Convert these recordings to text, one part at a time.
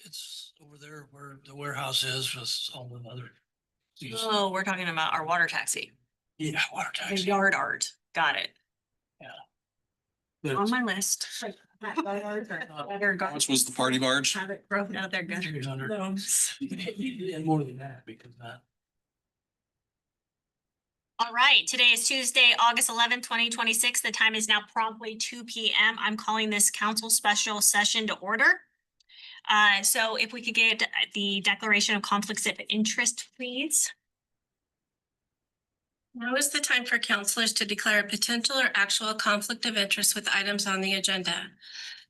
It's over there where the warehouse is with all the other. Oh, we're talking about our water taxi. Yeah, water The taxi. yard art. Got it. But On my list. How much was the party barge? Have it broken out there. it's Good. 300. Gnomes. And more than that because of that. All right, today is Tuesday, August 11th, 2026. The time is now promptly 2 p.m. I'm calling this council special session to order. So if we could get the declaration of conflicts of interest, please. Now is the time for councilors to declare a potential or actual conflict of interest with items on the agenda.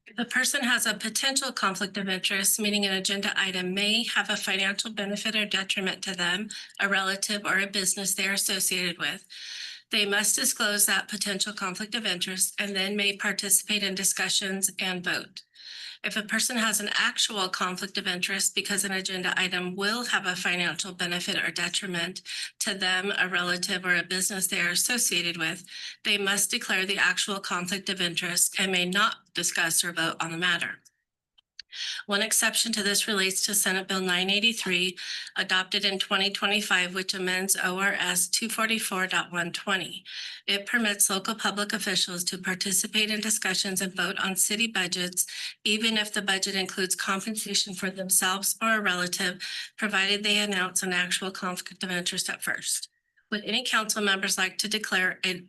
If a person has a potential conflict of interest, meaning an agenda item may have a financial benefit or detriment to them, a relative, or a business they are associated with, they must disclose that potential conflict of interest and then may participate in discussions and vote. If a person has an actual conflict of interest because an agenda item will have a financial benefit or detriment to them, a relative, or a business they are associated with, they must declare the actual conflict of interest and may not discuss or vote on the matter. One exception to this relates to Senate Bill 983, adopted in 2025, which amends ORS 244.120. It permits local public officials to participate in discussions and vote on city budgets, even if the budget includes compensation for themselves or a relative, provided they announce an actual conflict of interest at first. Would any council members like to declare a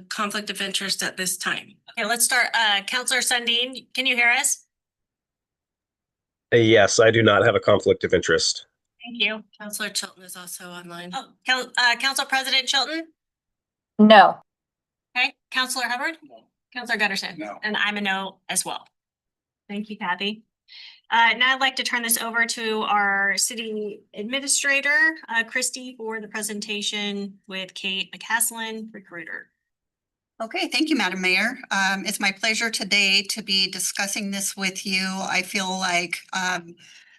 conflict of interest at this time? Okay, let's start. Councilor Sundin, can you hear us? Yes, I do not have a conflict of interest. Thank you. Councilor Chilton is also online. Oh, Council President Chilton? No. Okay, Councilor Hubbard? No. Councilor Gunderson? No. And I'm a no as well. Thank you, Kathy. Now I'd like to turn this over to our city administrator, Christy, for the presentation with Kate McCaslin, recruiter. Okay, thank you, Madam Mayor. It's my pleasure today to be discussing this with you. I feel like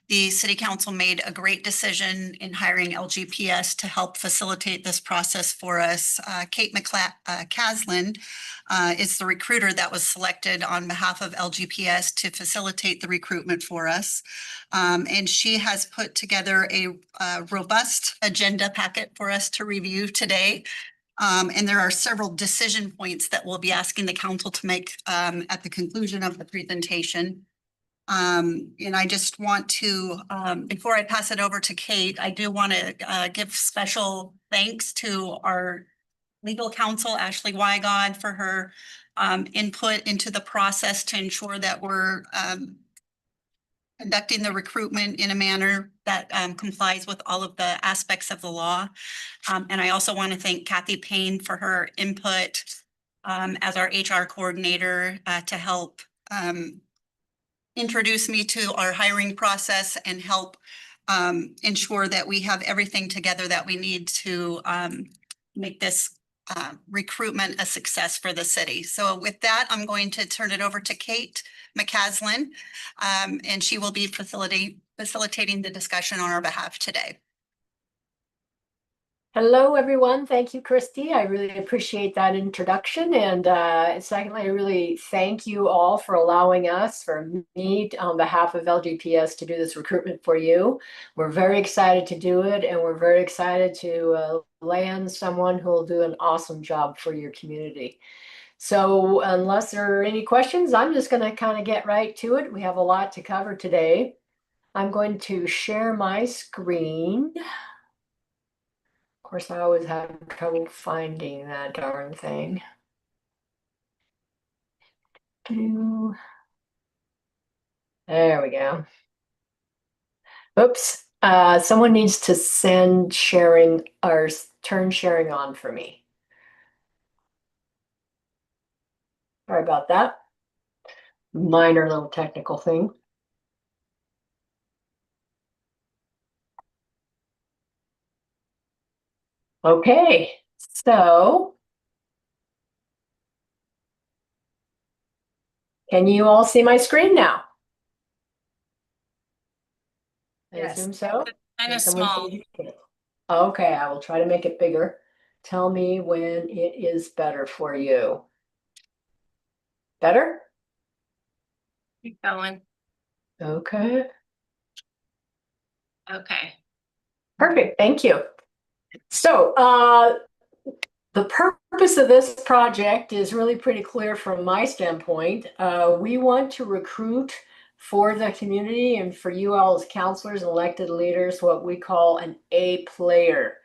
the city council made a great decision in hiring LGPS to help facilitate this process for us. Kate McCaslin is the recruiter that was selected on behalf of LGPS to facilitate the recruitment for us. And she has put together a robust agenda packet for us to review today. And there are several decision points that we'll be asking the council to make at the conclusion of the presentation. And I just want to, before I pass it over to Kate, I do want to give special thanks to our legal counsel, Ashley Wygod, for her input into the process to ensure that we're conducting the recruitment in a manner that complies with all of the aspects of the law. And I also want to thank Kathy Payne for her input as our HR coordinator to help introduce me to our hiring process and help ensure that we have everything together that we need to make this recruitment a success for the city. So with that, I'm going to turn it over to Kate McCaslin, and she will be facilitating the discussion on our behalf today. Hello, everyone. Thank you, Christy. I really appreciate that introduction. And secondly, I really thank you all for allowing us, for me, on behalf of LGPS, to do this recruitment for you. We're very excited to do it, and we're very excited to land someone who will do an awesome job for your community. So unless there are any questions, I'm just going to kind of get right to it. We have a lot to cover today. I'm going to share my screen. Of course, I always have trouble finding that darn thing. There we go. Oops. Someone needs to send sharing or turn sharing on for me. Sorry about that. Minor little technical thing. Okay, so can you all see my screen now? I Yes. assume so. Kind of Someone small. say you can. Okay, I will try to make it bigger. Tell me when it is better for you. Better? Keep going. Okay, Okay. perfect. Thank you. So, the purpose of this project is really pretty clear from my standpoint. We want to recruit for the community and for you all as counselors and elected leaders, what we call an A player.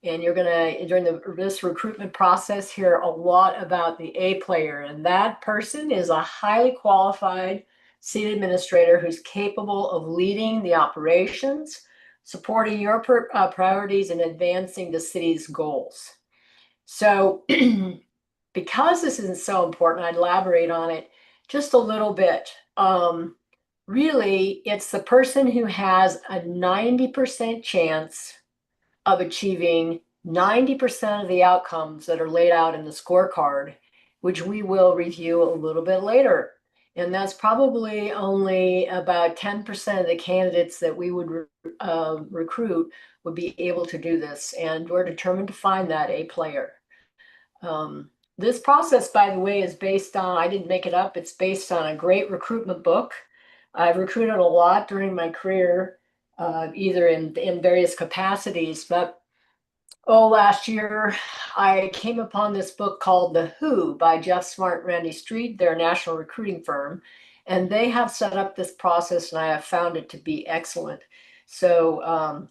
And you're gonna, during this recruitment process, hear a lot about the A player. And that person is a highly qualified city administrator who's capable of leading the operations, supporting your priorities, and advancing the city's goals. So because this isn't so important, I'd elaborate on it just a little bit. Really, it's the person who has a 90% chance of achieving 90% of the outcomes that are laid out in the scorecard, which we will review a little bit later. And that's probably only about 10% of the candidates that we would recruit would be able to do this. And we're determined to find that A player. This process, by the way, is based on, I didn't make it up, it's based on a great recruitment book. I've recruited a lot during my career, either in various capacities, but last year I came upon this book called The Who by Jeff Smart and Randy Street. They're a national recruiting firm, and they have set up this process, and I have found it to be excellent. So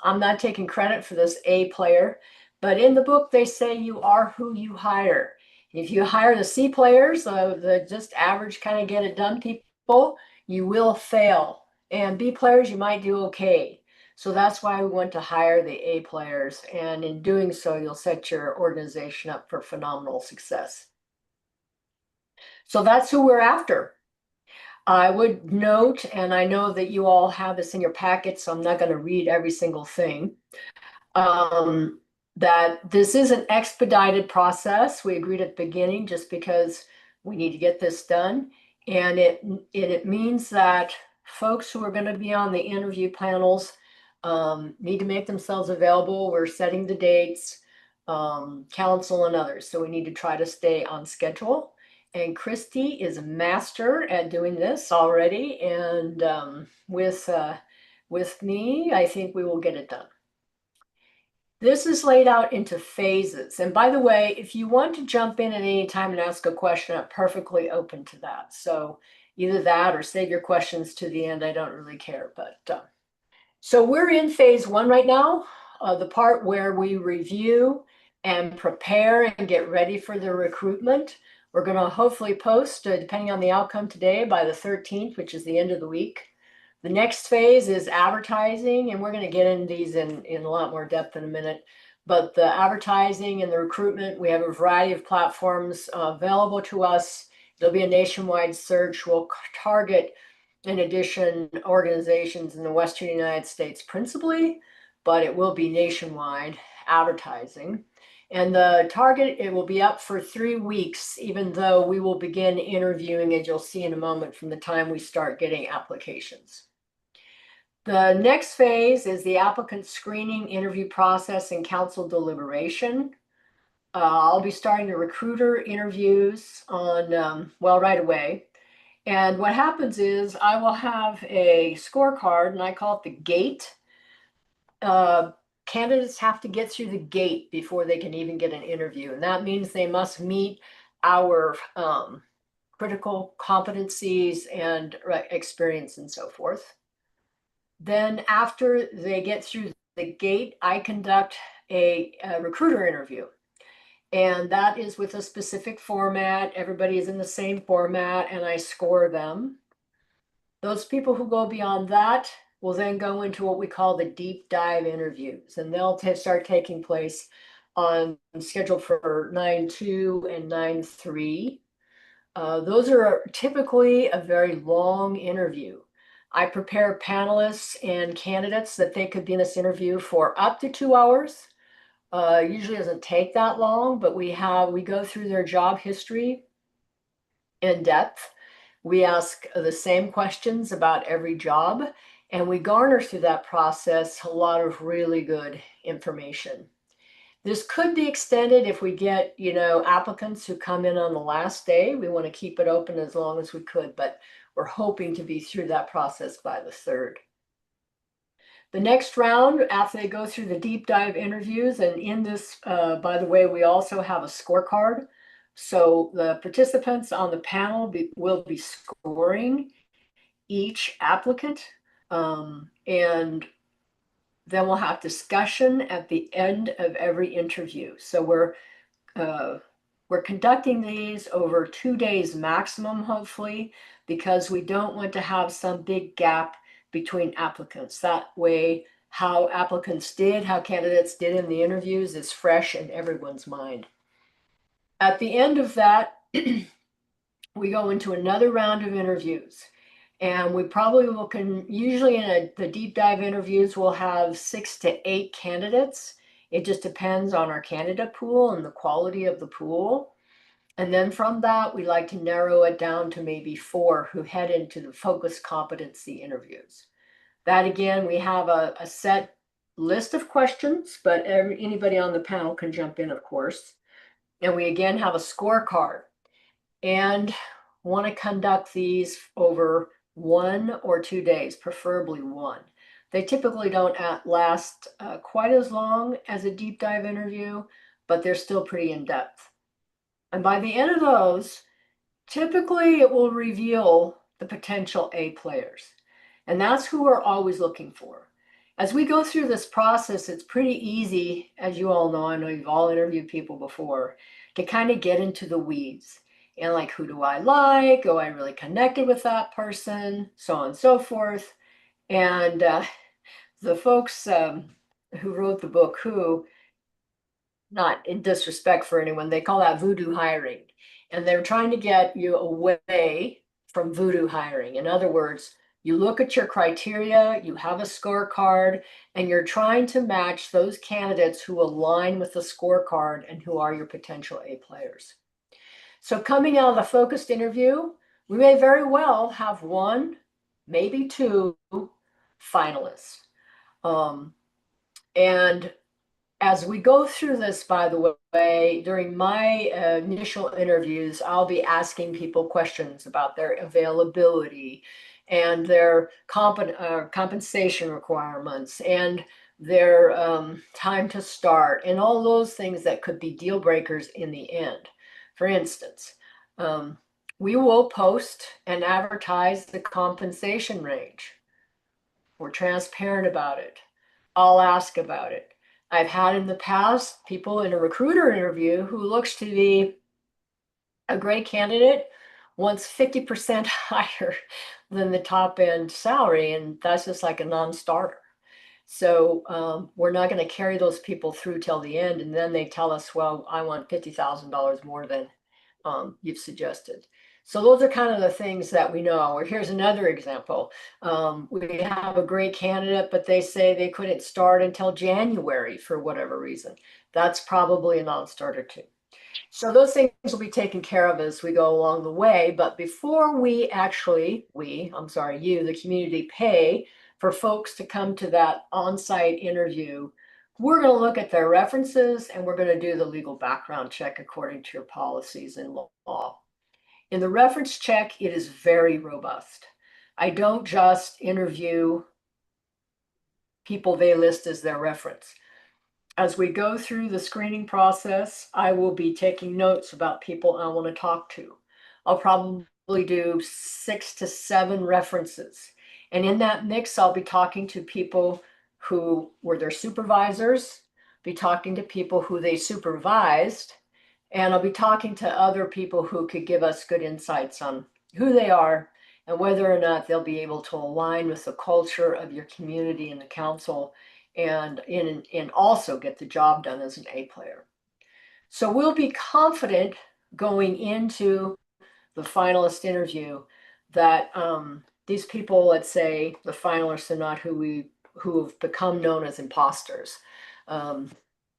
I'm not taking credit for this A player, but in the book they say you are who you hire. If you hire the C players, the just average kind of get it done people, you will fail. And B players, you might do okay. So that's why we want to hire the A players. And in doing so, you'll set your organization up for phenomenal success. So that's who we're after. I would note, and I know that you all have this in your packet, so I'm not going to read every single thing, that this is an expedited process. We agreed at the beginning just because we need to get this done. And it means that folks who are going to be on the interview panels need to make themselves available. We're setting the dates, council and others. So we need to try to stay on schedule. And Christy is a master at doing this already. And with me, I think we will get it done. This is laid out into phases. And by the way, if you want to jump in at any time and ask a question, I'm perfectly open to that. So either that or save your questions to the end. I don't really care. But so we're in phase one right now, the part where we review and prepare and get ready for the recruitment. We're going to hopefully post, depending on the outcome today, by the 13th, which is the end of the week. The next phase is advertising, and we're going to get into these in a lot more depth in a minute. But the advertising and the recruitment, we have a variety of platforms available to us. There'll be a nationwide search. We'll target, in addition, organizations in the Western United States principally, but it will be nationwide advertising. And the target, it will be up for 3 weeks, even though we will begin interviewing, as you'll see in a moment, from the time we start getting applications. The next phase is the applicant screening, interview process, and council deliberation. I'll be starting the recruiter interviews on, right away. And what happens is I will have a scorecard, and I call it the gate. Candidates have to get through the gate before they can even get an interview. And that means they must meet our critical competencies and experience and so forth. Then after they get through the gate, I conduct a recruiter interview. And that is with a specific format. Everybody is in the same format, and I score them. Those people who go beyond that will then go into what we call the deep dive interviews, and they'll start taking place on schedule for 9/2 and 9/3. Those are typically a very long interview. I prepare panelists and candidates that they could be in this interview for up to 2 hours. Usually doesn't take that long, but we go through their job history in depth. We ask the same questions about every job, and we garner through that process a lot of really good information. This could be extended if we get, applicants who come in on the last day. We want to keep it open as long as we could, but we're hoping to be through that process by the 3rd. The next round, after they go through the deep dive interviews, and in this, by the way, we also have a scorecard. So the participants on the panel will be scoring each applicant. And then we'll have discussion at the end of every interview. So we're conducting these over 2 days maximum, hopefully, because we don't want to have some big gap between applicants. That way, how candidates did in the interviews is fresh in everyone's mind. At the end of that, we go into another round of interviews. And we probably usually in the deep dive interviews, we'll have 6 to 8 candidates. It just depends on our candidate pool and the quality of the pool. And then from that, we like to narrow it down to maybe 4 who head into the focused competency interviews. That again, we have a set list of questions, but anybody on the panel can jump in, of course. And we again have a scorecard and want to conduct these over 1 or 2 days, preferably 1. They typically don't last quite as long as a deep dive interview, but they're still pretty in depth. And by the end of those, typically it will reveal the potential A players. And that's who we're always looking for. As we go through this process, it's pretty easy, as you all know, I know you've all interviewed people before, to kind of get into the weeds. And like, who do I like? Oh, I really connected with that person, so on and so forth. And the folks who wrote the book, not in disrespect for anyone, they call that voodoo hiring. And they're trying to get you away from voodoo hiring. In other words, you look at your criteria, you have a scorecard, and you're trying to match those candidates who align with the scorecard and who are your potential A players. So coming out of the focused interview, we may very well have 1, maybe 2 finalists. And as we go through this, by the way, during my initial interviews, I'll be asking people questions about their availability and their compensation requirements and their time to start and all those things that could be deal breakers in the end. For instance, we will post and advertise the compensation range. We're transparent about it. I'll ask about it. I've had in the past people in a recruiter interview who looks to be a great candidate wants 50% higher than the top end salary, and that's just like a non-starter. So we're not going to carry those people through till the end, and then they tell us, well, I want $50,000 more than you've suggested. So those are kind of the things that we know. Or here's another example. We have a great candidate, but they say they couldn't start until January for whatever reason. That's probably a non-starter too. So those things will be taken care of as we go along the way. But before we actually, you, the community, pay for folks to come to that on-site interview, we're going to look at their references and we're going to do the legal background check according to your policies and law. In the reference check, it is very robust. I don't just interview people they list as their reference. As we go through the screening process, I will be taking notes about people I want to talk to. I'll probably do 6 to 7 references. And in that mix, I'll be talking to people who were their supervisors, be talking to people who they supervised, and I'll be talking to other people who could give us good insights on who they are and whether or not they'll be able to align with the culture of your community and the council and also get the job done as an A player. So we'll be confident going into the finalist interview that these people, let's say the finalists, are not who have become known as imposters.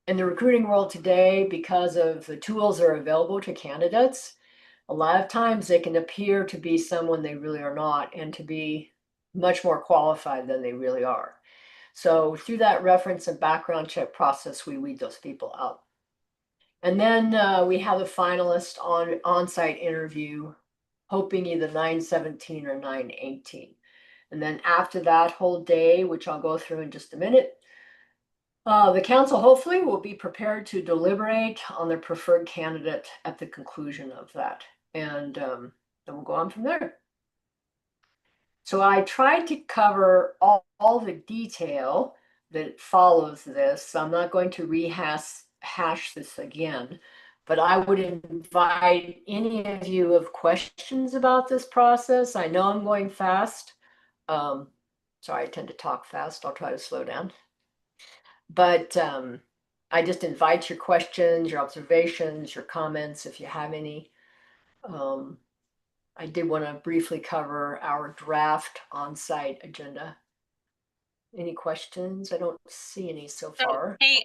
In the recruiting world today, because of the tools that are available to candidates, a lot of times they can appear to be someone they really are not and to be much more qualified than they really are. So through that reference and background check process, we weed those people out. And then we have a finalist on-site interview, hoping either 9/17 or 9/18. And then after that whole day, which I'll go through in just a minute, the council hopefully will be prepared to deliberate on their preferred candidate at the conclusion of that. And then we'll go on from there. So I tried to cover all the detail that follows this. So I'm not going to hash this again, but I would invite any of you who have questions about this process. I know I'm going fast. Sorry, I tend to talk fast. I'll try to slow down. But I just invite your questions, your observations, your comments, if you have any. I did want to briefly cover our draft on-site agenda. Any questions? I don't see any so far. Hey,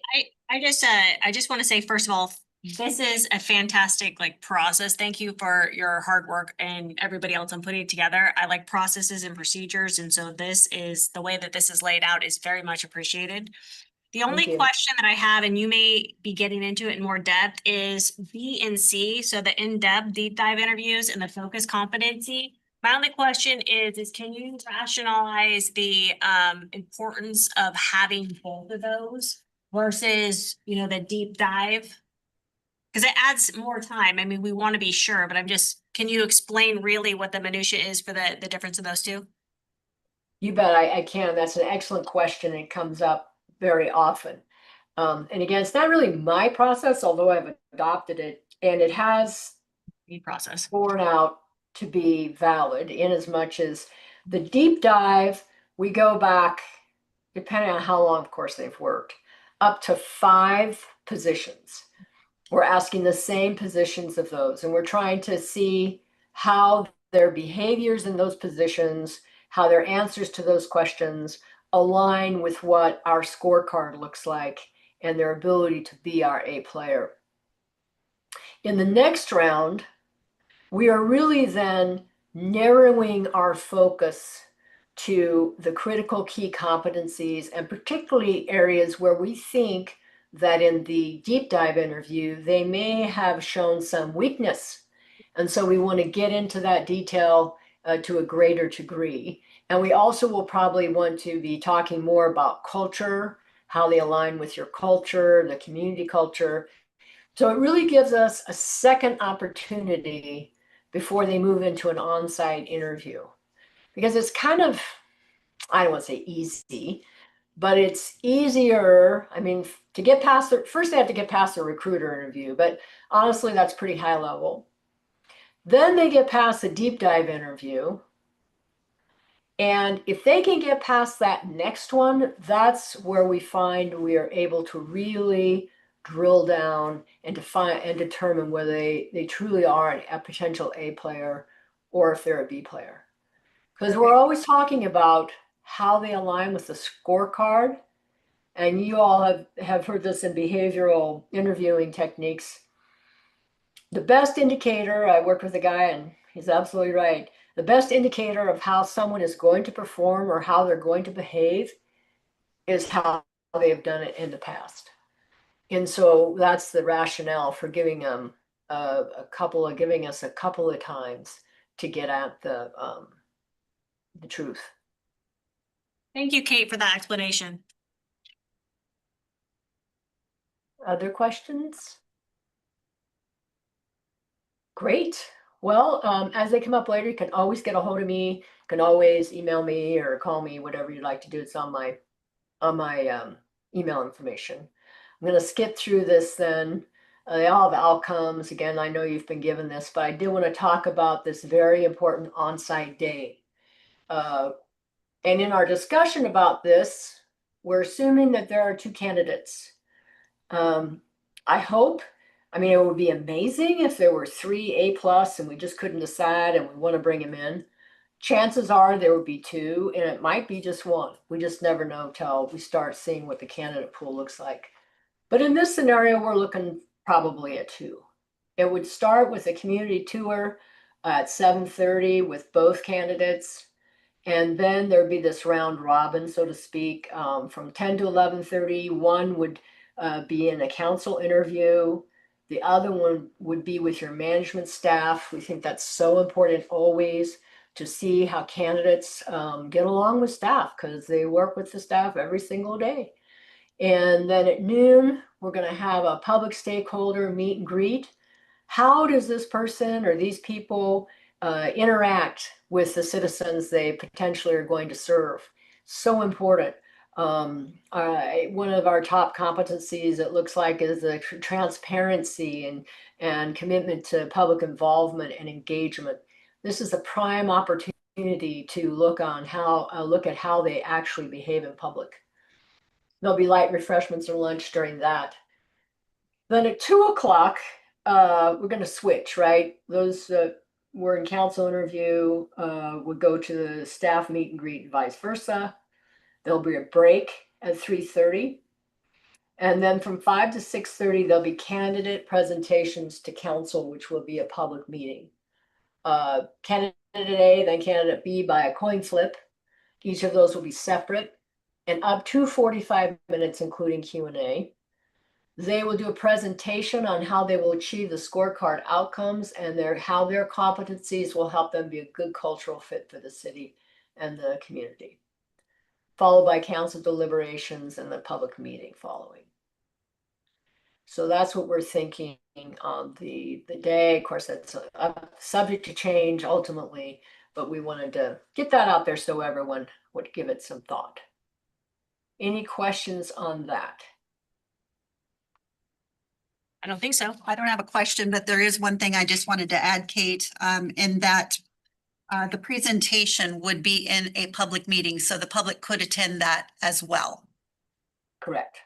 I just want to say, first of all, this is a fantastic process. Thank you for your hard work and everybody else on putting it together. I like processes and procedures. And so this is the way that this is laid out is very much appreciated. The only you. question that I have, and you may be getting into it in more depth, is B and C. So the in-depth deep dive interviews and the focus competency. My only question is can you rationalize the importance of having both of those versus, the deep dive? Because it adds more time. I mean, we want to be sure, but can you explain really what the minutia is for the difference of those two? You bet I can. That's an excellent question. It comes up very often. And again, it's not really my process, although I've adopted it, and it has process borne out to be valid in as much as the deep dive, we go back, depending on how long, of course, they've worked, up to 5 positions. We're asking the same positions of those, and we're trying to see how their behaviors in those positions, how their answers to those questions align with what our scorecard looks like and their ability to be our A player. In the next round, we are really then narrowing our focus to the critical key competencies and particularly areas where we think that in the deep dive interview, they may have shown some weakness. And so we want to get into that detail to a greater degree. And we also will probably want to be talking more about culture, how they align with your culture, the community culture. So it really gives us a second opportunity before they move into an on-site interview. Because it's kind of, I don't want to say easy, but it's easier. I mean, to get past first they have to get past the recruiter interview, but honestly, that's pretty high level. Then they get past the deep dive interview. And if they can get past that next one, that's where we find we are able to really drill down and define and determine whether they truly are a potential A player or if they're a B player. Because we're always talking about how they align with the scorecard. And you all have heard this in behavioral interviewing techniques. The best indicator, I worked with a guy and he's absolutely right. The best indicator of how someone is going to perform or how they're going to behave is how they have done it in the past. And so that's the rationale for giving them giving us a couple of times to get at the truth. Thank you, Kate, for that explanation. Other questions? Great. Well, as they come up later, you can always get a hold of me. You can always email me or call me, whatever you'd like to do. It's on my email information. I'm going to skip through this then. They all have outcomes. Again, I know you've been given this, but I did want to talk about this very important on-site day. And in our discussion about this, we're assuming that there are 2 candidates. I hope. I mean, it would be amazing if there were 3 A+ and we just couldn't decide and we want to bring him in. Chances are there would be 2 and it might be just 1. We just never know till we start seeing what the candidate pool looks like. But in this scenario, we're looking probably at 2. It would start with a community tour at 7:30 with both candidates. And then there'd be this round robin, so to speak, from 10 to 11:30. One would be in a council interview. The other one would be with your management staff. We think that's so important always to see how candidates get along with staff because they work with the staff every single day. And then at noon, we're going to have a public stakeholder meet and greet. How does this person or these people interact with the citizens they potentially are going to serve? So important. One of our top competencies, it looks like, is the transparency and commitment to public involvement and engagement. This is a prime opportunity to look at how they actually behave in public. There'll be light refreshments or lunch during that. Then at 2:00, we're going to switch, right? Those that were in council interview would go to the staff meet and greet and vice versa. There'll be a break at 3:30. And then from 5 to 6:30, there'll be candidate presentations to council, which will be a public meeting. Candidate A, then candidate B by a coin flip. Each of those will be separate and up to 45 minutes, including Q&A. They will do a presentation on how they will achieve the scorecard outcomes and how their competencies will help them be a good cultural fit for the city and the community. Followed by council deliberations and the public meeting following. So that's what we're thinking on the day. Of course, that's subject to change ultimately, but we wanted to get that out there so everyone would give it some thought. Any questions on that? I don't think so. I don't have a question, but there is one thing I just wanted to add, Kate, in that the presentation would be in a public meeting, so the public could attend that as well. Correct.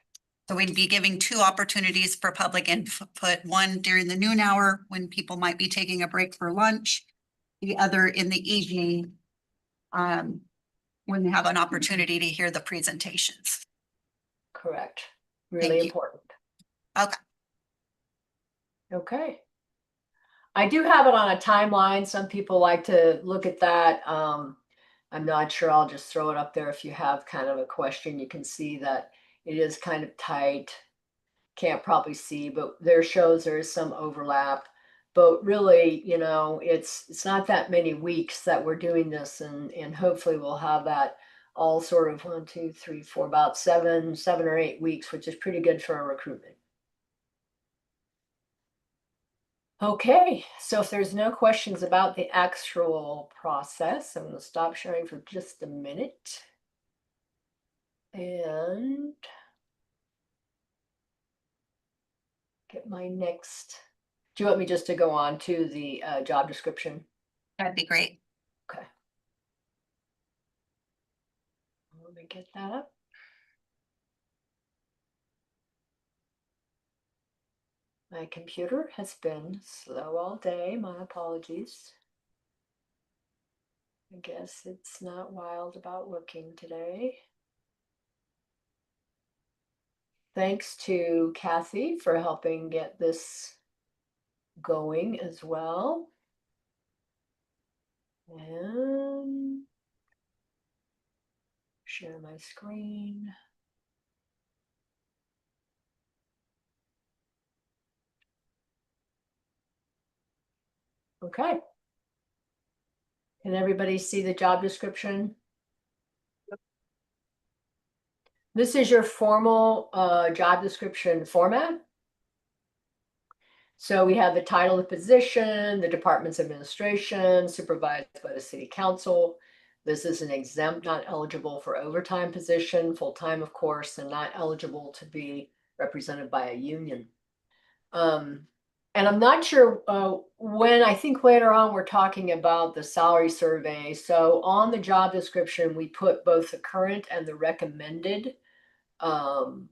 So we'd be giving two opportunities for public input, one during the noon hour when people might be taking a break for lunch, the other in the evening when they have an opportunity to hear the presentations. Correct. Thank Really you. important. Okay. Okay. I do have it on a timeline. Some people like to look at that. I'm not sure. I'll just throw it up there. If you have kind of a question, you can see that it is kind of tight. Can't probably see, but there shows there is some overlap. But really, you know, it's not that many weeks that we're doing this, and hopefully we'll have that all sort of 1, 2, 3, 4, about 7 or 8 weeks, which is pretty good for a recruitment. Okay, so if there's no questions about the actual process, I'm going to stop sharing for just a minute. And get my next. Do you want me just to go on to the job description? That'd be great. Okay. Let me get that up. My computer has been slow all day. My apologies. I guess it's not wild about working today. Thanks to Kathy for helping get this going as well. And share my screen. Okay. Can everybody see the job description? This is your formal job description format. So we have the title of the position, the department's administration, supervised by the city council. This is an exempt, not eligible for overtime position, full-time, of course, and not eligible to be represented by a union. And I'm not sure when, I think later on we're talking about the salary survey. So on the job description, we put both the current and the recommended job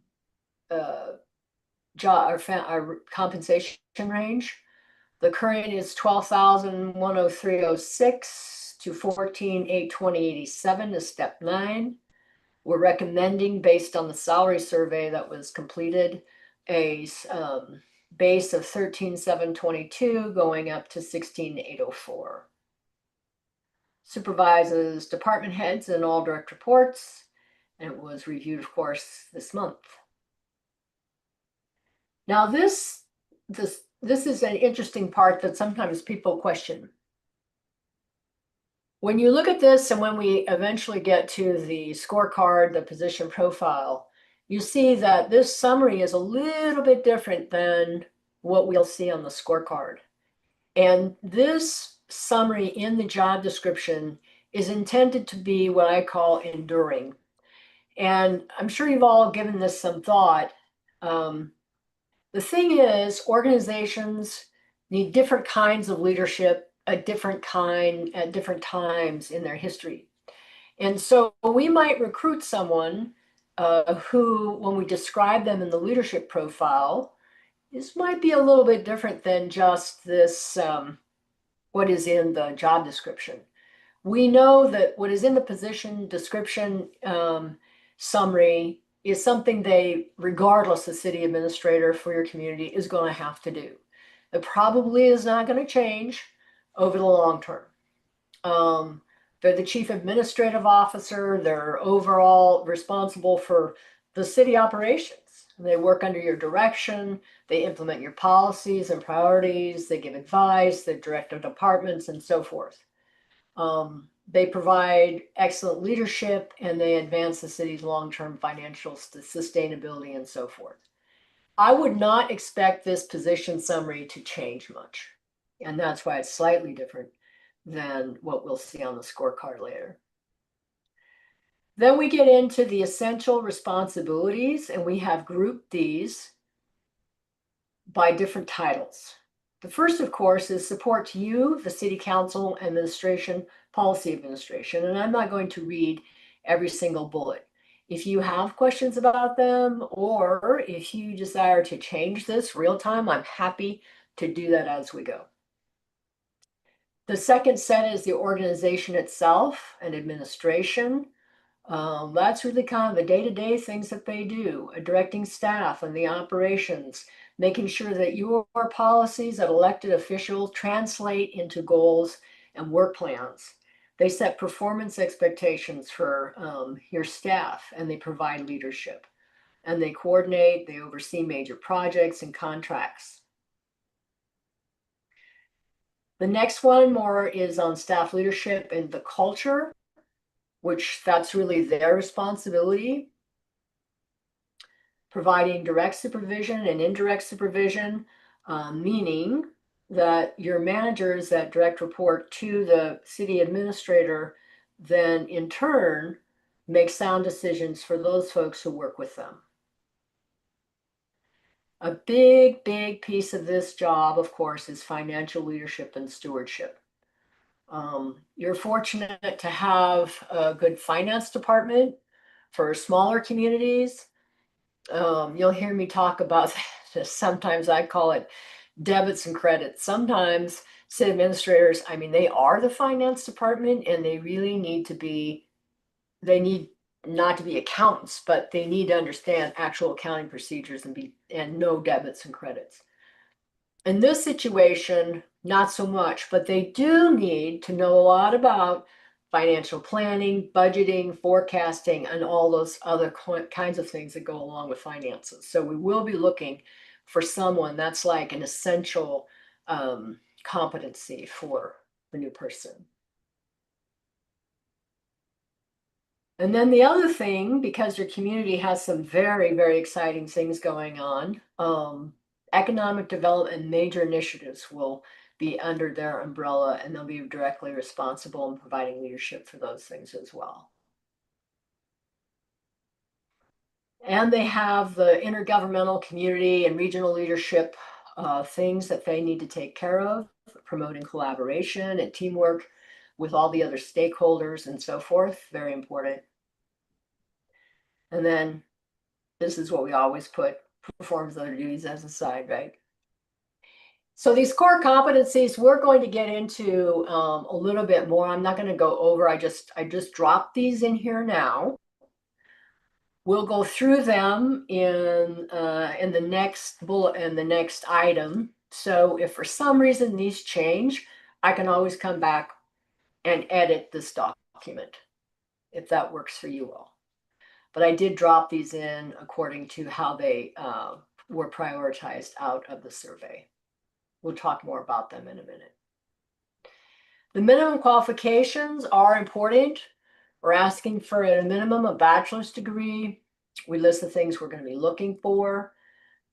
or compensation range. The current is 12,103.06 to 14,820.87 is step 9. We're recommending, based on the salary survey that was completed, a base of 13,722 going up to 16,804. supervises department heads and all direct reports. And it was reviewed, of course, this month. Now, this is an interesting part that sometimes people question. When you look at this and when we eventually get to the scorecard, the position profile, you see that this summary is a little bit different than what we'll see on the scorecard. And this summary in the job description is intended to be what I call enduring. And I'm sure you've all given this some thought. The thing is, organizations need different kinds of leadership at different times in their history. And so we might recruit someone who, when we describe them in the leadership profile, this might be a little bit different than just this, what is in the job description. We know that what is in the position description summary is something they, regardless of city administrator for your community, is going to have to do. It probably is not going to change over the long term. They're the chief administrative officer. They're overall responsible for the city operations. They work under your direction. They implement your policies and priorities. They give advice. They direct their departments and so forth. They provide excellent leadership and they advance the city's long-term financial sustainability and so forth. I would not expect this position summary to change much. And that's why it's slightly different than what we'll see on the scorecard later. Then we get into the essential responsibilities, and we have grouped these by different titles. The first, of course, is support to you, the City Council Administration, Policy Administration, and I'm not going to read every single bullet. If you have questions about them, or if you desire to change this real time, I'm happy to do that as we go. The second set is the organization itself and administration. That's really kind of the day-to-day things that they do, directing staff and the operations, making sure that your policies as elected officials translate into goals and work plans. They set performance expectations for your staff, and they provide leadership. And they coordinate, they oversee major projects and contracts. The next one more is on staff leadership and the culture, which that's really their responsibility. Providing direct supervision and indirect supervision, meaning that your managers that direct report to the city administrator then in turn make sound decisions for those folks who work with them. A big, big piece of this job, of course, is financial leadership and stewardship. You're fortunate to have a good finance department for smaller communities. You'll hear me talk about this. Sometimes I call it debits and credits. Sometimes city administrators, I mean, they are the finance department and they really need to be, they need not to be accountants, but they need to understand actual accounting procedures and know debits and credits. In this situation, not so much, but they do need to know a lot about financial planning, budgeting, forecasting, and all those other kinds of things that go along with finances. So we will be looking for someone that's like an essential competency for the new person. And then the other thing, because your community has some very, very exciting things going on, economic development major initiatives will be under their umbrella, and they'll be directly responsible in providing leadership for those things as well. And they have the intergovernmental community and regional leadership things that they need to take care of, promoting collaboration and teamwork with all the other stakeholders and so forth, very important. And then this is what we always put, performs other duties as a side, right? So these core competencies, we're going to get into a little bit more. I'm not going to go over, I just dropped these in here now. We'll go through them in the next bullet and the next item. So if for some reason these change, I can always come back and edit this document, if that works for you all. But I did drop these in according to how they were prioritized out of the survey. We'll talk more about them in a minute. The minimum qualifications are important. We're asking for at a minimum a bachelor's degree. We list the things we're going to be looking for.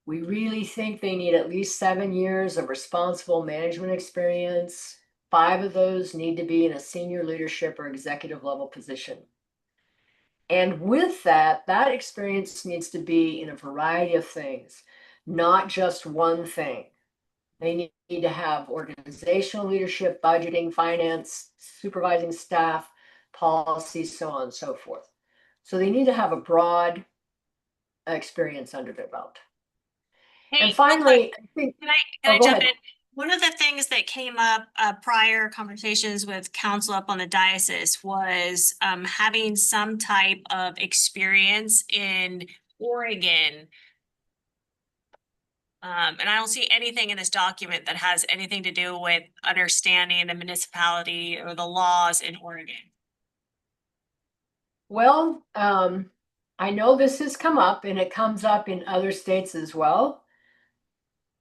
We really think they need at least 7 years of responsible management experience. 5 of those need to be in a senior leadership or executive level position. And with that, that experience needs to be in a variety of things, not just one thing. They need to have organizational leadership, budgeting, finance, supervising staff, policy, so on and so forth. So they need to have a broad experience under their belt. Hey, And finally, I think, Can I Oh, go jump ahead. in? One of the things that came up prior conversations with council up on the diocese was having some type of experience in Oregon. And I don't see anything in this document that has anything to do with understanding the municipality or the laws in Oregon. well, I know this has come up and it comes up in other states as well.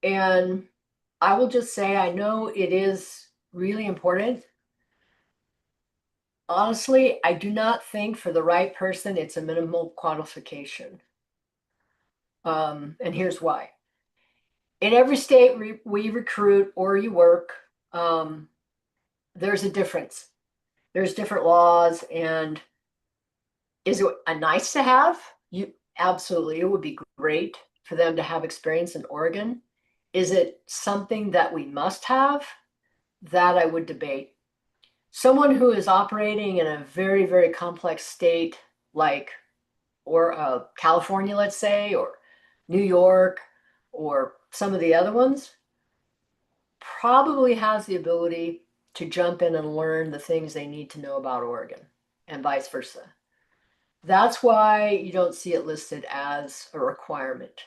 And I will just say, I know it is really important. Honestly, I do not think for the right person, it's a minimal qualification. And here's why. In every state we recruit or you work, there's a difference. There's different laws, and is it a nice to have? You absolutely, it would be great for them to have experience in Oregon. Is it something that we must have? That I would debate. Someone who is operating in a very, very complex state like California, let's say, or New York, or some of the other ones, probably has the ability to jump in and learn the things they need to know about Oregon, and vice versa. That's why you don't see it listed as a requirement.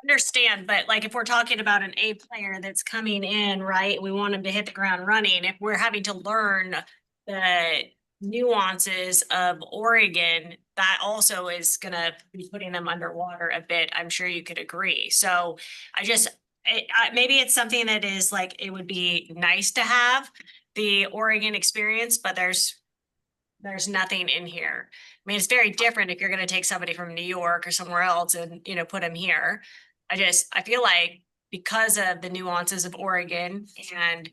Understand, but like if we're talking about an A player that's coming in, right, we want him to hit the ground running. If we're having to learn the nuances of Oregon, that also is gonna be putting them underwater a bit. I'm sure you could agree. So maybe it's something that is like, it would be nice to have the Oregon experience, but there's nothing in here. I mean, it's very different if you're gonna take somebody from New York or somewhere else and, put them here. I feel like because of the nuances of Oregon, and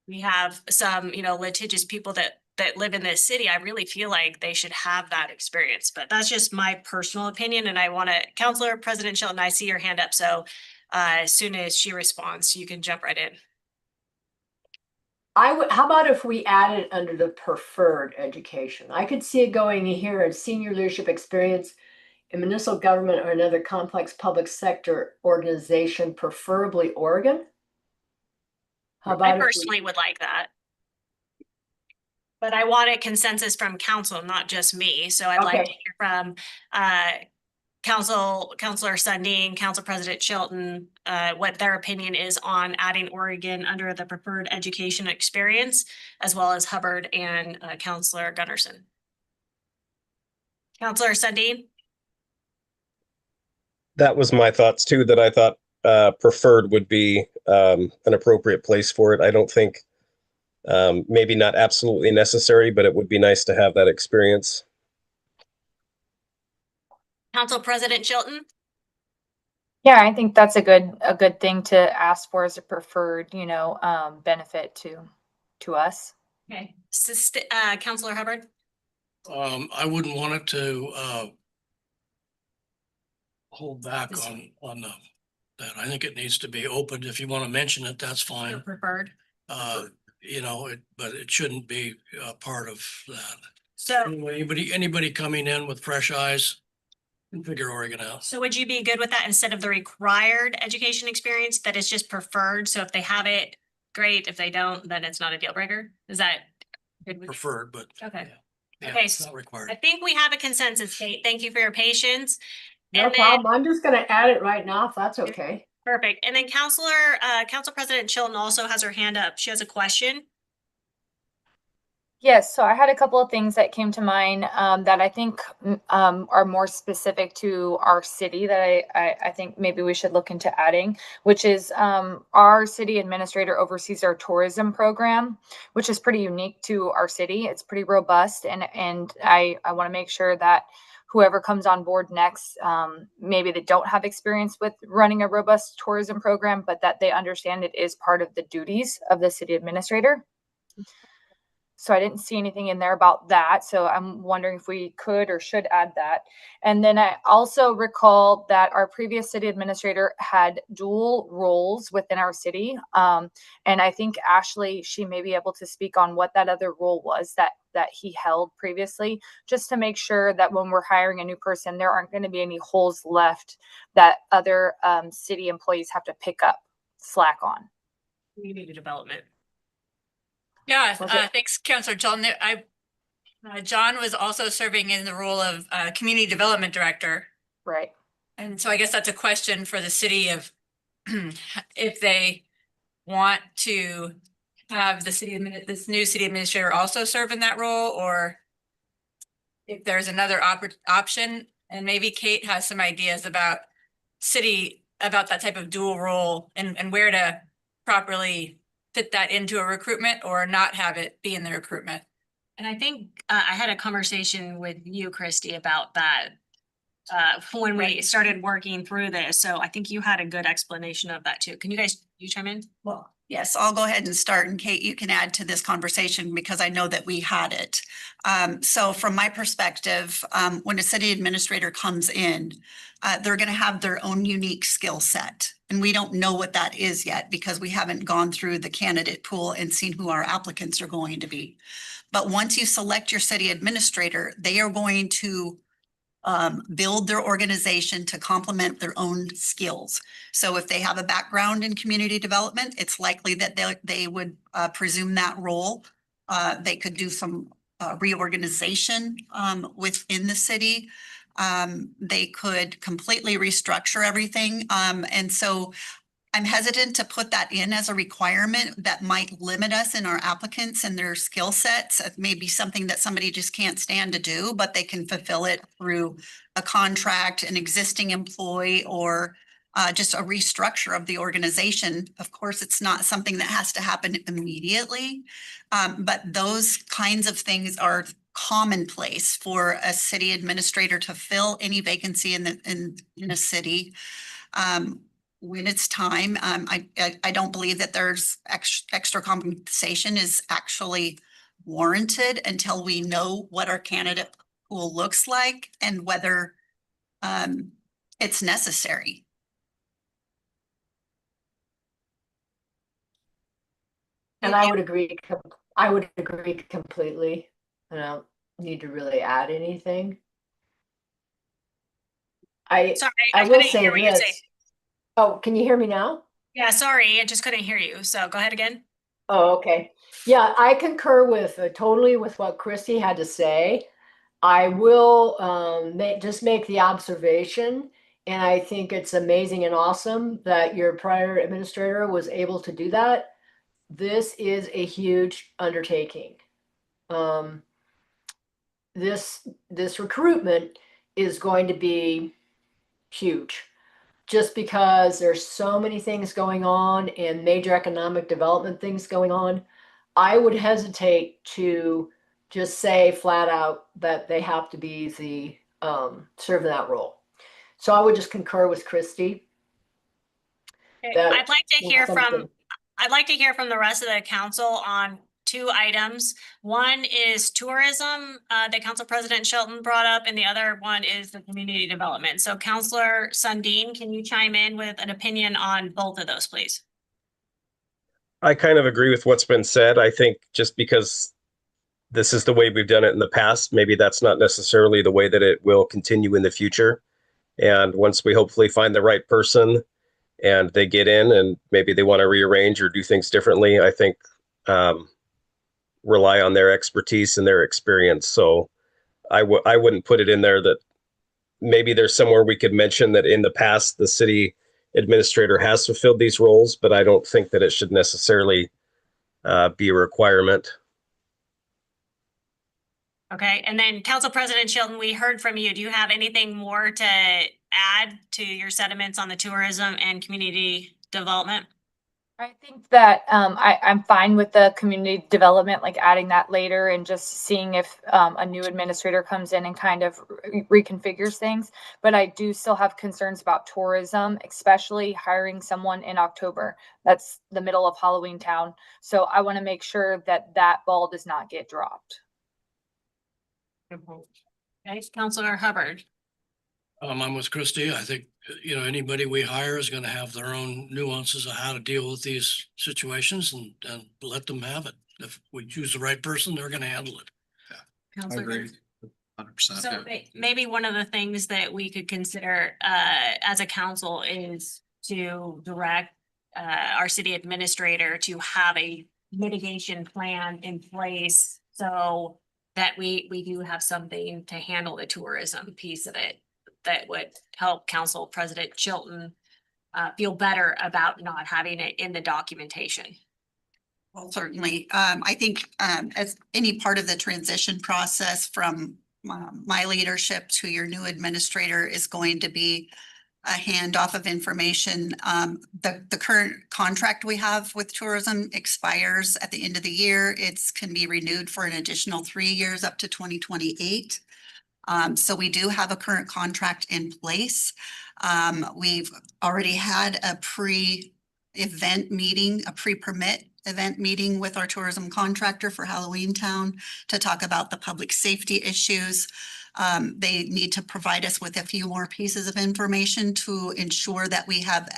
we have some, litigious people that live in this city, I really feel like they should have that experience. But that's just my personal opinion. And I want to, Counselor President Shelton, I see your hand up. So as soon as she responds, you can jump right in. How about if we add it under the preferred education? I could see it going here as senior leadership experience in municipal government or another complex public sector organization, preferably Oregon. How about I personally would like that. But I want a consensus from council, not just me. So I'd like to hear from Councilor Sundin, Council President Chilton, what their opinion is on adding Oregon under the preferred education experience, as well as Hubbard and Councilor Gunnarsson. Councilor Sundin? That was my thoughts too, that I thought preferred would be an appropriate place for it. I don't think maybe not absolutely necessary, but it would be nice to have that experience. Council President Chilton? Yeah, I think that's a good thing to ask for as a preferred, benefit to us. Okay. Councilor Hubbard? I wouldn't want it to hold back on that. I think it needs to be open. If you want to mention it, that's fine. Preferred. But it shouldn't be a part of that. So, Anyway, anybody coming in with fresh eyes can figure Oregon out. so would you be good with that instead of the required education experience, that is just preferred? So if they have it, great. If they don't, then it's not a deal breaker. Is that good with you? Preferred, but. Okay. Yeah, Okay, it's not required. I think we have a consensus, Kate. Thank you for your patience. No And then- problem. I'm just gonna add it right now if that's okay. Perfect. And then Council President Chilton also has her hand up. She has a question. Yes, so I had a couple of things that came to mind that I think are more specific to our city that I think maybe we should look into adding, which is our city administrator oversees our tourism program, which is pretty unique to our city. It's pretty robust, and I want to make sure that whoever comes on board next, maybe they don't have experience with running a robust tourism program, but that they understand it is part of the duties of the city administrator. So I didn't see anything in there about that. So I'm wondering if we could or should add that. And then I also recall that our previous city administrator had dual roles within our city. And I think Ashley, she may be able to speak on what that other role was that he held previously, just to make sure that when we're hiring a new person, there aren't going to be any holes left that other city employees have to pick up slack on. Community development. Yeah, Was it- thanks, Counselor John. John was also serving in the role of Community Development Director. Right. And so I guess that's a question for the city of if they want to have this new city administrator also serve in that role, or if there's another option. And maybe Kate has some ideas about that type of dual role and where to properly fit that into a recruitment or not have it be in the recruitment. And I think I had a conversation with you, Christy, about that when we started working through this. So I think you had a good explanation of that too. Can you chime in? Well, yes, I'll go ahead and start, and Kate, you can add to this conversation because I know that we had it. So from my perspective, when a city administrator comes in, they're going to have their own unique skill set. And we don't know what that is yet because we haven't gone through the candidate pool and seen who our applicants are going to be. But once you select your city administrator, they are going to build their organization to complement their own skills. So if they have a background in community development, it's likely that they would presume that role. They could do some reorganization within the city. They could completely restructure everything. And so I'm hesitant to put that in as a requirement that might limit us in our applicants and their skill sets. It may be something that somebody just can't stand to do, but they can fulfill it through a contract, an existing employee, or just a restructure of the organization. Of course, it's not something that has to happen immediately, but those kinds of things are commonplace for a city administrator to fill any vacancy in a city. When it's time, I don't believe that there's extra compensation is actually warranted until we know what our candidate pool looks like and whether it's necessary. And I would agree, I would agree completely. I don't need to really add anything. Sorry, I I will couldn't say hear what you this. say. Oh, can you hear me now? Yeah, sorry, I just couldn't hear you. So go ahead again. Oh, okay. Yeah, I concur with totally with what Christy had to say. I will just make the observation, and I think it's amazing and awesome that your prior administrator was able to do that. This is a huge undertaking. This recruitment is going to be huge, just because there's so many things going on and major economic development things going on. I would hesitate to just say flat out that they have to be the serve that role. So I would just concur with Christy. That I'd like to hear from something. I'd like to hear from the rest of the council on two items. One is tourism that Council President Shelton brought up, and the other one is the community development. So Councilor Sundin, can you chime in with an opinion on both of those, please? I kind of agree with what's been said. I think just because this is the way we've done it in the past, maybe that's not necessarily the way that it will continue in the future. And once we hopefully find the right person and they get in and maybe they want to rearrange or do things differently, I think rely on their expertise and their experience. So I wouldn't put it in there that maybe there's somewhere we could mention that in the past the city administrator has fulfilled these roles, but I don't think that it should necessarily be a requirement. Okay, and then Council President Chilton, we heard from you. Do you have anything more to add to your sentiments on the tourism and community development? I think that I'm fine with the community development, like adding that later and just seeing if a new administrator comes in and kind of reconfigures things. But I do still have concerns about tourism, especially hiring someone in October. That's the middle of Halloween town. So I want to make sure that that ball does not get dropped. Okay, Councilor Hubbard. I'm with Christie. I think, anybody we hire is gonna have their own nuances of how to deal with these situations and let them have it. If we choose the right person, they're gonna handle it. I Councilor agree. 100%. So maybe one of the things that we could consider as a council is to direct our city administrator to have a mitigation plan in place so that we do have something to handle the tourism piece of it that would help Council President Chilton feel better about not having it in the documentation. Well, certainly. I think as any part of the transition process from my leadership to your new administrator is going to be a handoff of information. The current contract we have with tourism expires at the end of the year. It's can be renewed for an additional 3 years up to 2028. So we do have a current contract in place. We've already had a pre-event meeting, a pre-permit event meeting with our tourism contractor for Halloween Town to talk about the public safety issues. They need to provide us with a few more pieces of information to ensure that we have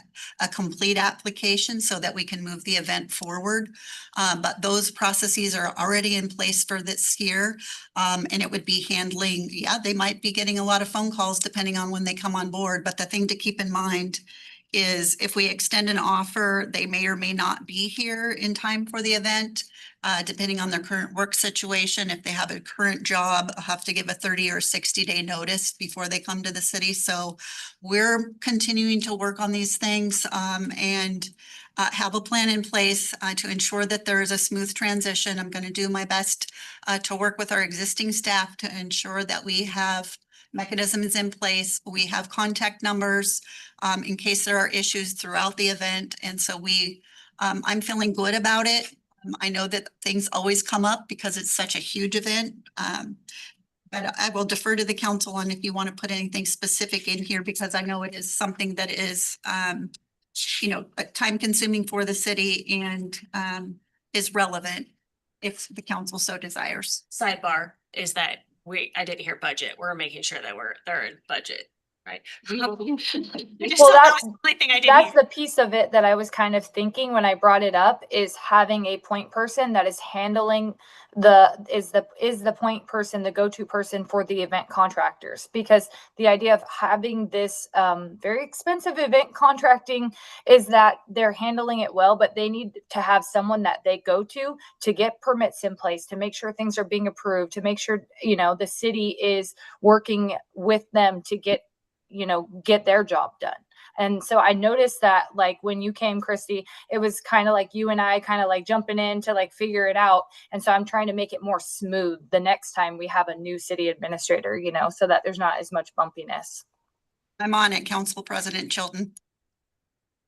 a complete application so that we can move the event forward. But those processes are already in place for this year. And it would be handling, they might be getting a lot of phone calls depending on when they come on board. But the thing to keep in mind is if we extend an offer, they may or may not be here in time for the event. Depending on their current work situation, if they have a current job, I'll have to give a 30 or 60-day notice before they come to the city. So we're continuing to work on these things and have a plan in place to ensure that there is a smooth transition. I'm going to do my best to work with our existing staff to ensure that we have mechanisms in place. We have contact numbers in case there are issues throughout the event. And so I'm feeling good about it. I know that things always come up because it's such a huge event. But I will defer to the council on if you want to put anything specific in here, because I know it is something that is, time consuming for the city and is relevant if the council so desires. Sidebar is that I didn't hear budget. We're making sure that they're in budget, right? Well, that's the only thing I didn't That's hear. the piece of it that I was kind of thinking when I brought it up, is having a point person that is handling is the point person, the go-to person for the event contractors. Because the idea of having this very expensive event contracting is that they're handling it well, but they need to have someone that they go to get permits in place, to make sure things are being approved, to make sure, the city is working with them to get their job done. And so I noticed that, like, when you came, Christy, it was kind of like you and I kind of like jumping in to like figure it out. And so I'm trying to make it more smooth the next time we have a new city administrator, so that there's not as much bumpiness. I'm on it, Council President Chilton.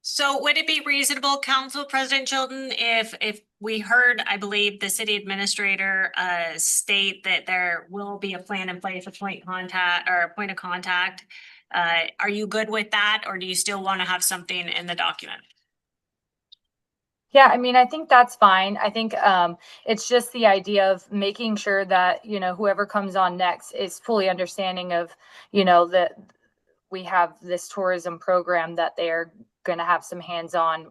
So would it be reasonable, Council President Chilton, if we heard, I believe, the city administrator state that there will be a plan in place, a point of contact? Are you good with that, or do you still want to have something in the document? Yeah, I mean, I think that's fine. I think it's just the idea of making sure that, whoever comes on next is fully understanding of, that we have this tourism program that they're going to have some hands-on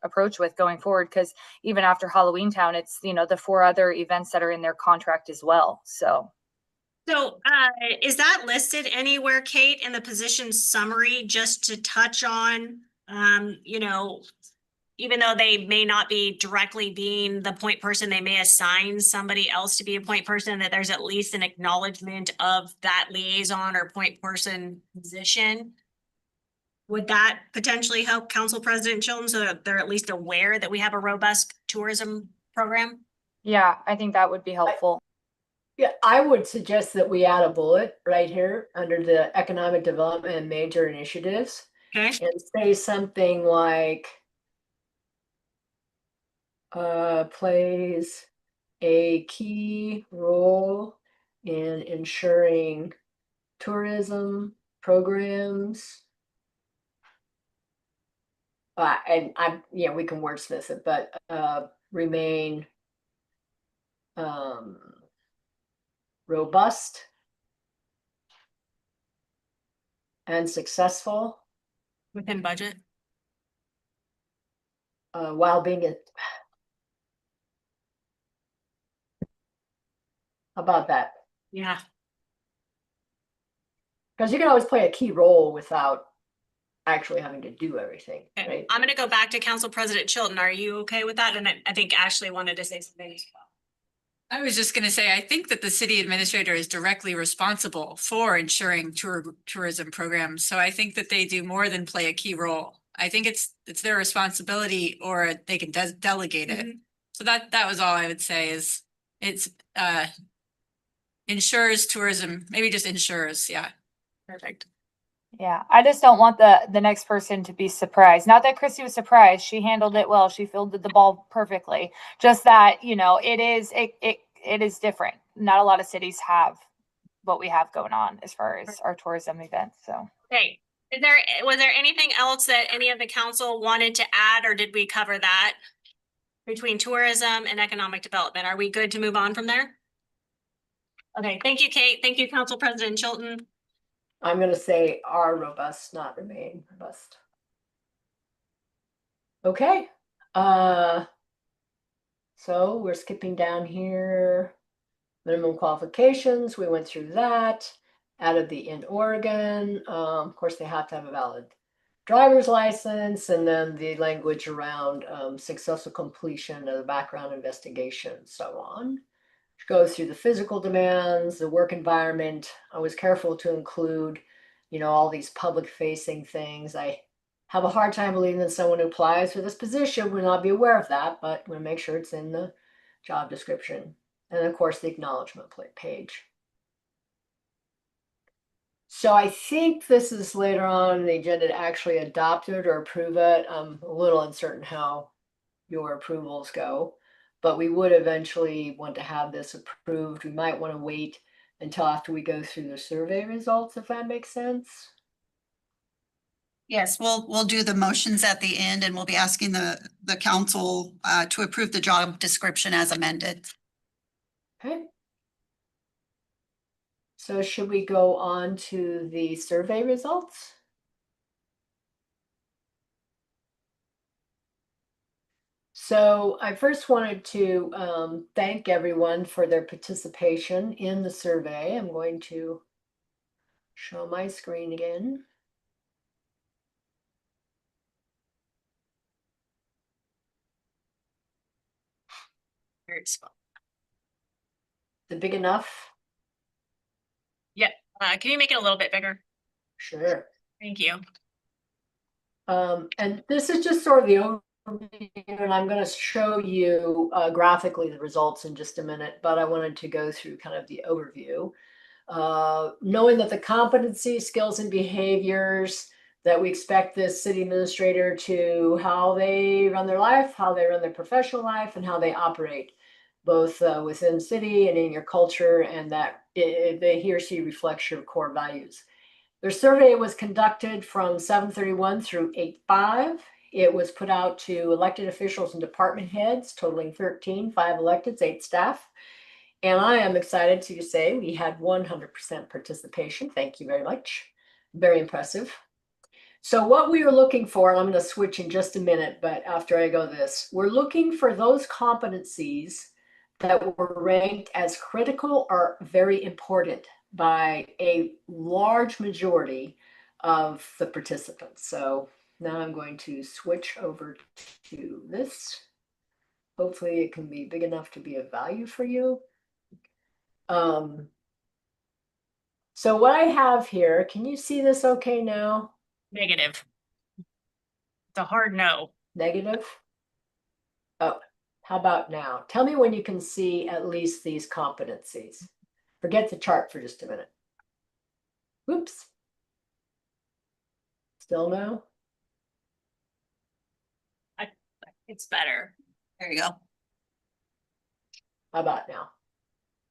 approach with going forward. Because even after Halloween Town, it's, the 4 other events that are in their contract as well. So is that listed anywhere, Kate, in the position summary, just to touch on, even though they may not be directly being the point person, they may assign somebody else to be a point person, that there's at least an acknowledgement of that liaison or point person position? Would that potentially help Council President Chilton so that they're at least aware that we have a robust tourism program? yeah, I think that would be helpful. Yeah, I would suggest that we add a bullet right here under the economic development and major initiatives Okay, and say something like plays a key role in ensuring tourism programs. And I'm, we can wordsmith it, but remain robust and successful within budget. while being how about that? Yeah. Because you can always play a key role without actually having to do everything, Okay. right? I'm gonna go back to Council President Chilton. Are you okay with that? And I think Ashley wanted to say something as well. I was just gonna say, I think that the city administrator is directly responsible for ensuring tourism programs. So I think that they do more than play a key role. I think it's their responsibility, or they can delegate it. So that was all I would say is it's ensures tourism, maybe just ensures, yeah. Perfect. Yeah, I just don't want the next person to be surprised. Not that Christy was surprised. She handled it well. She fielded the ball perfectly. Just that, it is different. Not a lot of cities have what we have going on as far as our tourism events. So Okay, was there anything else that any of the council wanted to add, or did we cover that? Between tourism and economic development, are we good to move on from there? Okay, thank you, Kate. Thank you, Council President Chilton. I'm going to say are robust, not remain robust. Okay. So we're skipping down here. Minimum qualifications, we went through that. Added the in Oregon. Of course, they have to have a valid driver's license, and then the language around successful completion of the background investigation, so on. Go through the physical demands, the work environment. I was careful to include, all these public facing things. I have a hard time believing that someone who applies for this position would not be aware of that, but we'll make sure it's in the job description. And of course, the acknowledgement page. So I think this is later on in the agenda to actually adopt it or approve it. I'm a little uncertain how your approvals go, but we would eventually want to have this approved. We might want to wait until after we go through the survey results, if that makes sense. Yes, we'll do the motions at the end, and we'll be asking the council to approve the job description as amended. Okay. So should we go on to the survey results? So I first wanted to thank everyone for their participation in the survey. I'm going to show my screen again. Is it big enough? Yeah, can you make it a little bit bigger? Sure. Thank you. And this is just sort of the overview, and I'm going to show you graphically the results in just a minute, but I wanted to go through kind of the overview. Knowing that the competency, skills, and behaviors that we expect this city administrator to, how they run their life, how they run their professional life, and how they operate, both within city and in your culture, and that he or she reflects your core values. Their survey was conducted from 7/31 through 8/5. It was put out to elected officials and department heads, totaling 13, 5 electeds, 8 staff. And I am excited to say we had 100% participation. Thank you very much. Very impressive. So what we are looking for, and I'm going to switch in just a minute, but after I go this, we're looking for those competencies that were ranked as critical or very important by a large majority of the participants. So now I'm going to switch over to this. Hopefully it can be big enough to be of value for you. So what I have here, can you see this okay now? Negative. It's a hard no. Negative? Oh, how about now? Tell me when you can see at least these competencies. Forget the chart for just a minute. Whoops. Still no? It's better. There you go. How about now?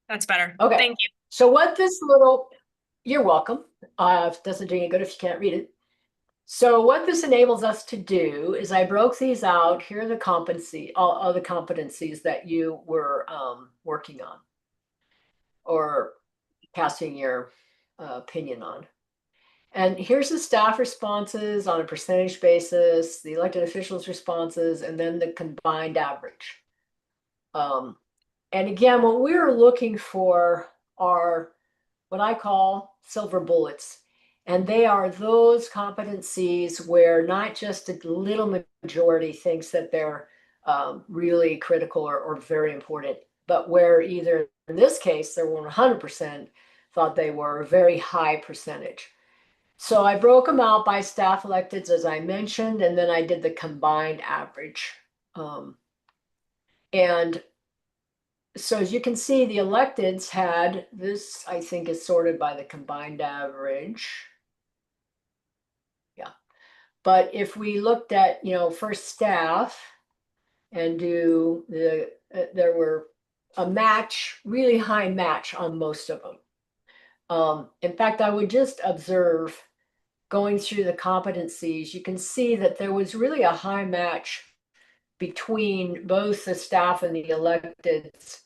That's better. Okay. Thank you. So what this little, you're welcome. It doesn't do any good if you can't read it. So what this enables us to do is I broke these out. Here are the all the competencies that you were working on or passing your opinion on. And here's the staff responses on a percentage basis, the elected officials' responses, and then the combined average. And again, what we're looking for are what I call silver bullets. And they are those competencies where not just a little majority thinks that they're really critical or very important, but where either in this case, there were 100% thought they were a very high percentage. So I broke them out by staff electeds, as I mentioned, and then I did the combined average. And so as you can see, the electeds had this, I think, is sorted by the combined average. Yeah. But if we looked at, first staff and do there were a match, really high match on most of them. In fact, I would just observe going through the competencies, you can see that there was really a high match between both the staff and the electeds.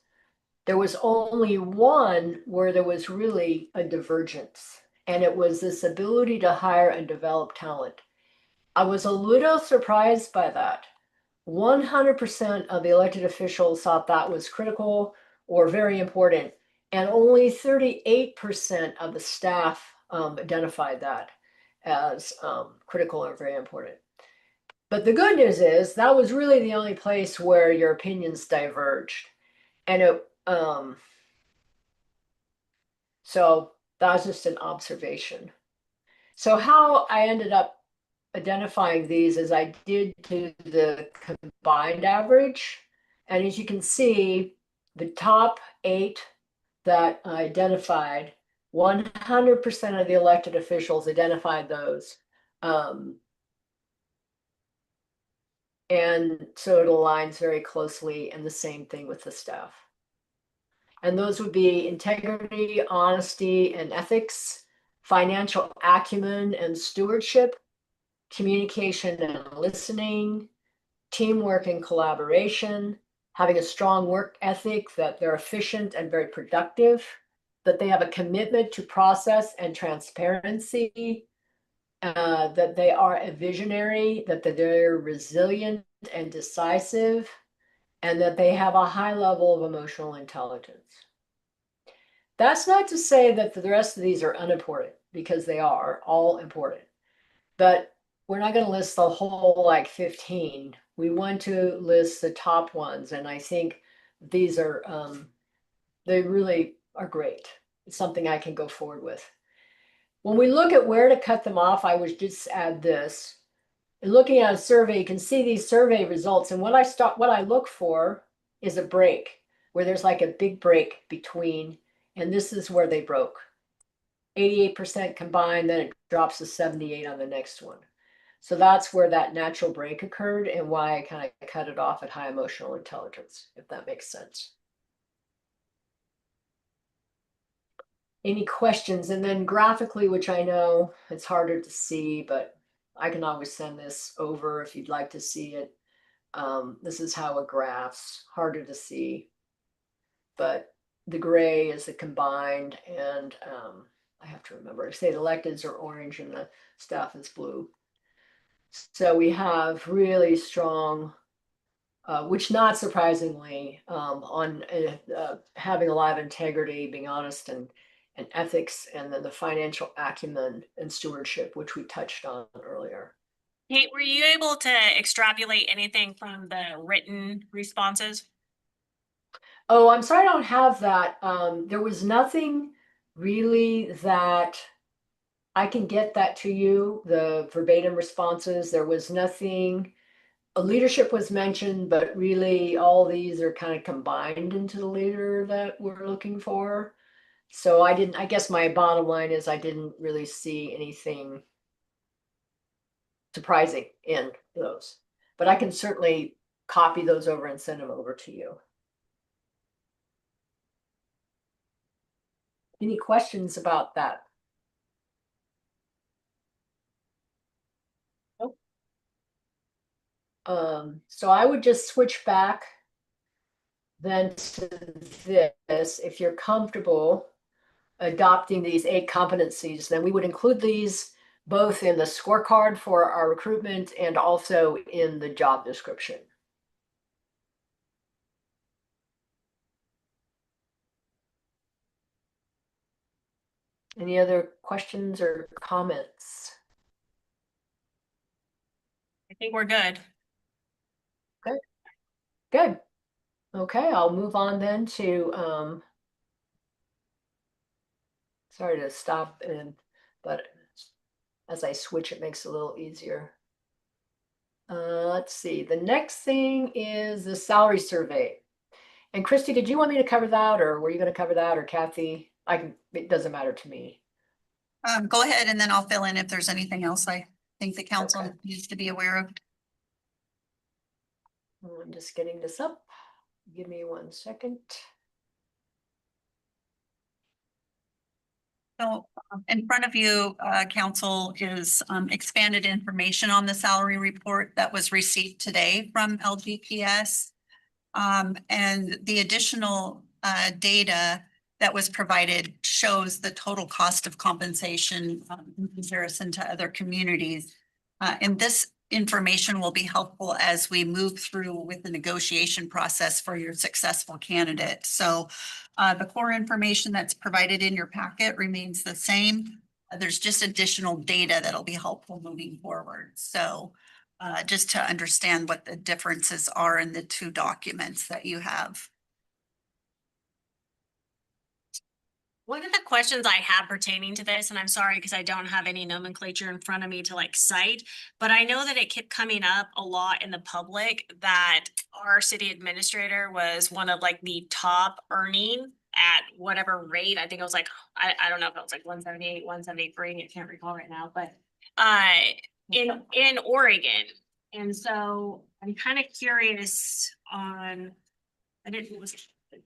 There was only one where there was really a divergence, and it was this ability to hire and develop talent. I was a little surprised by that. 100% of the elected officials thought that was critical or very important, and only 38% of the staff identified that as critical or very important. But the good news is that was really the only place where your opinions diverged. And so that was just an observation. So how I ended up identifying these is I did to the combined average. And as you can see, the top 8 that I identified, 100% of the elected officials identified those. And so it aligns very closely, and the same thing with the staff. And those would be integrity, honesty, and ethics, financial acumen and stewardship, communication and listening, teamwork and collaboration, having a strong work ethic, that they're efficient and very productive, that they have a commitment to process and transparency, that they are a visionary, that they're resilient and decisive, and that they have a high level of emotional intelligence. That's not to say that the rest of these are unimportant, because they are all important. But we're not going to list the whole 15. We want to list the top ones, and I think these are, they really are great. It's something I can go forward with. When we look at where to cut them off, I would just add this. In looking at a survey, you can see these survey results, and what I look for is a break, where there's a big break between, and this is where they broke. 88% combined, then it drops to 78 on the next one. So that's where that natural break occurred, and why I kind of cut it off at high emotional intelligence, if that makes sense. Any questions? And then graphically, which I know it's harder to see, but I can always send this over if you'd like to see it. This is how it graphs, harder to see, but the gray is the combined, and I have to remember to say the electeds are orange and the staff is blue. So we have really strong, which not surprisingly, on having a lot of integrity, being honest, and ethics, and then the financial acumen and stewardship, which we touched on earlier. Kate, were you able to extrapolate anything from the written responses? Oh, I'm sorry, I don't have that. There was nothing really that I can get that to you, the verbatim responses. There was nothing. Leadership was mentioned, but really all these are kind of combined into the leader that we're looking for. So I guess my bottom line is I didn't really see anything surprising in those, but I can certainly copy those over and send them over to you. Any questions about that? Nope. So I would just switch back then to this. If you're comfortable adopting these 8 competencies, then we would include these both in the scorecard for our recruitment and also in the job description. Any other questions or comments? I think we're good. Good. Okay, I'll move on then to, sorry to stop but as I switch, it makes it a little easier. Let's see, the next thing is the salary survey. And Christy, did you want me to cover that, or were you gonna cover that, or Kathy? It doesn't matter to me. Go ahead and then I'll fill in if there's anything else I think the council Okay. needs to be aware of. I'm just getting this up. Give me 1 second. So in front of you, council, is expanded information on the salary report that was received today from LGPS. And the additional data that was provided shows the total cost of compensation in comparison to other communities. And this information will be helpful as we move through with the negotiation process for your successful candidate. So the core information that's provided in your packet remains the same. There's just additional data that'll be helpful moving forward. So just to understand what the differences are in the 2 documents that you have. One of the questions I have pertaining to this, and I'm sorry because I don't have any nomenclature in front of me to like cite, but I know that it kept coming up a lot in the public that our city administrator was one of like the top earning at whatever rate. I think it was like, I don't know if it was like 178, 173, I can't recall right now, but in Oregon. And so I'm kind of curious on, I didn't, it was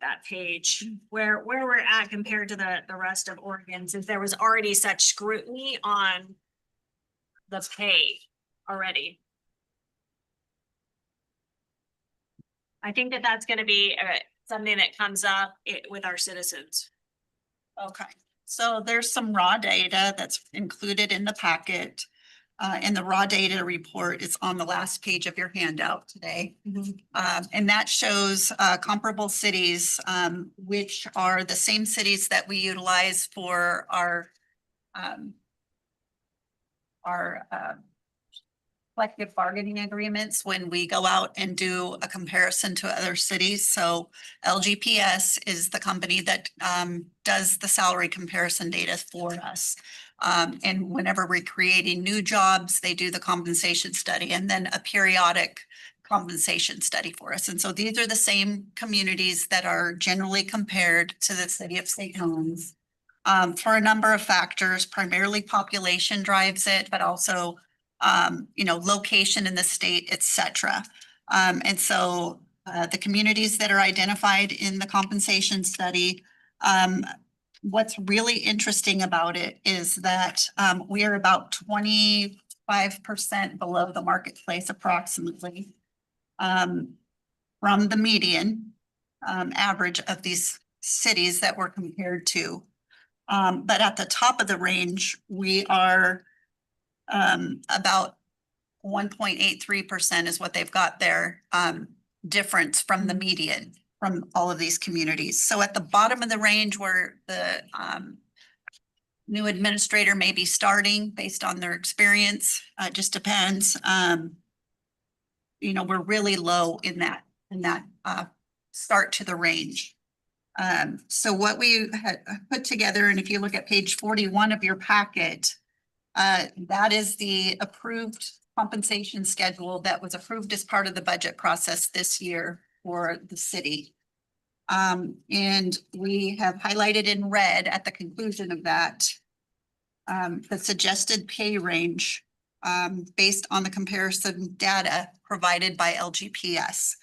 that page where we're at compared to the rest of Oregon, since there was already such scrutiny on the pay already. I think that that's going to be something that comes up with our citizens. Okay, so there's some raw data that's included in the packet. And the raw data report is on the last page of your handout today. And that shows comparable cities, which are the same cities that we utilize for our collective bargaining agreements when we go out and do a comparison to other cities. So LGPS is the company that does the salary comparison data for us. And whenever we're creating new jobs, they do the compensation study and then a periodic compensation study for us. And so these are the same communities that are generally compared to the city of St. Helens for a number of factors. Primarily population drives it, but also location in the state, et cetera. And so the communities that are identified in the compensation study, what's really interesting about it is that we are about 25% below the marketplace approximately from the median average of these cities that we're compared to. But at the top of the range, we are about 1.83% is what they've got there, difference from the median from all of these communities. So at the bottom of the range where the new administrator may be starting based on their experience, just depends. We're really low in that start to the range. So what we had put together, and if you look at page 41 of your packet, that is the approved compensation schedule that was approved as part of the budget process this year for the city. And we have highlighted in red at the conclusion of that the suggested pay range based on the comparison data provided by LGPS.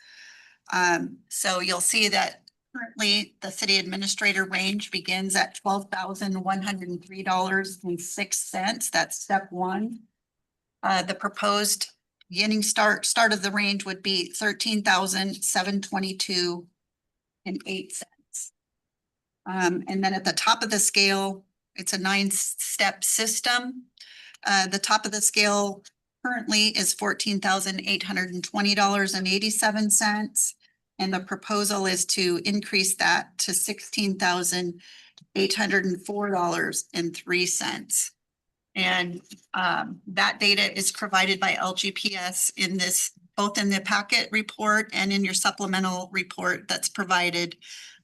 So you'll see that currently the city administrator range begins at $12,103.06. That's step one. The proposed beginning start of the range would be $13,722.08. And then at the top of the scale, it's a 9-step system. The top of the scale currently is $14,820.87. And the proposal is to increase that to $16,804.03. And that data is provided by LGPS in this, both in the packet report and in your supplemental report that's provided.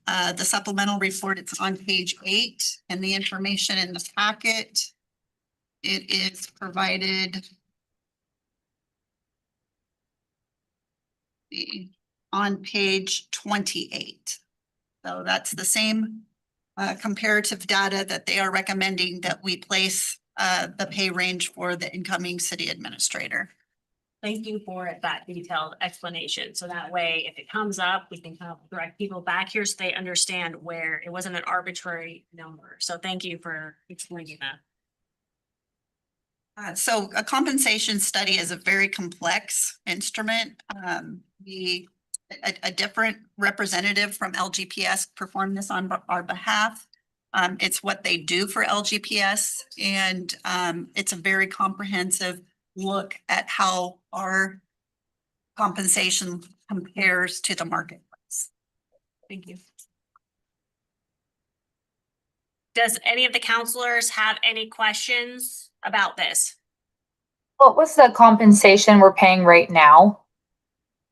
The supplemental report, it's on page 8, and the information in the packet, it is provided on page 28. So that's the same comparative data that they are recommending that we place the pay range for the incoming city administrator. Thank you for that detailed explanation. So that way, if it comes up, we can kind of direct people back here so they understand where it wasn't an arbitrary number. So thank you for explaining that. So a compensation study is a very complex instrument. A different representative from LGPS performed this on our behalf. It's what they do for LGPS, and it's a very comprehensive look at how our compensation compares to the marketplace. Thank you. Does any of the counselors have any questions about this? What was the compensation we're paying right now?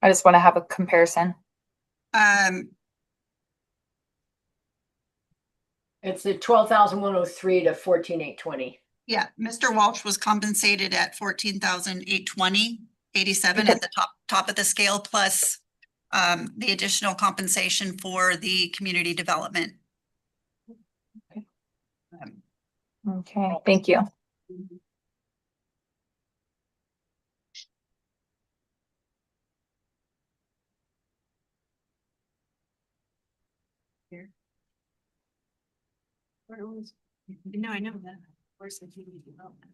I just want to have a comparison. It's the 12,103 to 14,820. Yeah, Mr. Walsh was compensated at $14,820.87 at the top of the scale, plus the additional compensation for the community development. Okay, thank you. No, I know that. Where's the community development?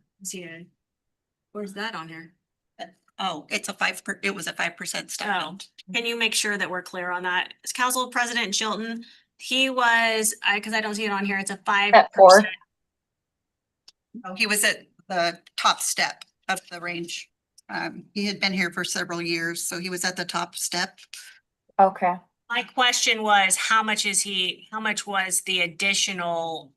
Where's that on here? Oh, it was a 5% stipend. Can you make sure that we're clear on that? As Council President Chilton, he was, because I don't see it on here, it's a 5%. Step 4. Oh, he was at the top step of the range. He had been here for several years, so he was at the top step. Okay. My question was, how much was the additional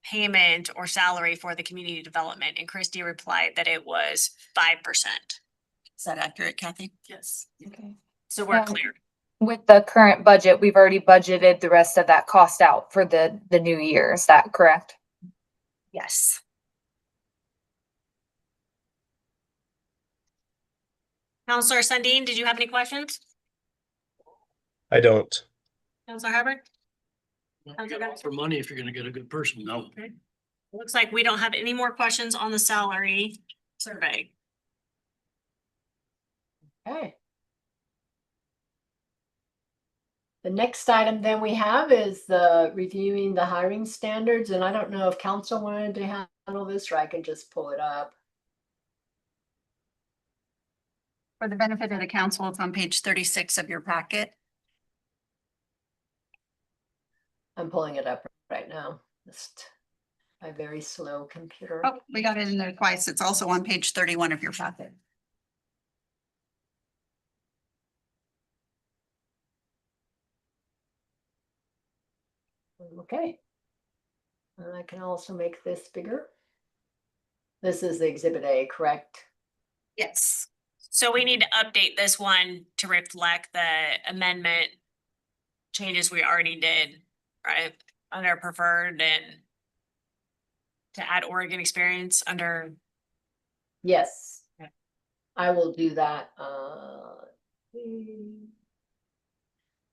payment or salary for the community development? And Christy replied that it was 5%. Is that accurate, Kathy? Yes. Okay. So we're Yeah. clear. With the current budget, we've already budgeted the rest of that cost out for the new year. Is that correct? Yes. Counselor Sundin, did you have any questions? I don't. Counselor Hubbard? You gotta offer money if you're gonna get a good person. No. Okay. Looks like we don't have any more questions on the salary survey. Okay. The next item then we have is the reviewing the hiring standards, and I don't know if council wanted to handle this, or I can just pull it up. For the benefit of the council, it's on page 36 of your packet. I'm pulling it up right now. Just my very slow computer. Oh, we got it in there twice. It's also on page 31 of your packet. Okay. And I can also make this bigger. This is the exhibit A, correct? Yes. So we need to update this one to reflect the amendment changes we already did, right? Under preferred and to add Oregon experience under. Yes. Okay. I will do that.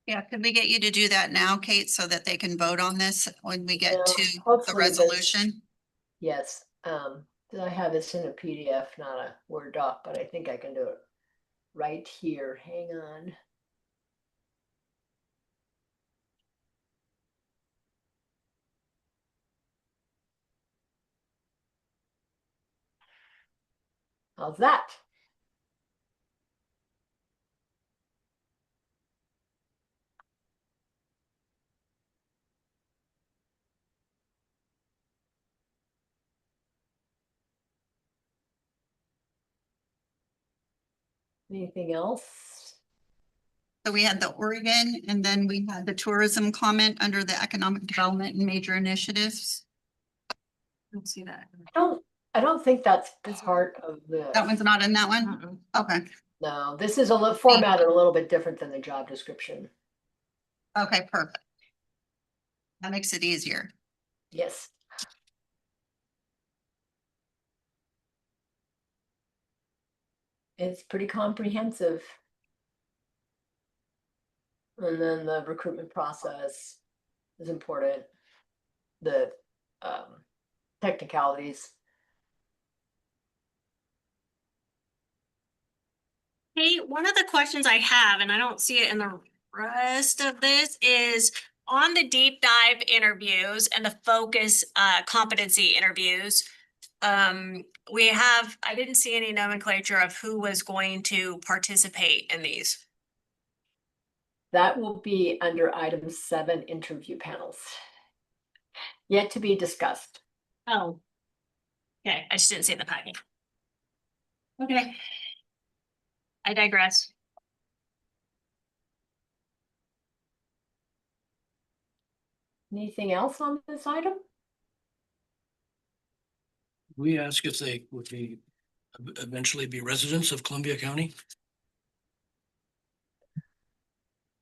Yeah, could we get you to do that now, Kate, so that they can vote on this when we get Yeah, to the hopefully this- resolution? Yes, I have this in a PDF, not a Word doc, but I think I can do it right here. Hang on. How's that? Anything else? So we had the Oregon and then we had the tourism comment under the economic development and major initiatives. Let's see that. I don't think that's part of the. That one's not in that one? Okay, No, this is a little formatted a little bit different than the job description. okay, perfect. That makes it easier. Yes. It's pretty comprehensive. And then the recruitment process is important. The technicalities. Hey, one of the questions I have, and I don't see it in the rest of this, is on the deep dive interviews and the focus competency interviews. I didn't see any nomenclature of who was going to participate in these. That will be under item 7, interview panels. Yet to be discussed. Oh. Okay, I just didn't see it in the packet. Okay. I digress. Anything else on this item? We ask if they would be eventually be residents of Columbia County.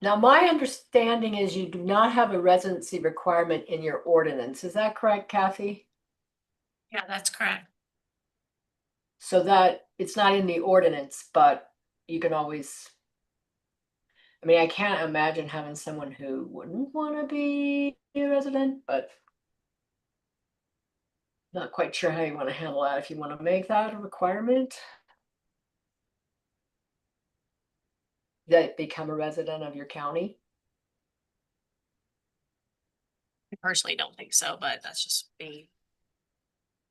Now, my understanding is you do not have a residency requirement in your ordinance. Is that correct, Kathy? Yeah, that's correct. So that it's not in the ordinance, but you can always. I mean, I can't imagine having someone who wouldn't want to be a resident, but not quite sure how you want to handle that. If you want to make that a requirement. That become a resident of your county. I personally don't think so, but that's just me.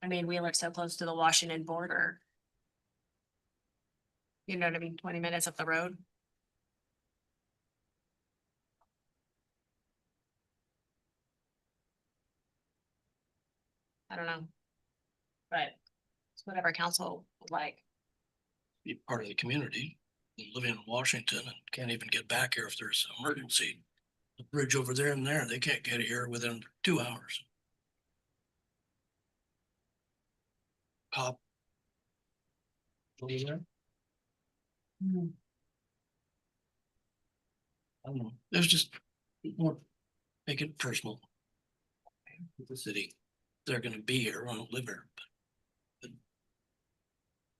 I mean, we live so close to the Washington border. You know what I mean? 20 minutes up the road. I don't know. But it's whatever council would like. Be part of the community, living in Washington and can't even get back here if there's an emergency. The bridge over there and there, they can't get here within 2 hours. Pop. Over there? I don't know, there's just more, make it personal. With the city, they're gonna be here, I don't live here, but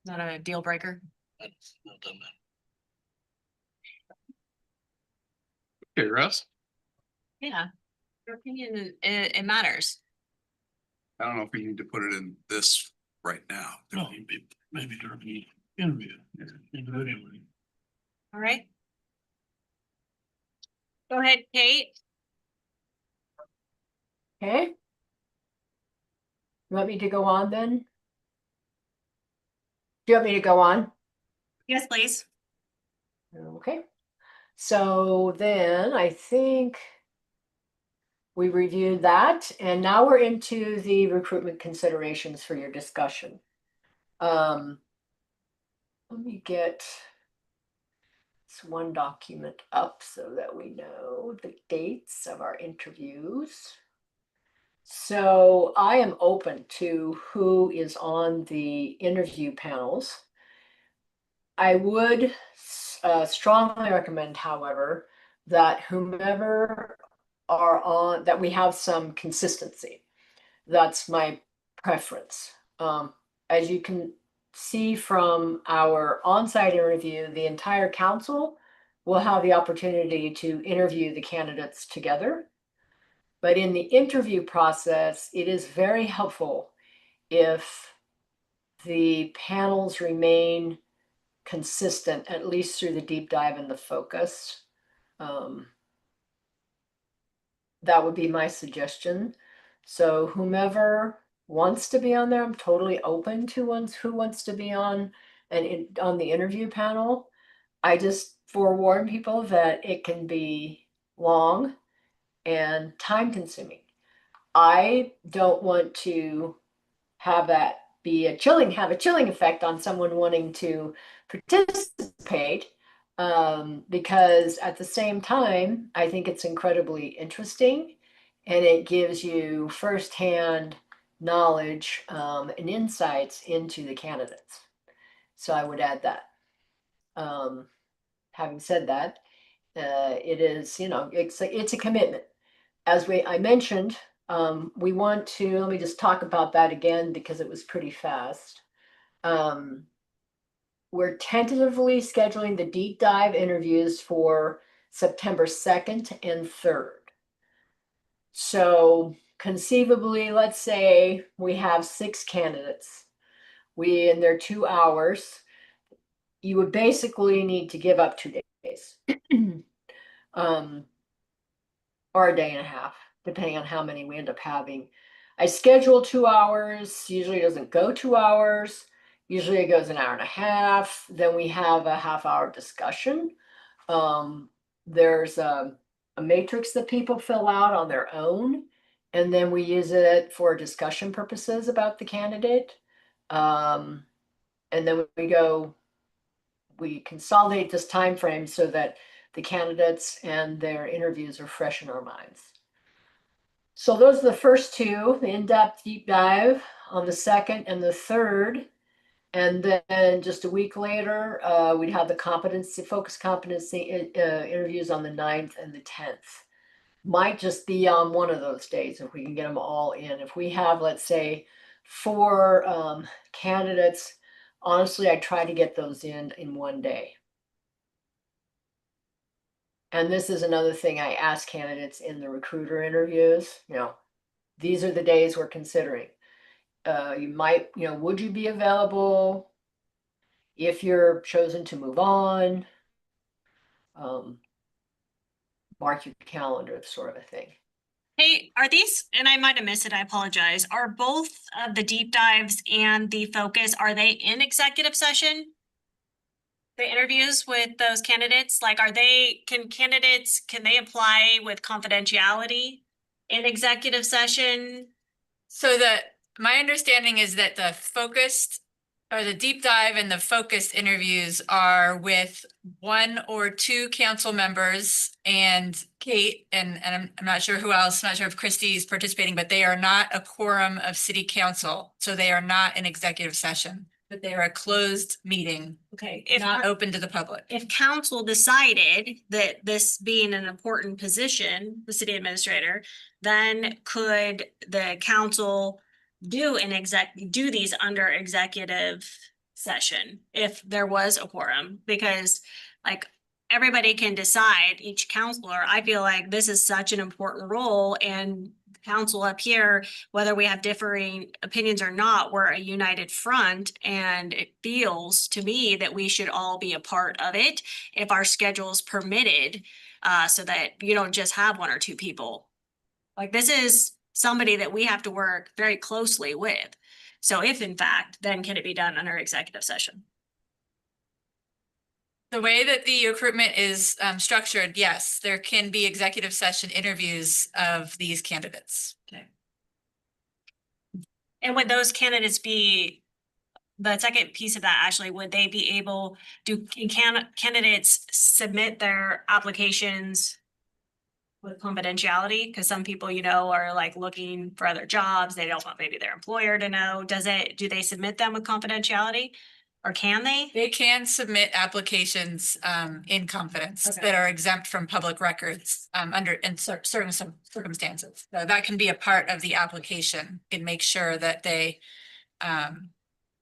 Not a deal breaker. that's not done that. Okay, Russ, Yeah. Your opinion, it matters. I don't know if we need to put it in this right now. No, maybe during the interview, individually. All right. Go ahead, Kate. Okay. You want me to go on then? Do you want me to go on? Yes, please. Okay. So then I think we reviewed that and now we're into the recruitment considerations for your discussion. Let me get this one document up so that we know the dates of our interviews. So I am open to who is on the interview panels. I would strongly recommend, however, that whomever are on, that we have some consistency. That's my preference. As you can see from our on-site interview, the entire council we'll have the opportunity to interview the candidates together. But in the interview process, it is very helpful if the panels remain consistent, at least through the deep dive and the focus. That would be my suggestion. So whomever wants to be on there, I'm totally open to who wants to be on on the interview panel. I just forewarn people that it can be long and time consuming. I don't want to have that be have a chilling effect on someone wanting to participate. Because at the same time, I think it's incredibly interesting and it gives you firsthand knowledge and insights into the candidates. So I would add that. Having said that, it is, it's a commitment. As I mentioned, we want to, let me just talk about that again because it was pretty fast. We're tentatively scheduling the deep dive interviews for September 2nd and 3rd. So conceivably, let's say we have 6 candidates. And they're 2 hours. You would basically need to give up 2 days. Or a day and a half, depending on how many we end up having. I schedule 2 hours, usually it doesn't go 2 hours. Usually it goes an hour and a half. Then we have a half-hour discussion. There's a matrix that people fill out on their own, and then we use it for discussion purposes about the candidate. And then we consolidate this time frame so that the candidates and their interviews are fresh in our minds. So those are the first 2, the in-depth deep dive on the 2nd and the 3rd. And then just a week later, we'd have the focus competency interviews on the 9th and the 10th. Might just be on one of those days if we can get them all in. If we have, let's say, 4 candidates, honestly, I try to get those in one day. And this is another thing I ask candidates in the recruiter interviews, these are the days we're considering. You might, would you be available if you're chosen to move on? Mark your calendar, sort of a thing. Hey, are these, and I might have missed it, I apologize, are both of the deep dives and the focus, are they in executive session? The interviews with those candidates, like can they apply with confidentiality in executive session? So my understanding is that the focused or the deep dive and the focused interviews are with 1 or 2 council members and Kate, and I'm not sure who else, I'm not sure if Christy is participating, but they are not a quorum of city council. So they are not an executive session, but they are a closed meeting. Okay. Not open to the public. If council decided that this being an important position, the city administrator, then could the council do these under executive session if there was a quorum? Because like everybody can decide, each counselor, I feel like this is such an important role, and council up here, whether we have differing opinions or not, we're a united front, and it feels to me that we should all be a part of it if our schedules permitted, so that you don't just have 1 or 2 people. Like this is somebody that we have to work very closely with. So if in fact, then can it be done under executive session? The way that the recruitment is structured, yes, there can be executive session interviews of these candidates. Okay. And would those candidates be, the second piece of that, Ashley, would they be able, can candidates submit their applications with confidentiality? Because some people, are like looking for other jobs. They don't want maybe their employer to know. Do they submit them with confidentiality? Or can they? They can submit applications in confidence that are exempt from public records in certain circumstances. So that can be a part of the application and make sure that they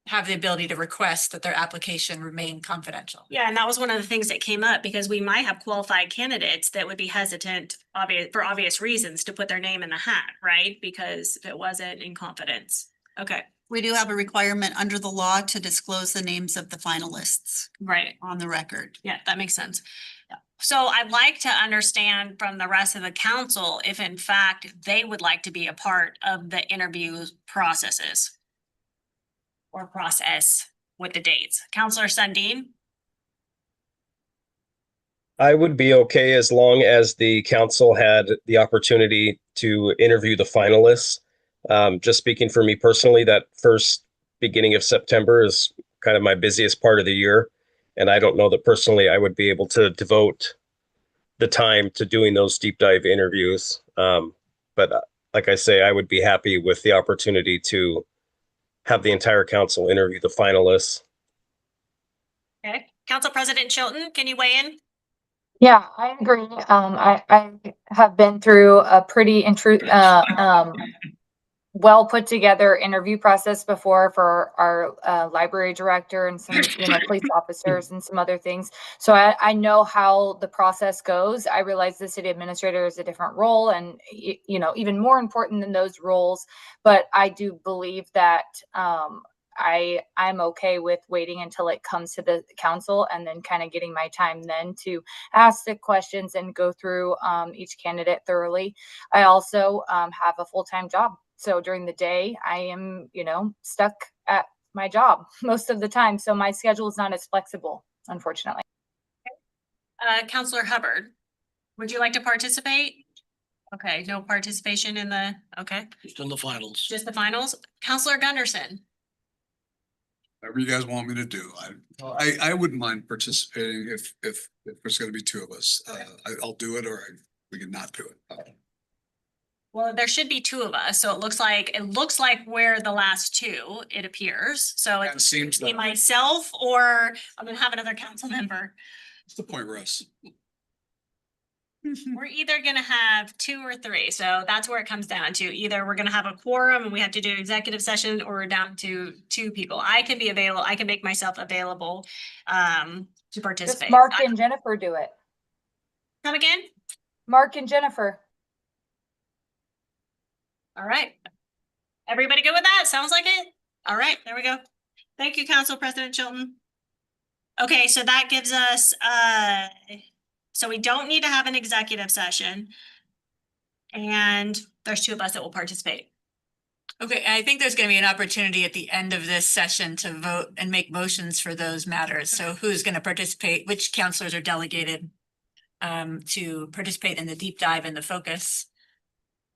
have the ability to request that their application remain confidential. Yeah, and that was one of the things that came up because we might have qualified candidates that would be hesitant, for obvious reasons, to put their name in the hat, right? Because if it wasn't in confidence. Okay, We do have a requirement under the law to disclose the names of the finalists right. on the record. Yeah, that makes sense. So I'd like to understand from the rest of the council if in fact they would like to be a part of the interview processes. Or process with the dates. Counselor Sundin? I would be okay as long as the council had the opportunity to interview the finalists. Just speaking for me personally, that first beginning of September is kind of my busiest part of the year. And I don't know that personally I would be able to devote the time to doing those deep dive interviews. But like I say, I would be happy with the opportunity to have the entire council interview the finalists. Okay. Council President Chilton, can you weigh in? Yeah, I agree. I have been through a pretty well put together interview process before for our library director and some, police officers and some other things. So I know how the process goes. I realize the city administrator is a different role and, even more important than those roles. But I do believe that I'm okay with waiting until it comes to the council and then kind of getting my time then to ask the questions and go through each candidate thoroughly. I also have a full-time job. So during the day, I am, stuck at my job most of the time. So my schedule is not as flexible, unfortunately. Counselor Hubbard, would you like to participate? Okay, no participation in the, okay, Just in the finals. just the finals. Counselor Gunderson? Whatever you guys want me to do. I wouldn't mind participating if there's gonna be two of us. I'll do it or we can not do it. Well, there should be two of us, so it looks like we're the last two, it appears. So Kinda it's seems be that. myself or I'm gonna have another council member. What's the point, Russ? We're either gonna have two or three, so that's where it comes down to. Either we're gonna have a quorum and we have to do executive session, or we're down to two people. I can be available, I can make myself available to Just participate. Mark and Jennifer do it. Come again? Mark and Jennifer. All right. Everybody good with that? Sounds like it? All right, there we go. Thank you, Council President Chilton. Okay, so that gives us, so we don't need to have an executive session. And there's two of us that will participate. Okay, I think there's gonna be an opportunity at the end of this session to vote and make motions for those matters. So who's gonna participate, which counselors are delegated to participate in the deep dive and the focus?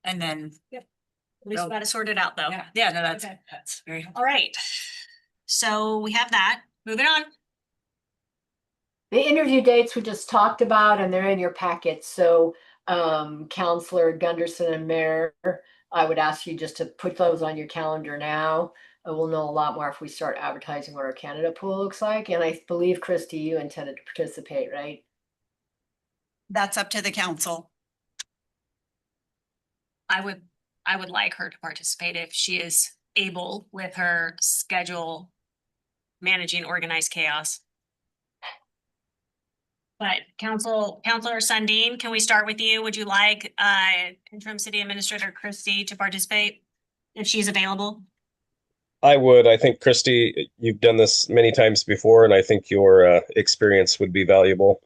And then, At least we got it sorted out though. yeah, no, Okay. that's very. All right. So we have that. Moving on. The interview dates we just talked about, and they're in your packet. So Counselor Gunderson and Mayor, I would ask you just to put those on your calendar now. We'll know a lot more if we start advertising what our candidate pool looks like. And I believe, Christy, you intended to participate, right? That's up to the council. I would like her to participate if she is able with her schedule managing organized chaos. But Counselor Sundin, can we start with you? Would you like interim city administrator Christy to participate if she's available? I would. I think, Christy, you've done this many times before, and I think your experience would be valuable.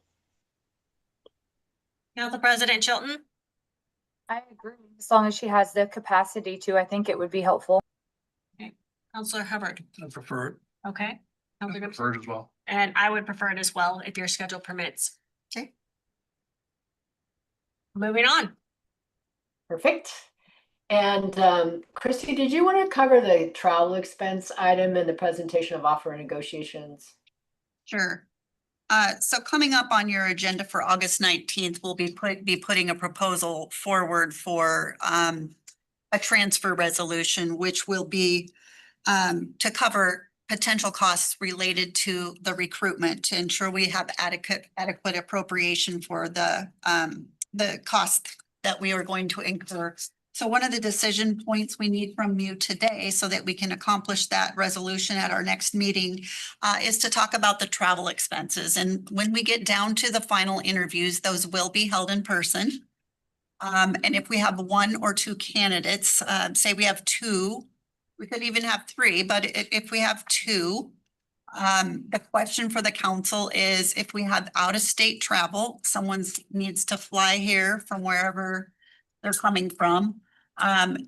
Council President Chilton? I agree. As long as she has the capacity to, I think it would be helpful. Counselor Hubbard? I prefer it. Okay. Counselor Gibson? Preferred as well. And I would prefer it as well if your schedule permits. Okay. Moving on. Perfect. And Christy, did you want to cover the travel expense item in the presentation of offer negotiations? Sure. So coming up on your agenda for August 19th, we'll be putting a proposal forward for a transfer resolution, which will be to cover potential costs related to the recruitment to ensure we have adequate appropriation for the cost that we are going to incur So one of the decision points we need from you today so that we can accomplish that resolution at our next meeting is to talk about the travel expenses. And when we get down to the final interviews, those will be held in person. And if we have one or two candidates, say we have two, we could even have three, but if we have two, the question for the council is if we have out-of-state travel, someone needs to fly here from wherever they're coming from.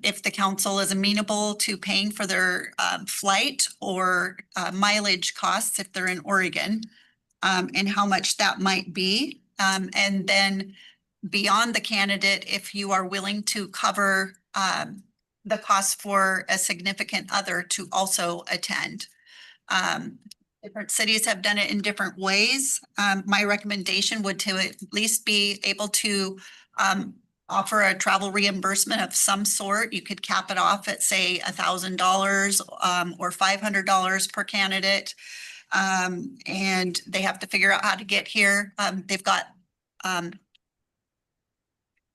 If the council is amenable to paying for their flight or mileage costs if they're in Oregon, and how much that might be. And then beyond the candidate, if you are willing to cover the cost for a significant other to also attend. Different cities have done it in different ways. My recommendation would to at least be able to offer a travel reimbursement of some sort. You could cap it off at say $1,000 or $500 per candidate. And they have to figure out how to get here. They've got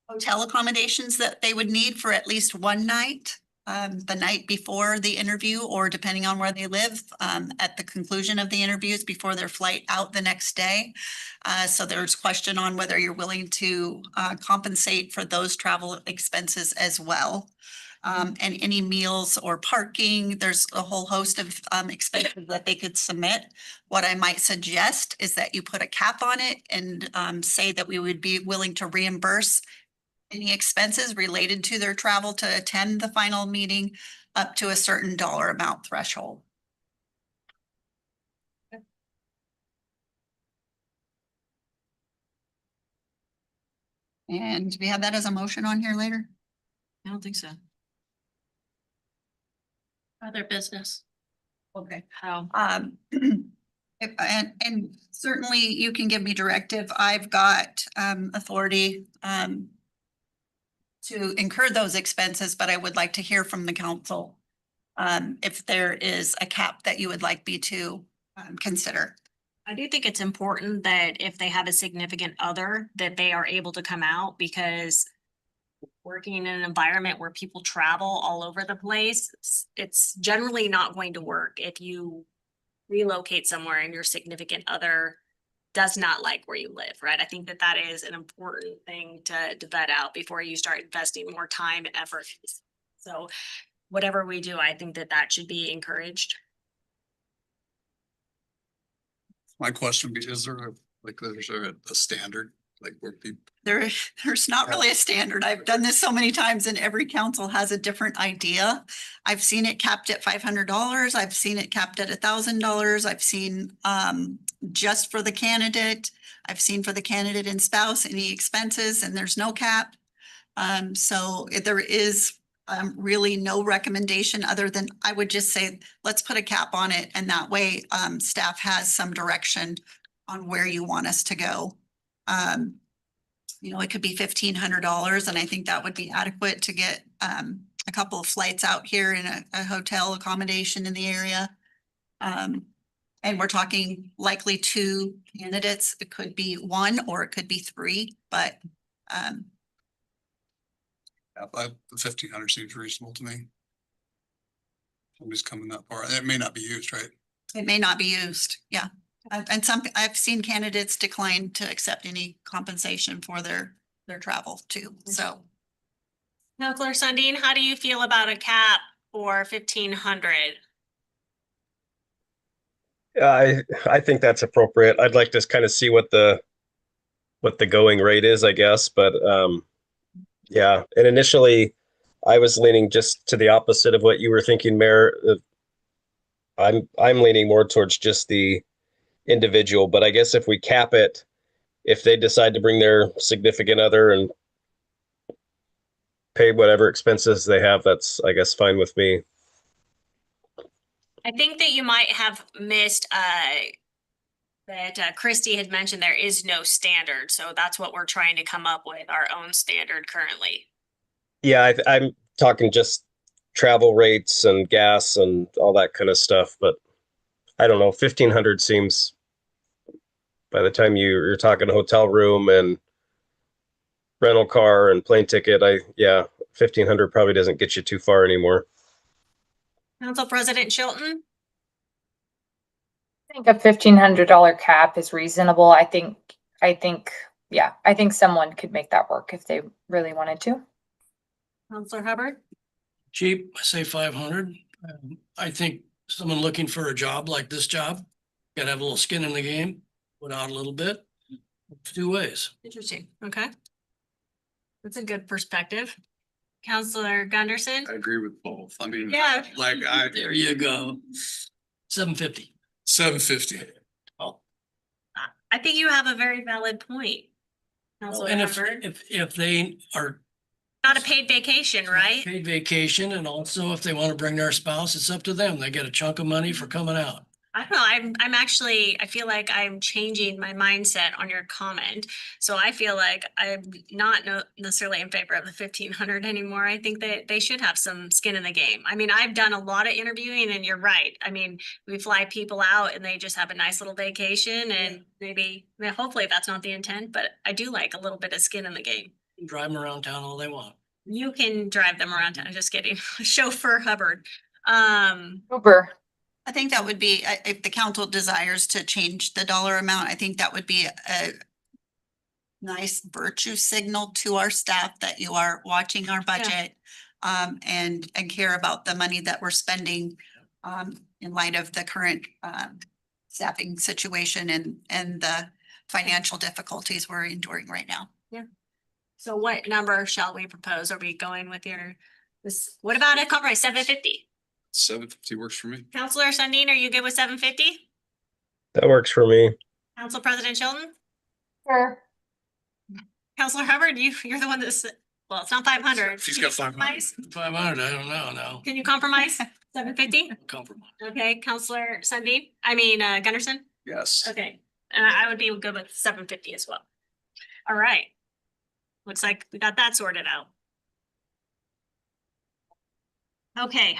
hotel accommodations that they would need for at least one night. The night before the interview, or depending on where they live, at the conclusion of the interviews before their flight out the next day. So there's question on whether you're willing to compensate for those travel expenses as well. And any meals or parking, there's a whole host of expenses that they could submit. What I might suggest is that you put a cap on it and say that we would be willing to reimburse any expenses related to their travel to attend the final meeting up to a certain dollar amount threshold. And do we have that as a motion on here later? I don't think so. Other business. Okay. How? And certainly you can give me directive. I've got authority to incur those expenses, but I would like to hear from the council if there is a cap that you would like me to consider. I do think it's important that if they have a significant other, that they are able to come out, because working in an environment where people travel all over the place, it's generally not going to work if you relocate somewhere and your significant other does not like where you live, right? I think that that is an important thing to vet out before you start investing more time and effort. So whatever we do, I think that that should be encouraged. My question be, is there a standard, like where people? There's not really a standard. I've done this so many times and every council has a different idea. I've seen it capped at $500. I've seen it capped at $1,000. I've seen just for the candidate. I've seen for the candidate and spouse any expenses, and there's no cap. So there is really no recommendation other than I would just say, let's put a cap on it. And that way staff has some direction on where you want us to go. You know, it could be $1,500, and I think that would be adequate to get a couple of flights out here in a hotel accommodation in the area. And we're talking likely 2 candidates. It could be 1 or it could be 3, but The 1,500 seems reasonable to me. Somebody's coming that far. It may not be used, right? it may not be used. Yeah. And I've seen candidates decline to accept any compensation for their travel too. So Counselor Sundin, how do you feel about a cap for 1,500? I think that's appropriate. I'd like to kind of see what the going rate is, I guess, but yeah. And initially I was leaning just to the opposite of what you were thinking, Mayor. I'm leaning more towards just the individual, but I guess if we cap it, if they decide to bring their significant other and pay whatever expenses they have, that's, I guess, fine with me. I think that you might have missed that Christy had mentioned there is no standard. So that's what we're trying to come up with, our own standard currently. Yeah, I'm talking just travel rates and gas and all that kind of stuff, but I don't know, 1,500 seems, by the time you're talking hotel room and rental car and plane ticket, 1,500 probably doesn't get you too far anymore. Council President Chilton? I think a $1,500 cap is reasonable. I think someone could make that work if they really wanted to. Counselor Hubbard? Cheap, I say 500. I think someone looking for a job like this job, gotta have a little skin in the game, put out a little bit, two ways. Interesting, okay. That's a good perspective. Counselor Gunderson? I agree with both. I mean, Yeah. like There you go. 750. 750. I think you have a very valid point. Counselor And Hubbard, if they are not a paid vacation, right? paid vacation, and also if they want to bring their spouse, it's up to them. They get a chunk of money for coming out. I don't know, I'm actually, I feel like I'm changing my mindset on your comment. So I feel like I'm not necessarily in favor of the 1,500 anymore. I think that they should have some skin in the game. I mean, I've done a lot of interviewing and you're right. I mean, we fly people out and they just have a nice little vacation and maybe, I mean, hopefully that's not the intent, but I do like a little bit of skin in the game. Drive them around town all they want. You can drive them around town, just kidding. Chauffeur Hubbard. Uber. I think that would be, if the council desires to change the dollar amount, I think that would be a nice virtue signal to our staff that you are watching our budget and care about the money that we're spending in light of the current staffing situation and the financial difficulties we're enduring right now. So what number shall we propose? Are we going with what about a compromise, 750? 750 works for me. Counselor Sundin, are you good with 750? That works for me. Council President Chilton? Sure. Counselor Hubbard, you're the one that's, well, it's not 500. She's Can got you 500. compromise? 500, I don't know, no. Can you compromise? 750? Compromise. Okay, Counselor Gunderson? Yes. Okay, and I would be good with 750 as well. All right. Looks like we got that sorted out. Okay,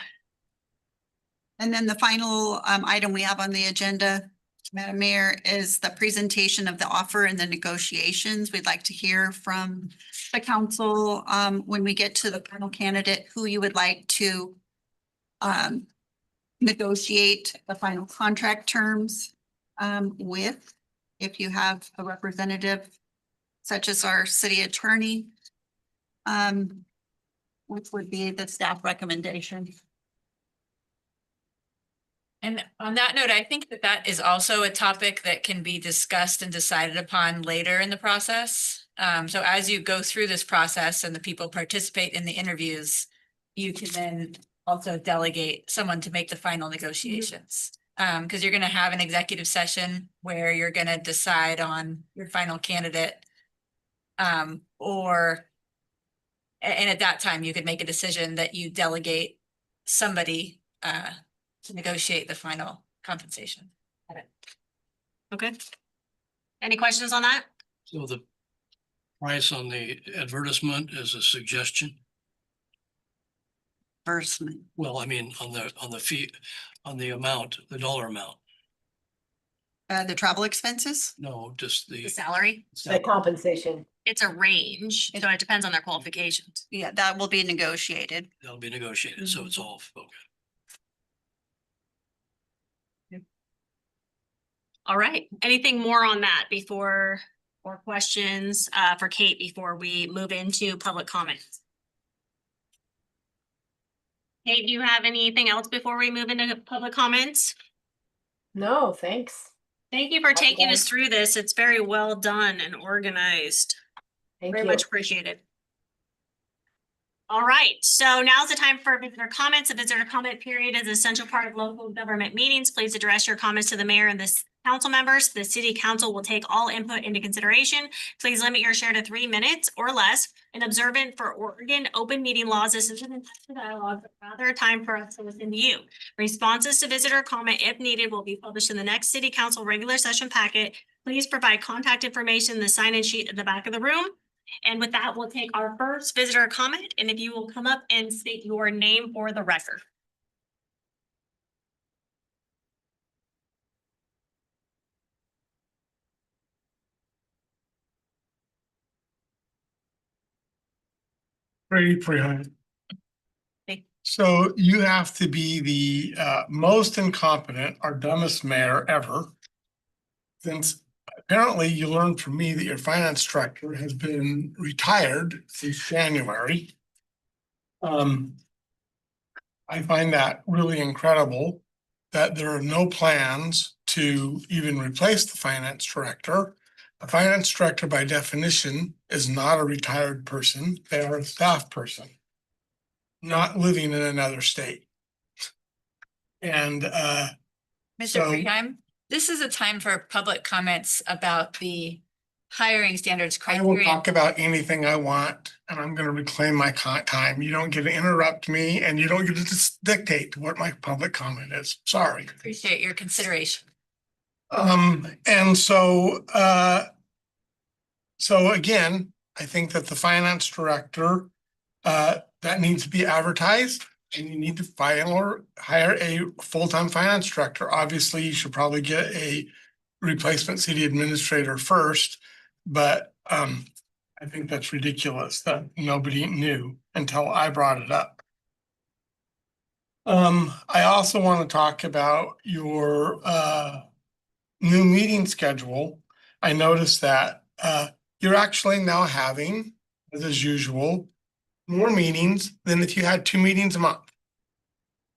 And then the final item we have on the agenda, Madam Mayor, is the presentation of the offer and the negotiations. We'd like to hear from the council when we get to the final candidate, who you would like to negotiate the final contract terms with. If you have a representative such as our city attorney, which would be the staff recommendation. And on that note, I think that that is also a topic that can be discussed and decided upon later in the process. So as you go through this process and the people participate in the interviews, you can then also delegate someone to make the final negotiations. Because you're going to have an executive session where you're going to decide on your final candidate. And at that time, you could make a decision that you delegate somebody to negotiate the final compensation. okay. Any questions on that? So the price on the advertisement is a suggestion. Versman. Well, I mean, on the fee, on the amount, the dollar amount. The travel expenses? No, just The the. salary? The compensation. It's a range, so it depends on their qualifications. Yeah, that will be negotiated. That'll be negotiated, so it's all, okay. All right, anything more on that or questions for Kate before we move into public comments? Kate, do you have anything else before we move into public comments? No, thanks. Thank you for Okay. taking us through this. It's very well done and organized. Thank Very you. much appreciated. All right, so now's the time for visitor comments. The visitor comment period is an essential part of local government meetings. Please address your comments to the mayor and the council members. The city council will take all input into consideration. Please limit your share to 3 minutes or less. And observant for Oregon open meeting laws, this isn't a dialogue, but rather a time for us to listen to you. Responses to visitor comment, if needed, will be published in the next city council regular session packet. Please provide contact information in the sign-in sheet at the back of the room. And with that, we'll take our first visitor comment, and if you will come up and state your name for the record. Brady Preheim. Okay. So you have to be the most incompetent or dumbest mayor ever. Since apparently you learned from me that your finance director has been retired since January. I find that really incredible that there are no plans to even replace the finance director. A finance director by definition is not a retired person. They are a staff person, not living in another state. And Mr. So- Freeheim, this is a time for public comments about the hiring standards I will criteria. talk about anything I want, and I'm gonna reclaim my time. You don't get to interrupt me, and you don't get to just dictate what my public comment is. Sorry. Appreciate your consideration. And so again, I think that the finance director, that needs to be advertised. And you need to hire a full-time finance director. Obviously, you should probably get a replacement city administrator first. But I think that's ridiculous that nobody knew until I brought it up. I also want to talk about your new meeting schedule. I noticed that you're actually now having, as usual, more meetings than if you had 2 meetings a month.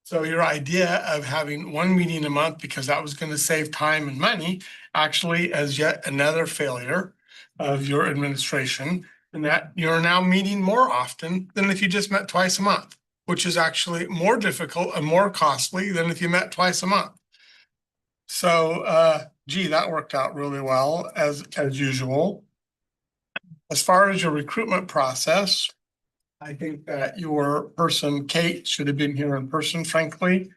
So your idea of having 1 meeting a month, because that was going to save time and money, actually as yet another failure of your administration, and that you're now meeting more often than if you just met twice a month, which is actually more difficult and more costly than if you met twice a month. So gee, that worked out really well as usual. As far as your recruitment process, I think that your person, Kate, should have been here in person, frankly.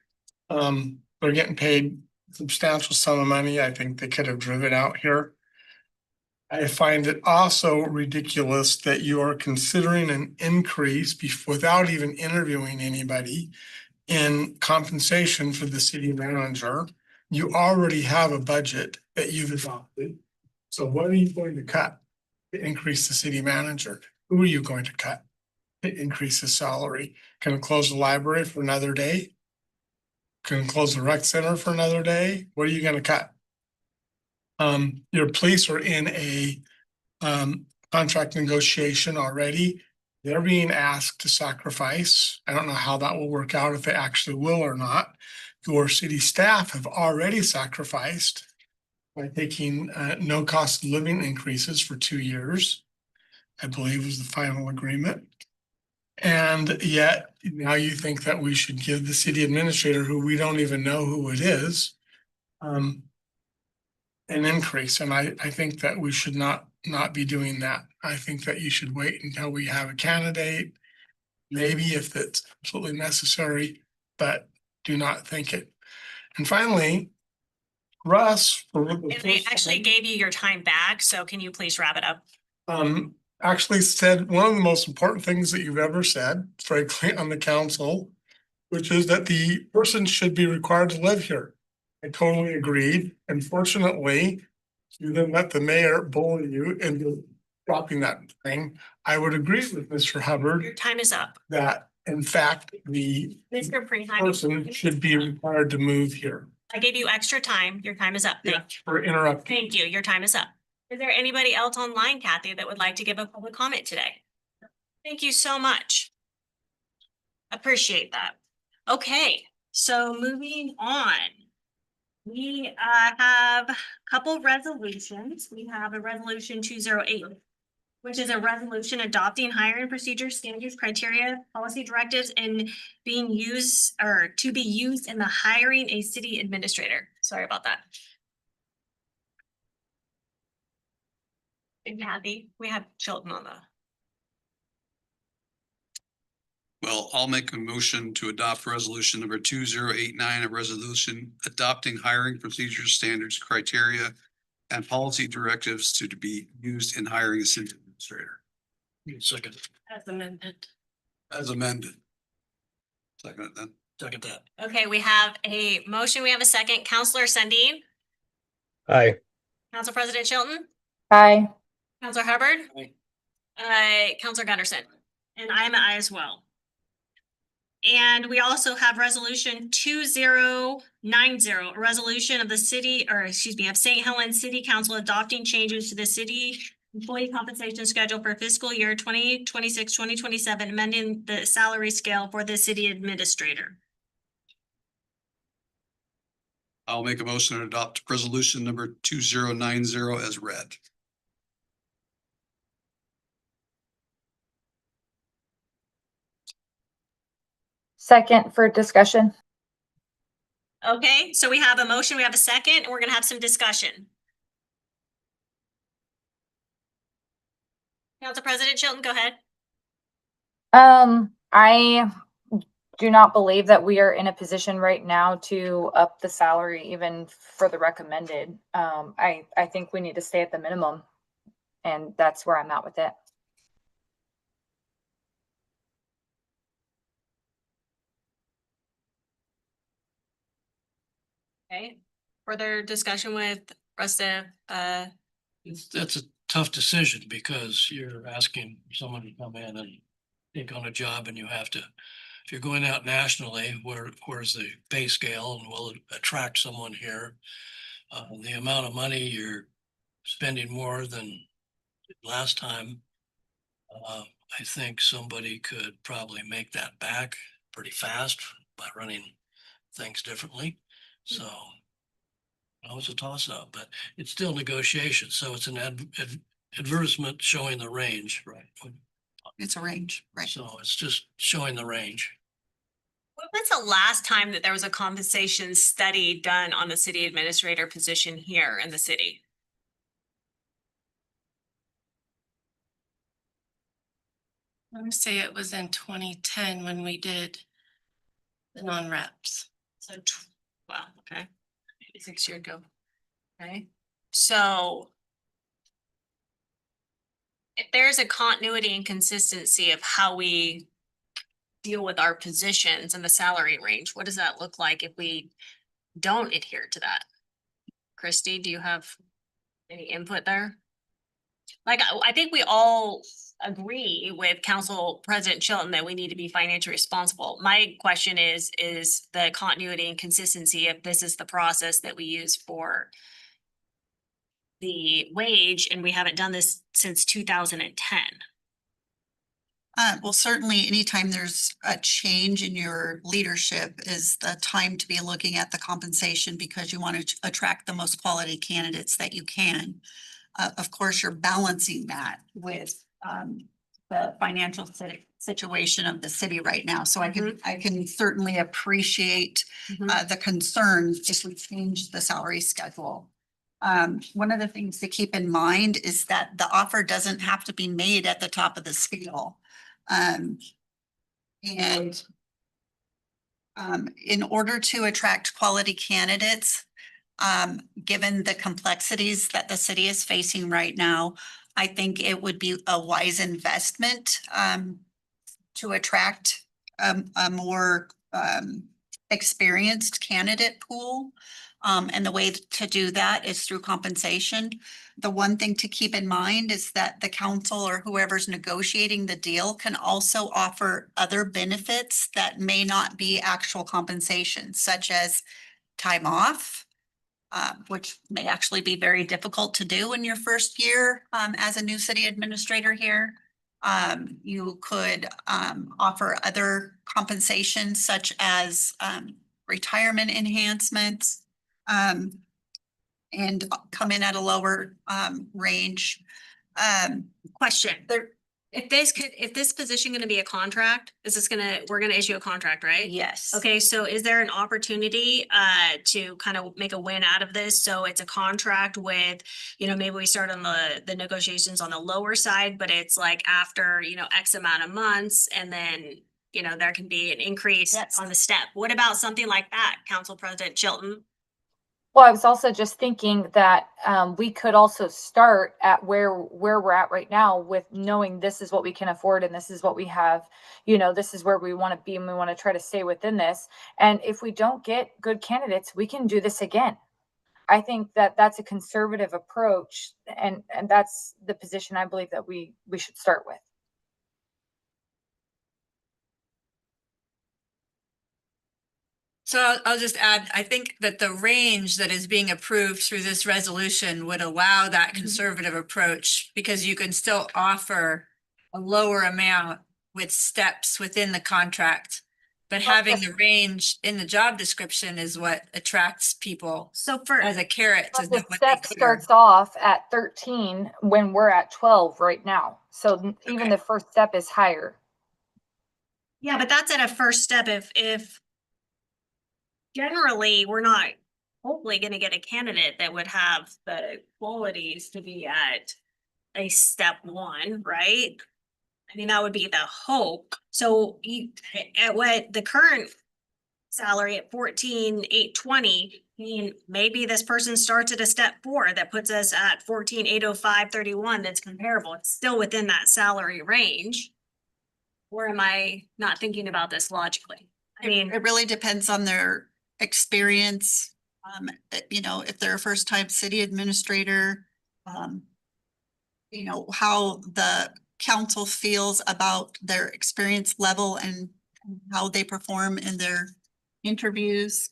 They're getting paid a substantial sum of money. I think they could have driven out here. I find it also ridiculous that you are considering an increase without even interviewing anybody in compensation for the city manager. You already have a budget that you've adopted. So what are you going to cut to increase the city manager? Who are you going to cut to increase his salary? Can it close the library for another day? Can it close the rec center for another day? What are you going to cut? Your police are in a contract negotiation already. They're being asked to sacrifice. I don't know how that will work out, if they actually will or not. Your city staff have already sacrificed by taking no cost of living increases for 2 years, I believe was the final agreement. And yet now you think that we should give the city administrator, who we don't even know who it is, an increase. And I think that we should not be doing that. I think that you should wait until we have a candidate, maybe if it's absolutely necessary, but do not think it. And finally, Russ. And I actually gave you your time back, so can you please wrap it up? Actually said one of the most important things that you've ever said, frankly, on the council, which is that the person should be required to live here. I totally agreed. Unfortunately, you then let the mayor bully you into dropping that thing. I would agree with Mr. Hubbard Your time is up. that in fact, the Mr. Preheim, person should be required to move here. I gave you extra time. Your time is up. For interrupting. Thank you. Your time is up. Is there anybody else online, Kathy, that would like to give a public comment today? Thank you so much. Appreciate that. Okay, so moving on. We have a couple resolutions. We have a resolution 208, which is a resolution adopting hiring procedures, standards, criteria, policy directives, and being used or to be used in the hiring a city administrator. Sorry about that. And Kathy, we have Chilton on the. Well, I'll make a motion to adopt resolution number 2089, a resolution adopting hiring procedures, standards, criteria, and policy directives to be used in hiring a city administrator. Second, As amended. As amended. Second it then. second that. Okay, we have a motion. We have a second. Counselor Sundin, Aye. Council President Chilton, Aye. Counselor Hubbard. Aye. Counselor Gunderson. And I'm an aye as well. And we also have resolution 2090, a resolution of the city, or excuse me, of St. Helens City Council adopting changes to the city employee compensation schedule for fiscal year 2026-2027, amending the salary scale for the city administrator. I'll make a motion to adopt resolution number 2090 as read. Second for discussion. Okay, so we have a motion, we have a second, and we're gonna have some discussion. Council President Chilton, go ahead. I do not believe that we are in a position right now to up the salary even for the recommended. I think we need to stay at the minimum. And that's where I'm at with it. Okay, further discussion with rest of, That's a tough decision because you're asking someone to come in and take on a job and you have to, if you're going out nationally, where's the pay scale and will it attract someone here? The amount of money you're spending more than last time. I think somebody could probably make that back pretty fast by running things differently. So it's a toss up, but it's still negotiation. So it's an advertisement showing the range, right? It's a range, right? So it's just showing the range. when was the last time that there was a compensation study done on the city administrator position here in the city? I want to say it was in 2010 when we did the non-reps. So, wow, okay, maybe 6 years ago. Okay, so if there's a continuity and consistency of how we deal with our positions and the salary range, what does that look like if we don't adhere to that? Christy, do you have any input there? Like, I think we all agree with Council President Chilton that we need to be financially responsible. My question is the continuity and consistency if this is the process that we use for the wage, and we haven't done this since 2010. Well, certainly anytime there's a change in your leadership is the time to be looking at the compensation because you want to attract the most quality candidates that you can. Of course, you're balancing that with the financial situation of the city right now. So I can certainly appreciate the concerns if we change the salary schedule. One of the things to keep in mind is that the offer doesn't have to be made at the top of the scale. In order to attract quality candidates, given the complexities that the city is facing right now, I think it would be a wise investment to attract a more experienced candidate pool. And the way to do that is through compensation. The one thing to keep in mind is that the council or whoever's negotiating the deal can also offer other benefits that may not be actual compensation, such as time off, which may actually be very difficult to do in your first year as a new city administrator here. You could offer other compensation such as retirement enhancements and come in at a lower range. Question, if this position gonna be a contract, we're gonna issue a contract, right? Yes. Okay, so is there an opportunity to kind of make a win out of this? So it's a contract with, maybe we start on the negotiations on the lower side, but it's like after, X amount of months and then, there can be an increase Yes. on the step. What about something like that, Council President Chilton? Well, I was also just thinking that we could also start at where we're at right now with knowing this is what we can afford and this is what we have, this is where we want to be and we want to try to stay within this. And if we don't get good candidates, we can do this again. I think that that's a conservative approach and that's the position I believe that we should start with. So I'll just add, I think that the range that is being approved through this resolution would allow that conservative approach because you can still offer a lower amount with steps within the contract. But having the range in the job description is what attracts people So for, as a carrot to But the know what they step clear. starts off at 13 when we're at 12 right now. So even Okay. the first step is higher. yeah, but that's at a first step if generally, we're not hopefully gonna get a candidate that would have the qualities to be at a step one, right? I mean, that would be the hope. So you, at what the current salary at 14,820, I mean, maybe this person starts at a step 4 that puts us at 14,805.31. That's comparable. It's still within that salary range. Or am I not thinking about this logically? I mean, It really depends on their experience. You know, if they're a first-time city administrator, you know, how the council feels about their experience level and how they perform in their interviews.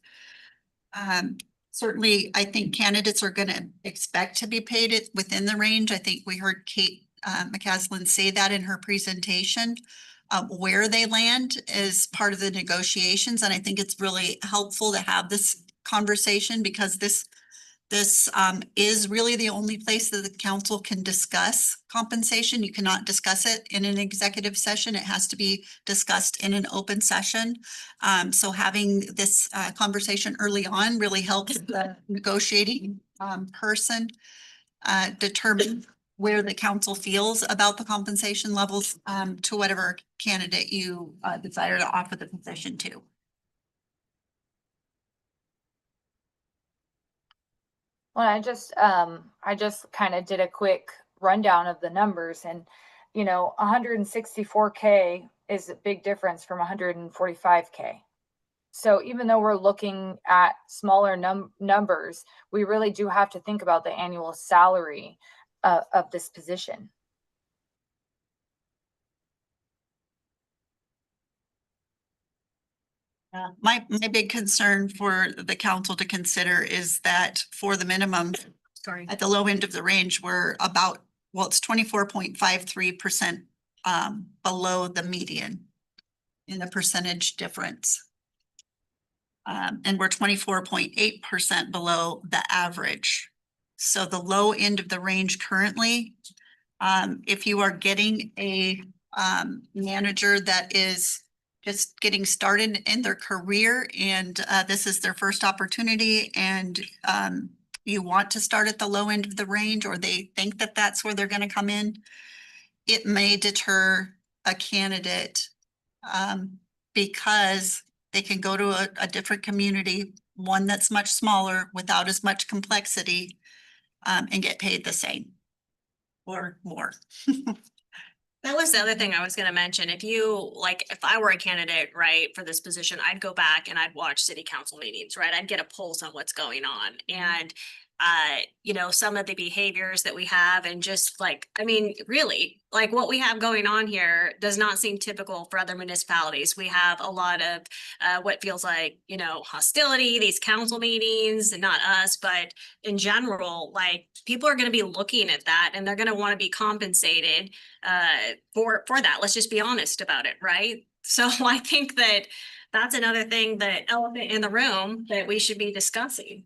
Certainly, I think candidates are gonna expect to be paid it within the range. I think we heard Kate McCaslin say that in her presentation. Where they land is part of the negotiations, and I think it's really helpful to have this conversation because this is really the only place that the council can discuss compensation. You cannot discuss it in an executive session. It has to be discussed in an open session. So having this conversation early on really helps the negotiating person determine where the council feels about the compensation levels to whatever candidate you desire to offer the position to. Well, I just kind of did a quick rundown of the numbers and, 164K is a big difference from 145K. So even though we're looking at smaller numbers, we really do have to think about the annual salary of this position. My big concern for the council to consider is that for the minimum, sorry. at the low end of the range, we're about, well, it's 24.53% below the median in the percentage difference. And we're 24.8% below the average. So the low end of the range currently, if you are getting a manager that is just getting started in their career and this is their first opportunity and you want to start at the low end of the range or they think that that's where they're going to come in, it may deter a candidate because they can go to a different community, one that's much smaller without as much complexity and get paid the same or more. That was the other thing I was gonna mention. If I were a candidate, right, for this position, I'd go back and I'd watch city council meetings, right? I'd get a pulse on what's going on and some of the behaviors that we have and just really, like what we have going on here does not seem typical for other municipalities. We have a lot of what feels like, hostility, these council meetings, and not us, but in general, like people are gonna be looking at that and they're gonna wanna be compensated for that. Let's just be honest about it, right? So I think that that's another thing, the elephant in the room that we should be discussing.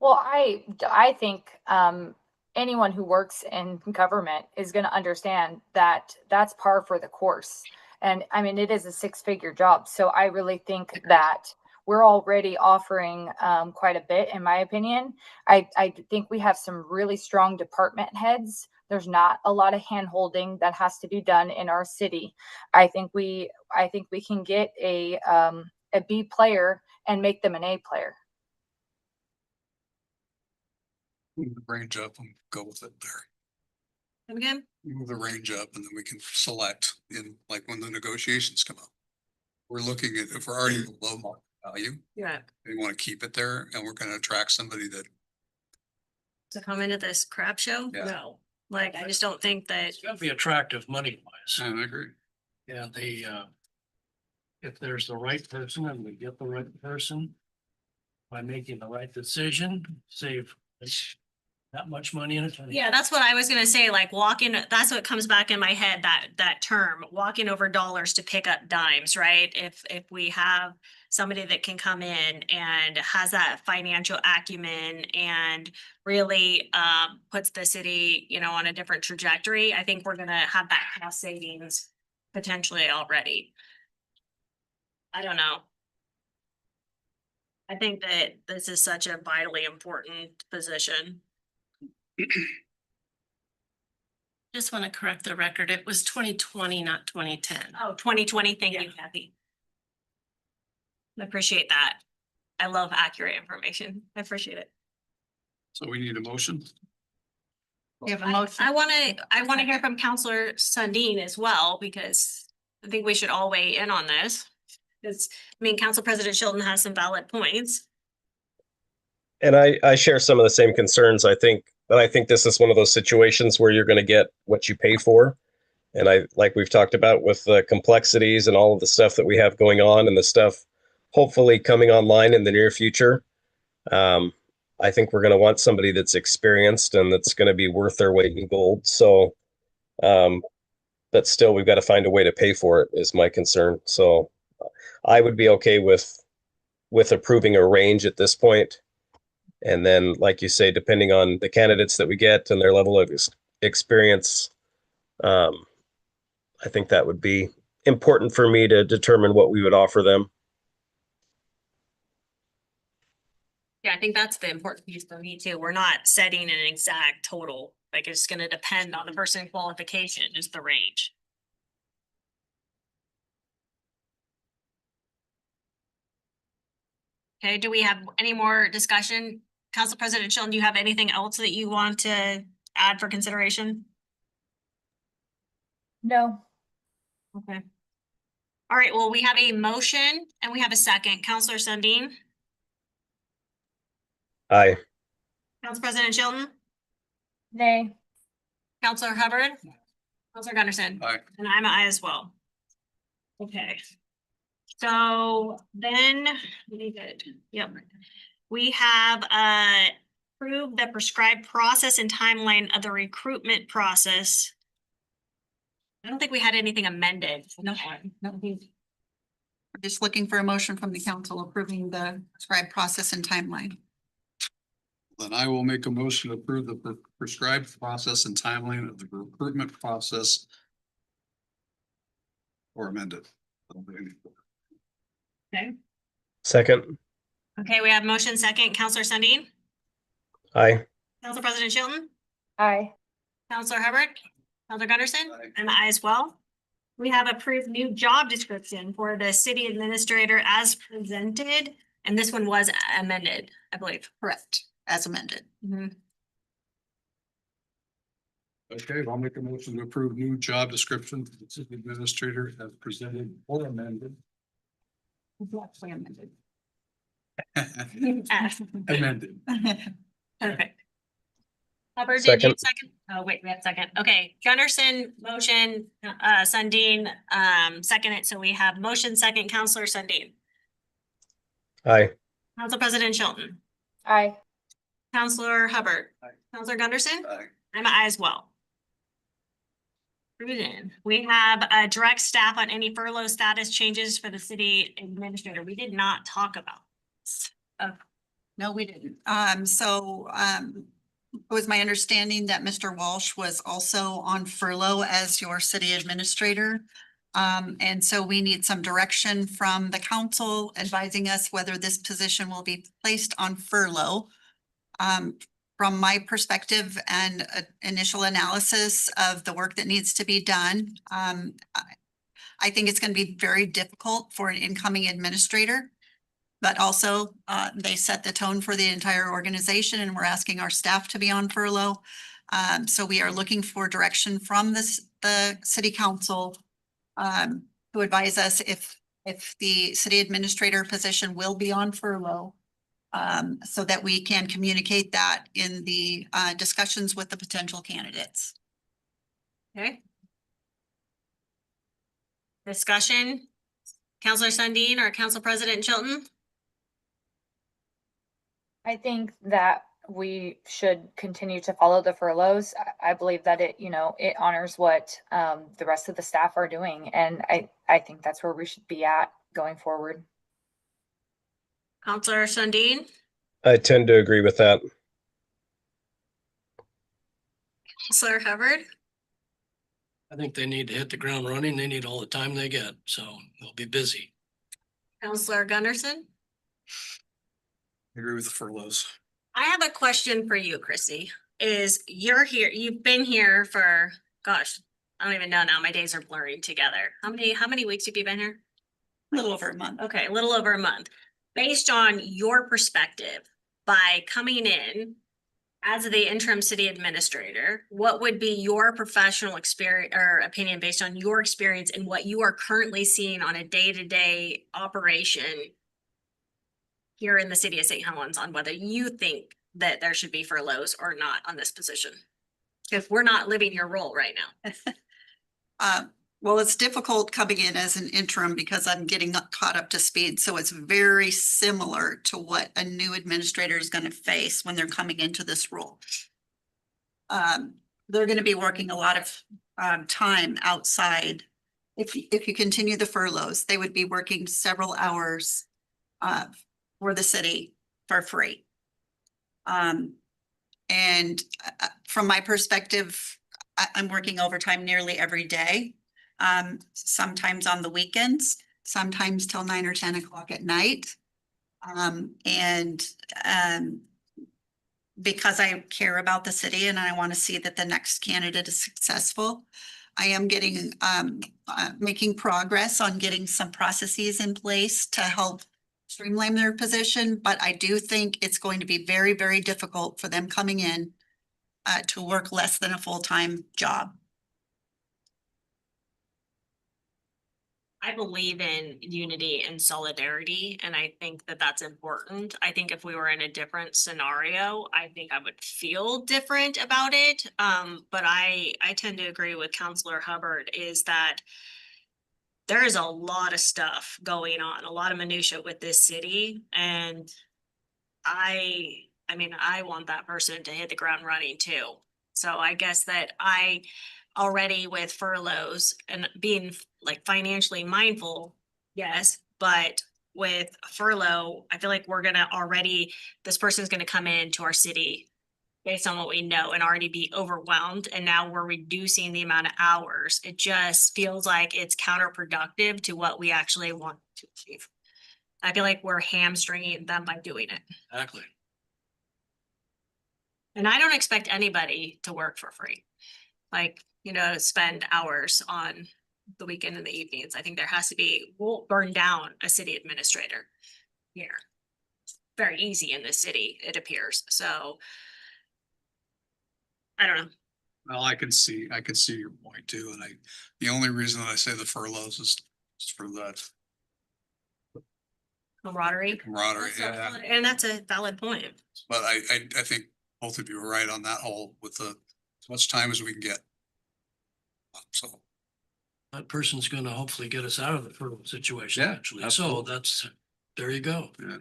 Well, I think anyone who works in government is going to understand that that's par for the course. And I mean, it is a 6-figure job. So I really think that we're already offering quite a bit, in my opinion. I think we have some really strong department heads. There's not a lot of hand holding that has to be done in our city. I think we can get a B player and make them an A player. Move the range up and go with it there. And again, Move the range up and then we can select in like when the negotiations come up. We're looking at, if we're already below market value, yeah, we want to keep it there and we're going to attract somebody that to come into this crap show, Yeah. no. Like, I just don't think that, It's gotta be attractive money wise. I agree. Yeah, if there's the right person and we get the right person by making the right decision, save that much money in attorney. Yeah, that's what I was gonna say, like walking, that's what comes back in my head, that term, walking over dollars to pick up dimes, right? If we have somebody that can come in and has that financial acumen and really puts the city, on a different trajectory, I think we're gonna have that cost savings potentially already. I don't know. I think that this is such a vitally important position. Just want to correct the record. It was 2020, not 2010. Oh, 2020. Thank you, Kathy. I appreciate that. I love accurate information. I appreciate it. So we need a motion. We have a motion. I wanna hear from Counselor Sundin as well, because I think we should all weigh in on this. Because, Council President Chilton has some valid points. And I share some of the same concerns. I think this is one of those situations where you're going to get what you pay for. And like we've talked about with the complexities and all of the stuff that we have going on and the stuff hopefully coming online in the near future. I think we're going to want somebody that's experienced and that's going to be worth their weight in gold. So, but still, we've got to find a way to pay for it is my concern. So I would be okay with approving a range at this point. And then, like you say, depending on the candidates that we get and their level of experience, I think that would be important for me to determine what we would offer them. Yeah, I think that's the important piece for me too. We're not setting an exact total, like it's gonna depend on the person qualification is the range. Okay, do we have any more discussion? Council President Chilton, do you have anything else that you want to add for consideration? No. Okay. All right, well, we have a motion and we have a second. Counselor Sundin, Aye. Council President Chilton, Nay. Counselor Hubbard, Counselor Gunderson. Aye. And I'm an aye as well. Okay. So then, really good. Yep. We have approved the prescribed process and timeline of the recruitment process. I don't think we had anything amended. No. We're just looking for a motion from the council approving the prescribed process and timeline. Then I will make a motion to approve the prescribed process and timeline of the recruitment process. Or amended. Okay. Second. Okay, we have motion second. Counselor Sundin, Aye. Council President Chilton, Aye. Counselor Hubbard, Counselor Gunderson, Aye. and I as well. We have approved new job description for the city administrator as presented, and this one was amended, I believe. Correct, as amended. Okay, I'll make a motion to approve new job description for the city administrator as presented or amended. Actually amended. Amended. Perfect. Hubbard, did you Second. second? Oh, wait, we have second. Okay, Gunderson, motion, Sundin, second it. So we have motion second, Counselor Sundin, Aye. Council President Chilton, Aye. Counselor Hubbard, Aye. Counselor Gunderson. Aye. I'm an aye as well. Prudent. We have a direct staff on any furlough status changes for the city administrator. We did not talk about this. No, we didn't. It was my understanding that Mr. Walsh was also on furlough as your city administrator. And so we need some direction from the council advising us whether this position will be placed on furlough. From my perspective and initial analysis of the work that needs to be done, I think it's going to be very difficult for an incoming administrator. But also, they set the tone for the entire organization and we're asking our staff to be on furlough. So we are looking for direction from the city council to advise us if the city administrator position will be on furlough. So that we can communicate that in the discussions with the potential candidates. Okay. Discussion. Counselor Sundin or Council President Chilton? I think that we should continue to follow the furloughs. I believe that it, it honors what the rest of the staff are doing. And I think that's where we should be at going forward. Counselor Sundin? I tend to agree with that. Counselor Hubbard? I think they need to hit the ground running. They need all the time they get, so they'll be busy. Counselor Gunderson? I agree with the furloughs. I have a question for you, Chrissy. You're here, you've been here for, gosh, I don't even know now. My days are blurring together. How many weeks have you been here? A little over a month. Okay, a little over a month. Based on your perspective, by coming in as the interim city administrator, what would be your professional experience or opinion based on your experience and what you are currently seeing on a day-to-day operation here in the city of St. Helens on whether you think that there should be furloughs or not on this position? If we're not living your role right now. Well, it's difficult coming in as an interim because I'm getting caught up to speed. So it's very similar to what a new administrator is going to face when they're coming into this role. They're going to be working a lot of time outside. If you continue the furloughs, they would be working several hours for the city for free. And from my perspective, I'm working overtime nearly every day. Sometimes on the weekends, sometimes till 9 or 10 o'clock at night. Because I care about the city and I want to see that the next candidate is successful, I am making progress on getting some processes in place to help streamline their position. But I do think it's going to be very, very difficult for them coming in to work less than a full-time job. I believe in unity and solidarity, and I think that that's important. I think if we were in a different scenario, I think I would feel different about it. But I tend to agree with Counselor Hubbard is that there is a lot of stuff going on, a lot of minutia with this city, and I mean, I want that person to hit the ground running too. So I guess that I already with furloughs and being like financially mindful, yes, but with furlough, I feel like this person's gonna come into our city based on what we know and already be overwhelmed. And now we're reducing the amount of hours. It just feels like it's counterproductive to what we actually want to achieve. I feel like we're hamstringing them by doing it. Exactly. And I don't expect anybody to work for free. Like, spend hours on the weekend and the evenings. I think there has to be, we'll burn down a city administrator here. Very easy in this city, it appears. So I don't know. Well, I can see your point too. And the only reason that I say the furloughs is for that Camaraderie. camaraderie. Yeah. And that's a valid point. But I think both of you are right on that whole with as much time as we can get. So That person's gonna hopefully get us out of the furlough situation, Yeah, actually. So absolutely. there you go. yeah.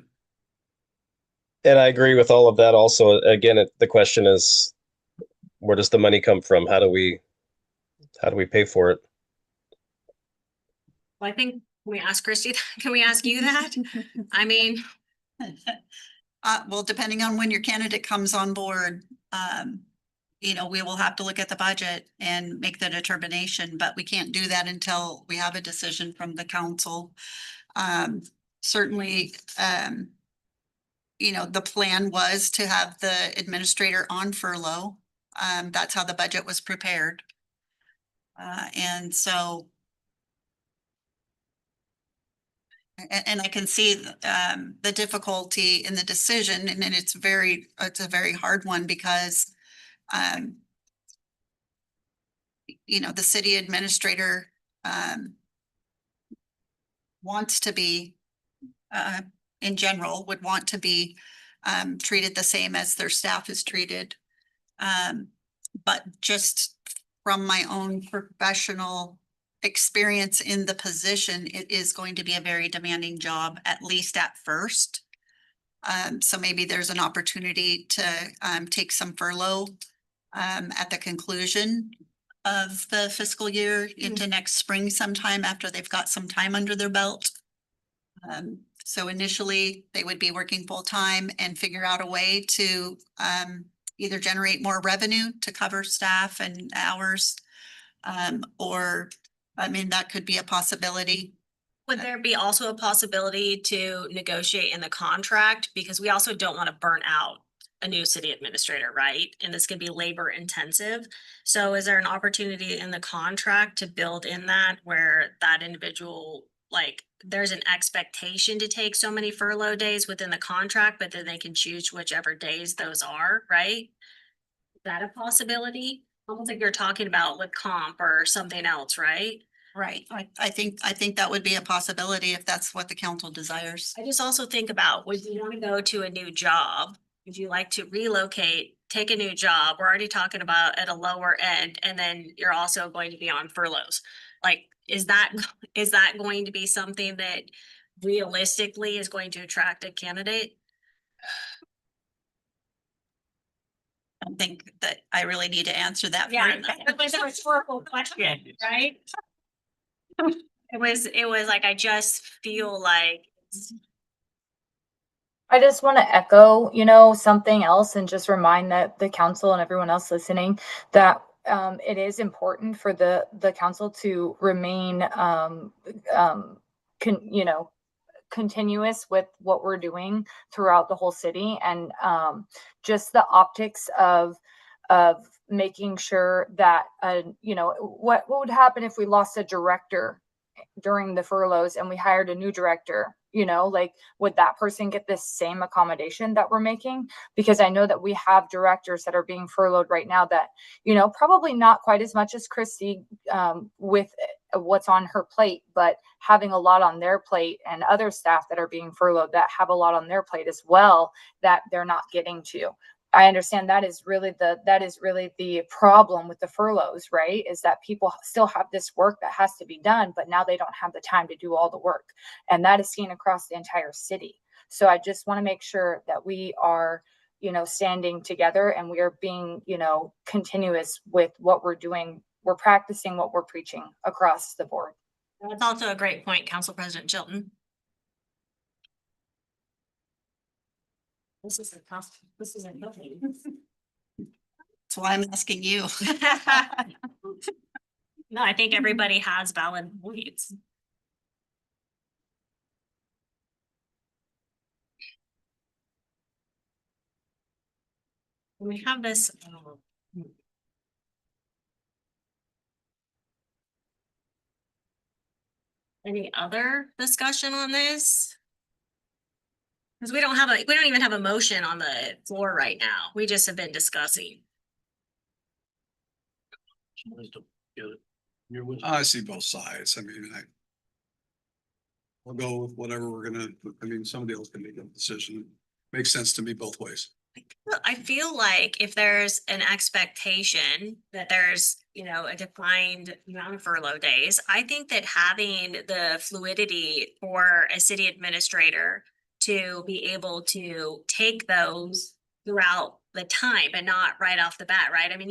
And I agree with all of that. Also, again, the question is, where does the money come from? How do we pay for it? Well, I think, can we ask Christy, can we ask you that? I mean, Well, depending on when your candidate comes on board, we will have to look at the budget and make the determination, but we can't do that until we have a decision from the council. Certainly, the plan was to have the administrator on furlough. That's how the budget was prepared. And so and I can see the difficulty in the decision, and then it's a very hard one because the city administrator wants to be in general would want to be treated the same as their staff is treated. But just from my own professional experience in the position, it is going to be a very demanding job, at least at first. So maybe there's an opportunity to take some furlough at the conclusion of the fiscal year into next spring sometime after they've got some time under their belt. So initially, they would be working full-time and figure out a way to either generate more revenue to cover staff and hours. Or, I mean, that could be a possibility. Would there be also a possibility to negotiate in the contract? Because we also don't want to burn out a new city administrator, right? And this could be labor intensive. So is there an opportunity in the contract to build in that where that individual, like, there's an expectation to take so many furlough days within the contract, but then they can choose whichever days those are, right? Is that a possibility? Almost like you're talking about with comp or something else, right? Right. I think that would be a possibility if that's what the council desires. I just also think about, would you want to go to a new job? Would you like to relocate, take a new job? We're already talking about at a lower end, and then you're also going to be on furloughs. Like, is that going to be something that realistically is going to attract a candidate? I don't think that I really need to answer that. Yeah, for it was a rhetorical question, right? It was like, I just feel like I just want to echo, you know, something else and just remind that the council and everyone else listening that it is important for the council to remain, you know, continuous with what we're doing throughout the whole city, and just the optics of making sure that you know, what would happen if we lost a director during the furloughs and we hired a new director, you know, like, would that person get the same accommodation that we're making? Because I know that we have directors that are being furloughed right now that, you know, probably not quite as much as Christy with what's on her plate, but having a lot on their plate, and other staff that are being furloughed that have a lot on their plate as well that they're not getting to. I understand that is really the problem with the furloughs, right? Is that people still have this work that has to be done, but now they don't have the time to do all the work. And that is seen across the entire city. So I just want to make sure that we are, you know, standing together and we are being, you know, continuous with what we're doing. We're practicing what we're preaching across the board. that's also a great point, Council President Chilton. This isn't nothing. That's why I'm asking you. No, I think everybody has valid points. We have this. Any other discussion on this? Because we don't even have a motion on the floor right now. We just have been discussing. Wisdom, get it. Your wisdom. I see both sides. I mean, I'll go with whatever we're gonna, I mean, somebody else can make a decision. Makes sense to me both ways. I feel like if there's an expectation that there's, you know, a defined amount of furlough days, I think that having the fluidity for a city administrator to be able to take those throughout the time and not right off the bat, right? I mean,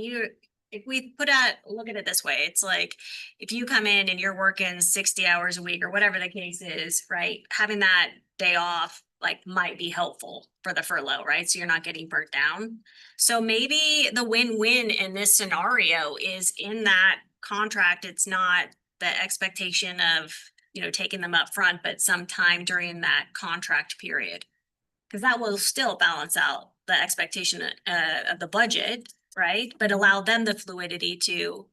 if we look at it this way, it's like, if you come in and you're working 60 hours a week or whatever the case is, right? Having that day off like might be helpful for the furlough, right? So you're not getting burnt down. So maybe the win-win in this scenario is in that contract, it's not the expectation of, you know, taking them up front, but sometime during that contract period. Because that will still balance out the expectation of the budget, right? But allow them the fluidity to,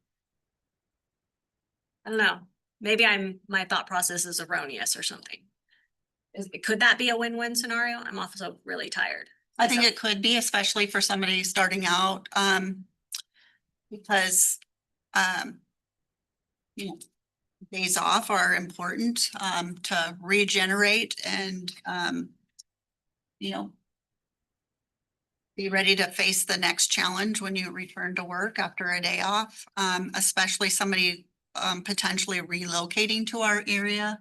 I don't know, maybe my thought process is erroneous or something. Could that be a win-win scenario? I'm also really tired. I think it could be, especially for somebody starting out, because, you know, days off are important, to regenerate and, you know, be ready to face the next challenge when you return to work after a day off, especially somebody potentially relocating to our area.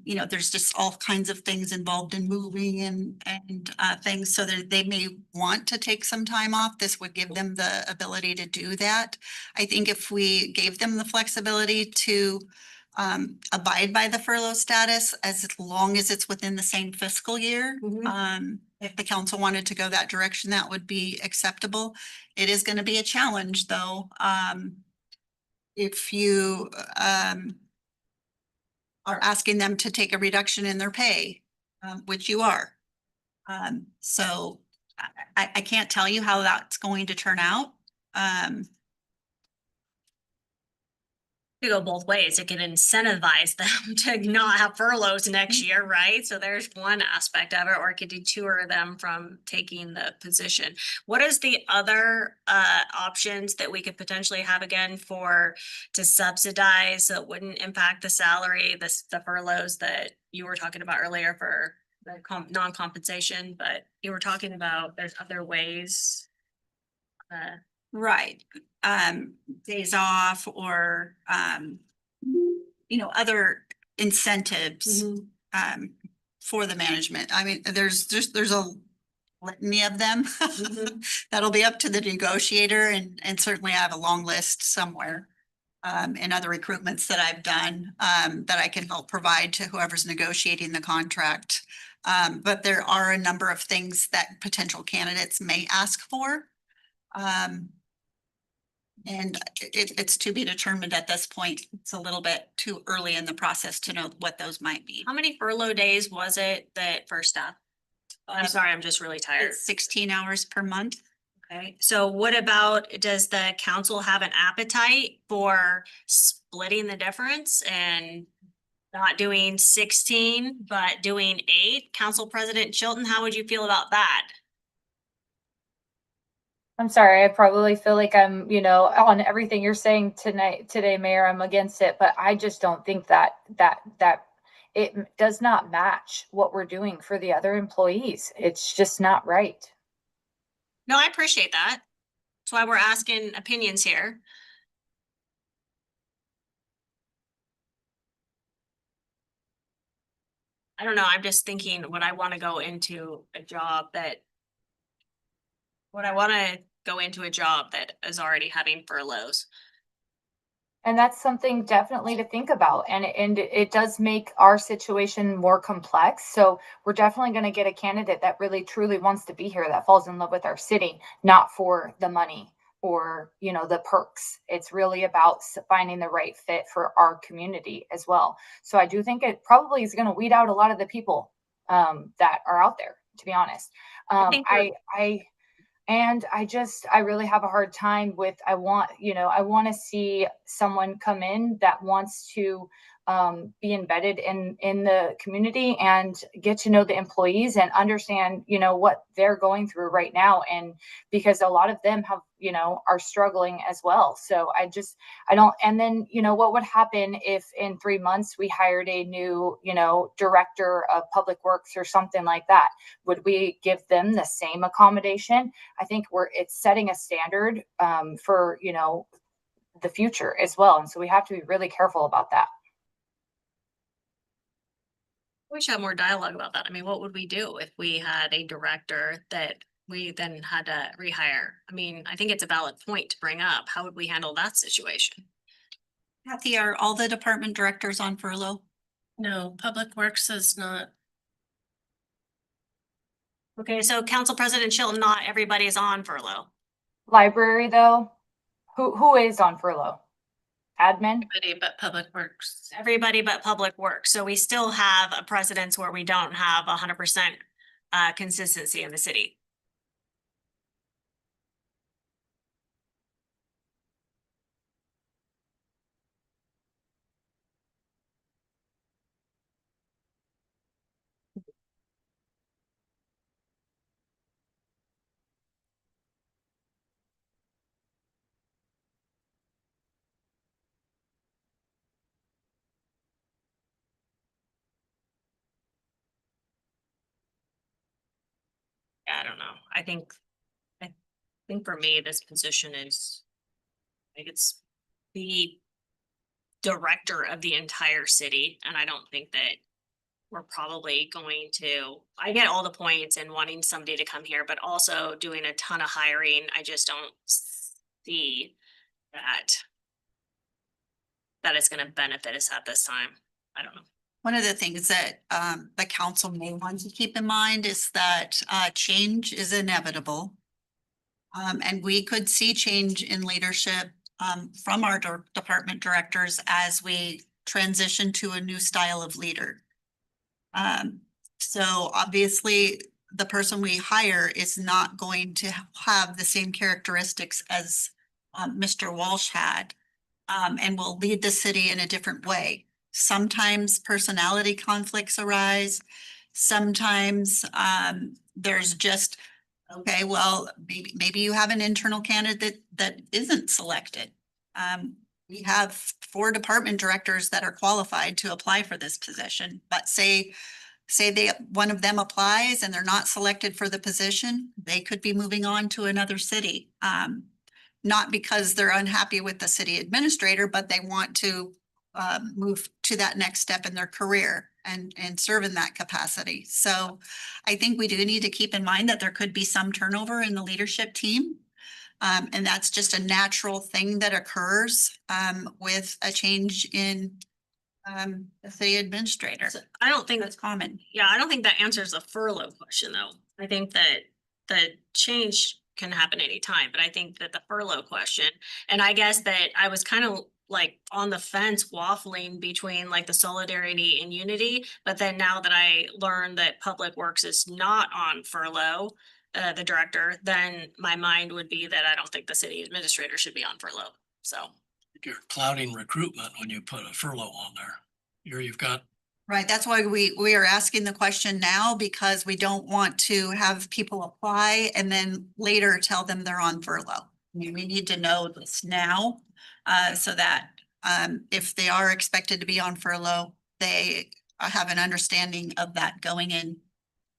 You know, there's just all kinds of things involved in moving and things, so that they may want to take some time off. This would give them the ability to do that. I think if we gave them the flexibility to abide by the furlough status as long as it's within the same fiscal year. If the council wanted to go that direction, that would be acceptable. It is going to be a challenge, though. If you are asking them to take a reduction in their pay, which you are. So I can't tell you how that's going to turn out. To go both ways. It can incentivize them to not have furloughs next year, right? So there's one aspect of it, or it could deter them from taking the position. What is the other options that we could potentially have again to subsidize, so it wouldn't impact the salary, the furloughs that you were talking about earlier for the non-compensation, but you were talking about there's other ways. Right. Days off or, you know, other incentives, for the management. I mean, there's a litany of them. That'll be up to the negotiator, and certainly I have a long list somewhere. And other recruitments that I've done, that I can help provide to whoever's negotiating the contract. But there are a number of things that potential candidates may ask for. And it's to be determined at this point. It's a little bit too early in the process to know what those might be. How many furlough days was it that for staff? I'm sorry, I'm just really tired. It's 16 hours per month. Okay, so what about, does the council have an appetite for splitting the difference and not doing 16, but doing 8? Council President Chilton, how would you feel about that? I'm sorry, I probably feel like I'm, on everything you're saying today, Mayor, I'm against it, but I just don't think that it does not match what we're doing for the other employees. It's just not right. No, I appreciate that. That's why we're asking opinions here. I don't know, I'm just thinking, would I want to go into a job that is already having furloughs? And that's something definitely to think about. And it does make our situation more complex. So we're definitely going to get a candidate that really truly wants to be here, that falls in love with our city, not for the money or, the perks. It's really about finding the right fit for our community as well. So I do think it probably is going to weed out a lot of the people that are out there, to be honest. I really have a hard time with, I want to see someone come in that wants to be embedded in the community and get to know the employees and understand, what they're going through right now. And because a lot of them have, are struggling as well. So and then, what would happen if in 3 months we hired a new, director of public works or something like that? Would we give them the same accommodation? I think it's setting a standard for, the future as well. And so we have to be really careful about that. We should have more dialogue about that. I mean, what would we do if we had a director that we then had to rehire? I mean, I think it's a valid point to bring up. How would we handle that situation? Kathy, are all the department directors on furlough? No, Public Works is not. Okay, so Council President Chilton, not everybody is on furlough. Library though, who is on furlough? Admin? Everybody but Public Works. Everybody but Public Works. So we still have a precedence where we don't have 100% consistency in the city. I don't know. I think for me, this position is, I think it's the director of the entire city, and I don't think that we're probably going to, I get all the points and wanting somebody to come here, but also doing a ton of hiring. I just don't see that it's gonna benefit us at this time. I don't know. One of the things that the council may want to keep in mind is that change is inevitable. And we could see change in leadership from our department directors as we transition to a new style of leader. So obviously, the person we hire is not going to have the same characteristics as Mr. Walsh had, and will lead the city in a different way. Sometimes personality conflicts arise. Sometimes there's just, okay, well, maybe you have an internal candidate that isn't selected. We have 4 department directors that are qualified to apply for this position, but say one of them applies and they're not selected for the position, they could be moving on to another city. Not because they're unhappy with the city administrator, but they want to move to that next step in their career and serve in that capacity. So I think we do need to keep in mind that there could be some turnover in the leadership team. And that's just a natural thing that occurs with a change in the city administrator. So I don't think That's common. Yeah, I don't think that answers the furlough question, though. I think that the change can happen anytime, but I think that the furlough question, and I guess that I was kind of like on the fence waffling between like the solidarity and unity, but then now that I learned that Public Works is not on furlough, the director, then my mind would be that I don't think the city administrator should be on furlough, so. You're clouding recruitment when you put a furlough on there. You've got, Right, that's why we are asking the question now, because we don't want to have people apply and then later tell them they're on furlough. I mean, we need to know this now, so that if they are expected to be on furlough, they have an understanding of that going in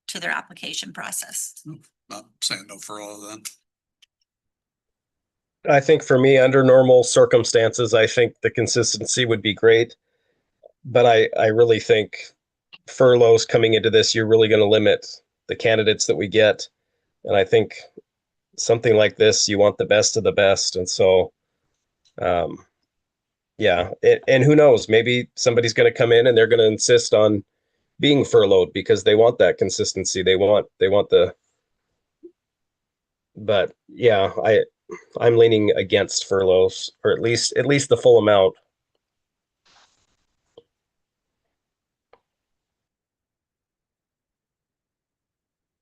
to their application process. Not saying no for all of them. I think for me, under normal circumstances, I think the consistency would be great. But I really think furloughs coming into this, you're really going to limit the candidates that we get. And I think something like this, you want the best of the best. And so, yeah, and who knows, maybe somebody's going to come in and they're going to insist on being furloughed because they want that consistency. They want the, but yeah, I'm leaning against furloughs, or at least the full amount.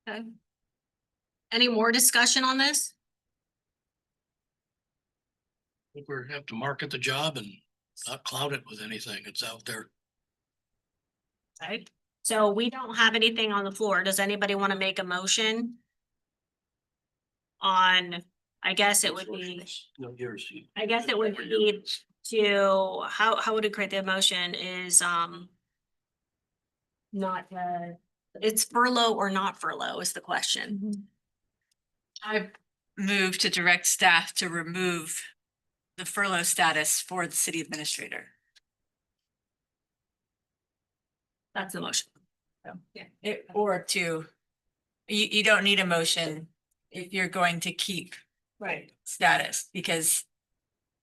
Okay. Any more discussion on this? we have to market the job and not cloud it with anything. It's out there. Right, so we don't have anything on the floor. Does anybody want to make a motion? On, I guess it would be, No, yours. I guess it would be to, how would it create the motion is, not, it's furlough or not furlough is the question. I move to direct staff to remove the furlough status for the city administrator. That's the motion. Or to, you don't need a motion if you're going to keep Right. status, because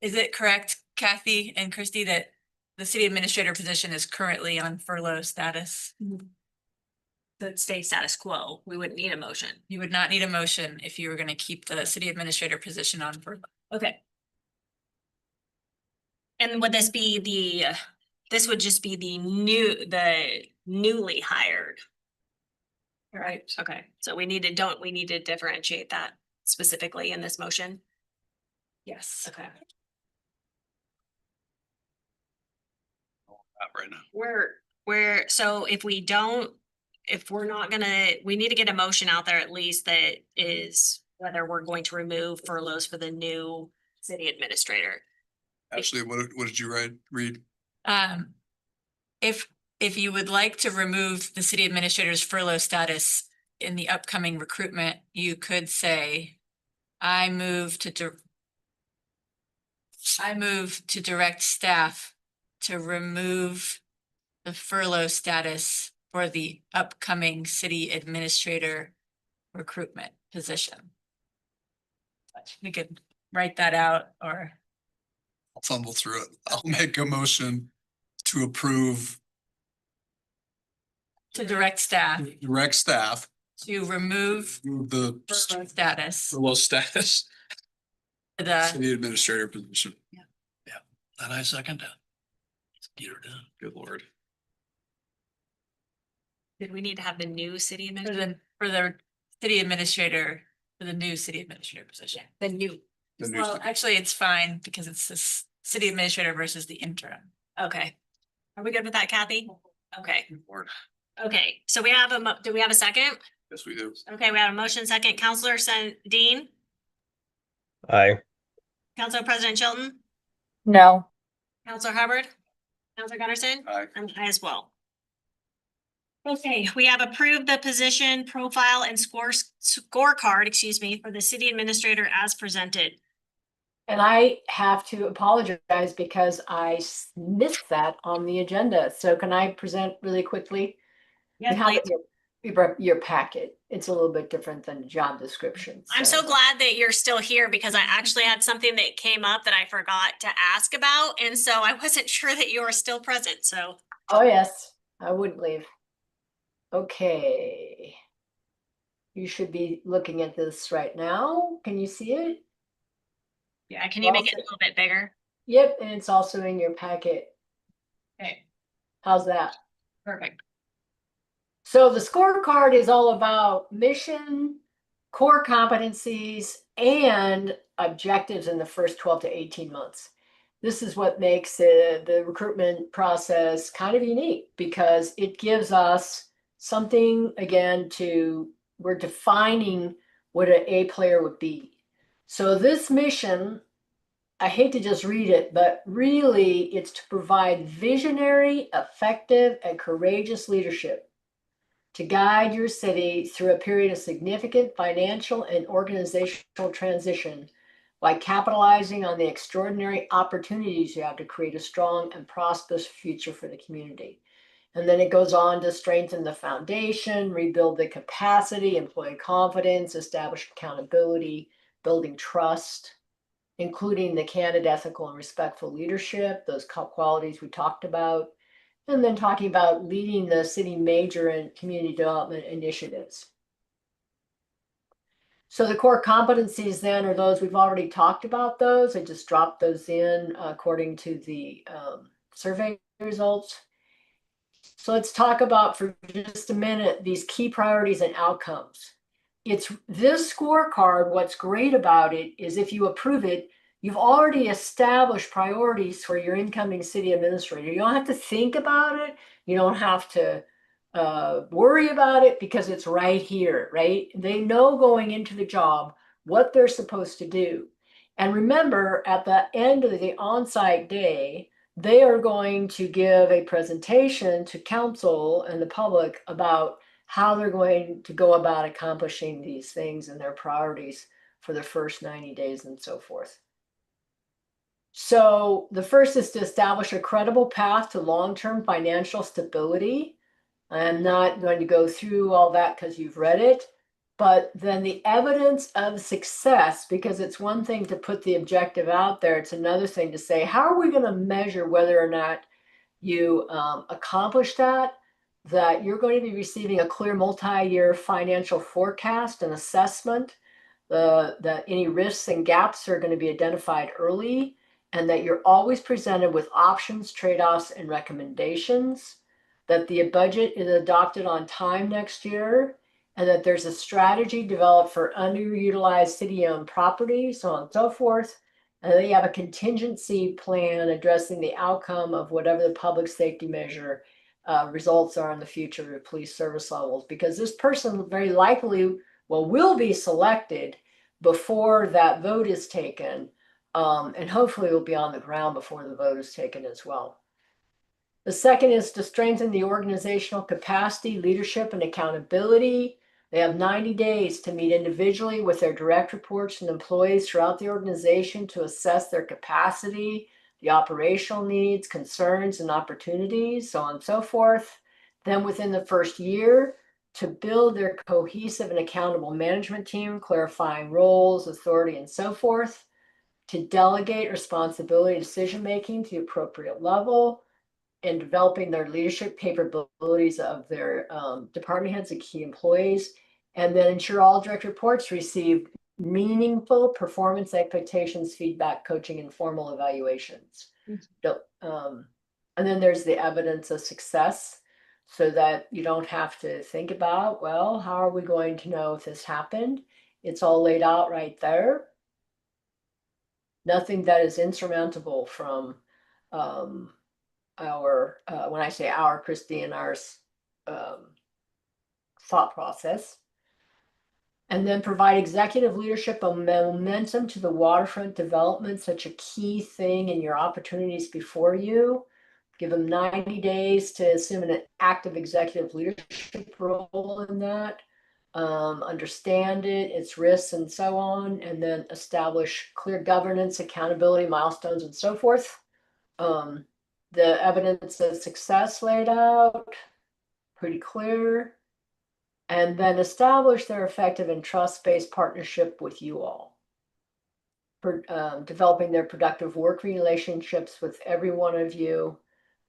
is it correct, Kathy and Christy, that the city administrator position is currently on furlough status? That stay status quo, we wouldn't need a motion. You would not need a motion if you were going to keep the city administrator position on furlough. Okay. And would this be this would just be the newly hired? Right, okay, so we need to differentiate that specifically in this motion? Yes. Okay. Not right now. So if we're not gonna, we need to get a motion out there at least that is whether we're going to remove furloughs for the new city administrator. Actually, what did you read? If you would like to remove the city administrator's furlough status in the upcoming recruitment, you could say, I move to direct staff to remove the furlough status for the upcoming city administrator recruitment position. We could write that out or I'll fumble through it. I'll make a motion to approve, to direct staff direct staff, to remove the furlough status. furlough status, to the city administrator position. And I second that. Let's get her done. Good Lord. Did we need to have the new city For administrator? the city administrator, for the new city administrator position. The new, The new Well, city- actually, it's fine because it's this city administrator versus the interim. okay. Are we good with that, Kathy? Okay, Good Lord. okay. So we have do we have a second? Yes, we do. Okay, we have a motion second. Counselor Dean, Aye. Council President Chilton, No. Counselor Hubbard, Counselor Gunderson, Aye. and I as well. Okay, we have approved the position profile and scorecard, excuse me, for the city administrator as presented. And I have to apologize because I missed that on the agenda. So can I present really quickly? Yes, You have please. it in your packet. It's a little bit different than job description. I'm so glad that you're still here because I actually had something that came up that I forgot to ask about. And so I wasn't sure that you were still present, so. Oh, yes, I wouldn't leave. Okay. You should be looking at this right now. Can you see it? Yeah, can you make it a little bit bigger? Yep, and it's also in your packet. Okay, How's that? perfect. So the scorecard is all about mission, core competencies, and objectives in the first 12 to 18 months. This is what makes the recruitment process kind of unique because it gives us something, again, we're defining what an A player would be. So this mission, I hate to just read it, but really it's to provide visionary, effective, and courageous leadership to guide your city through a period of significant financial and organizational transition by capitalizing on the extraordinary opportunities you have to create a strong and prosperous future for the community. And then it goes on to strengthen the foundation, rebuild the capacity, employee confidence, establish accountability, building trust, including the candid, ethical, and respectful leadership, those qualities we talked about, and then talking about leading the city major and community development initiatives. So the core competencies then are those we've already talked about those. I just dropped those in according to the survey results. So let's talk about for just a minute these key priorities and outcomes. It's this scorecard, what's great about it is if you approve it, you've already established priorities for your incoming city administrator. You don't have to think about it. You don't have to worry about it because it's right here, right? They know going into the job what they're supposed to do. And remember, at the end of the on-site day, they are going to give a presentation to council and the public about how they're going to go about accomplishing these things and their priorities for the first 90 days and so forth. So the first is to establish a credible path to long-term financial stability. I'm not going to go through all that because you've read it, but then the evidence of success, because it's one thing to put the objective out there, it's another thing to say, how are we going to measure whether or not you accomplish that you're going to be receiving a clear multi-year financial forecast and assessment, that any risks and gaps are going to be identified early, and that you're always presented with options, trade-offs, and recommendations, that the budget is adopted on time next year, and that there's a strategy developed for underutilized city-owned property, so on and so forth. And then you have a contingency plan addressing the outcome of whatever the public safety measure results are in the future of police service levels, because this person very likely will be selected before that vote is taken, and hopefully will be on the ground before the vote is taken as well. The second is to strengthen the organizational capacity, leadership, and accountability. They have 90 days to meet individually with their direct reports and employees throughout the organization to assess their capacity, the operational needs, concerns, and opportunities, so on and so forth. Then within the first year, to build their cohesive and accountable management team, clarifying roles, authority, and so forth. To delegate responsibility, decision-making to the appropriate level, and developing their leadership capabilities of their department heads and key employees. And then ensure all direct reports receive meaningful performance expectations, feedback, coaching, and formal evaluations. And then there's the evidence of success, so that you don't have to think about, well, how are we going to know if this happened? It's all laid out right there. Nothing that is insurmountable from our, when I say our, Christie and ours, thought process. And then provide executive leadership of momentum to the waterfront development, such a key thing in your opportunities before you. Give them 90 days to assume an active executive leadership role in that. Understand it, its risks, and so on, and then establish clear governance, accountability, milestones, and so forth. The evidence of success laid out, pretty clear. And then establish their effective and trust-based partnership with you all. Developing their productive work relationships with every one of you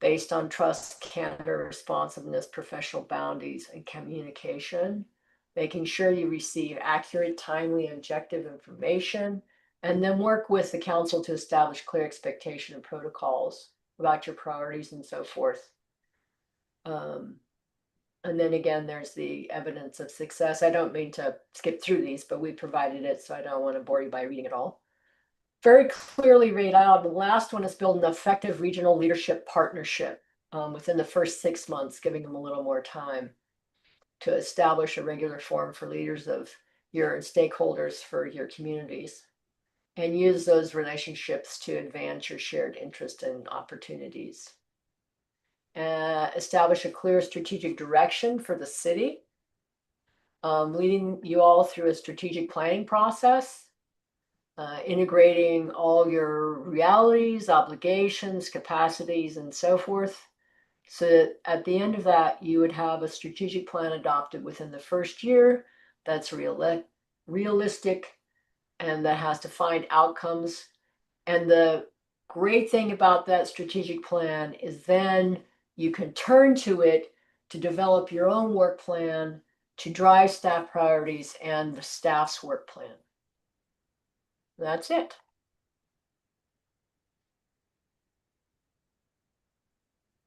based on trust, candor, responsiveness, professional boundaries, and communication. Making sure you receive accurate, timely, objective information, and then work with the council to establish clear expectation and protocols about your priorities and so forth. And then again, there's the evidence of success. I don't mean to skip through these, but we provided it, so I don't want to bore you by reading it all. Very clearly laid out. The last one is build an effective regional leadership partnership within the first 6 months, giving them a little more time to establish a regular forum for leaders of your stakeholders for your communities, and use those relationships to advance your shared interest and opportunities. Establish a clear strategic direction for the city, leading you all through a strategic planning process, integrating all your realities, obligations, capacities, and so forth. So that at the end of that, you would have a strategic plan adopted within the first year that's realistic and that has defined outcomes. And the great thing about that strategic plan is then you can turn to it to develop your own work plan to drive staff priorities and the staff's work plan. That's it.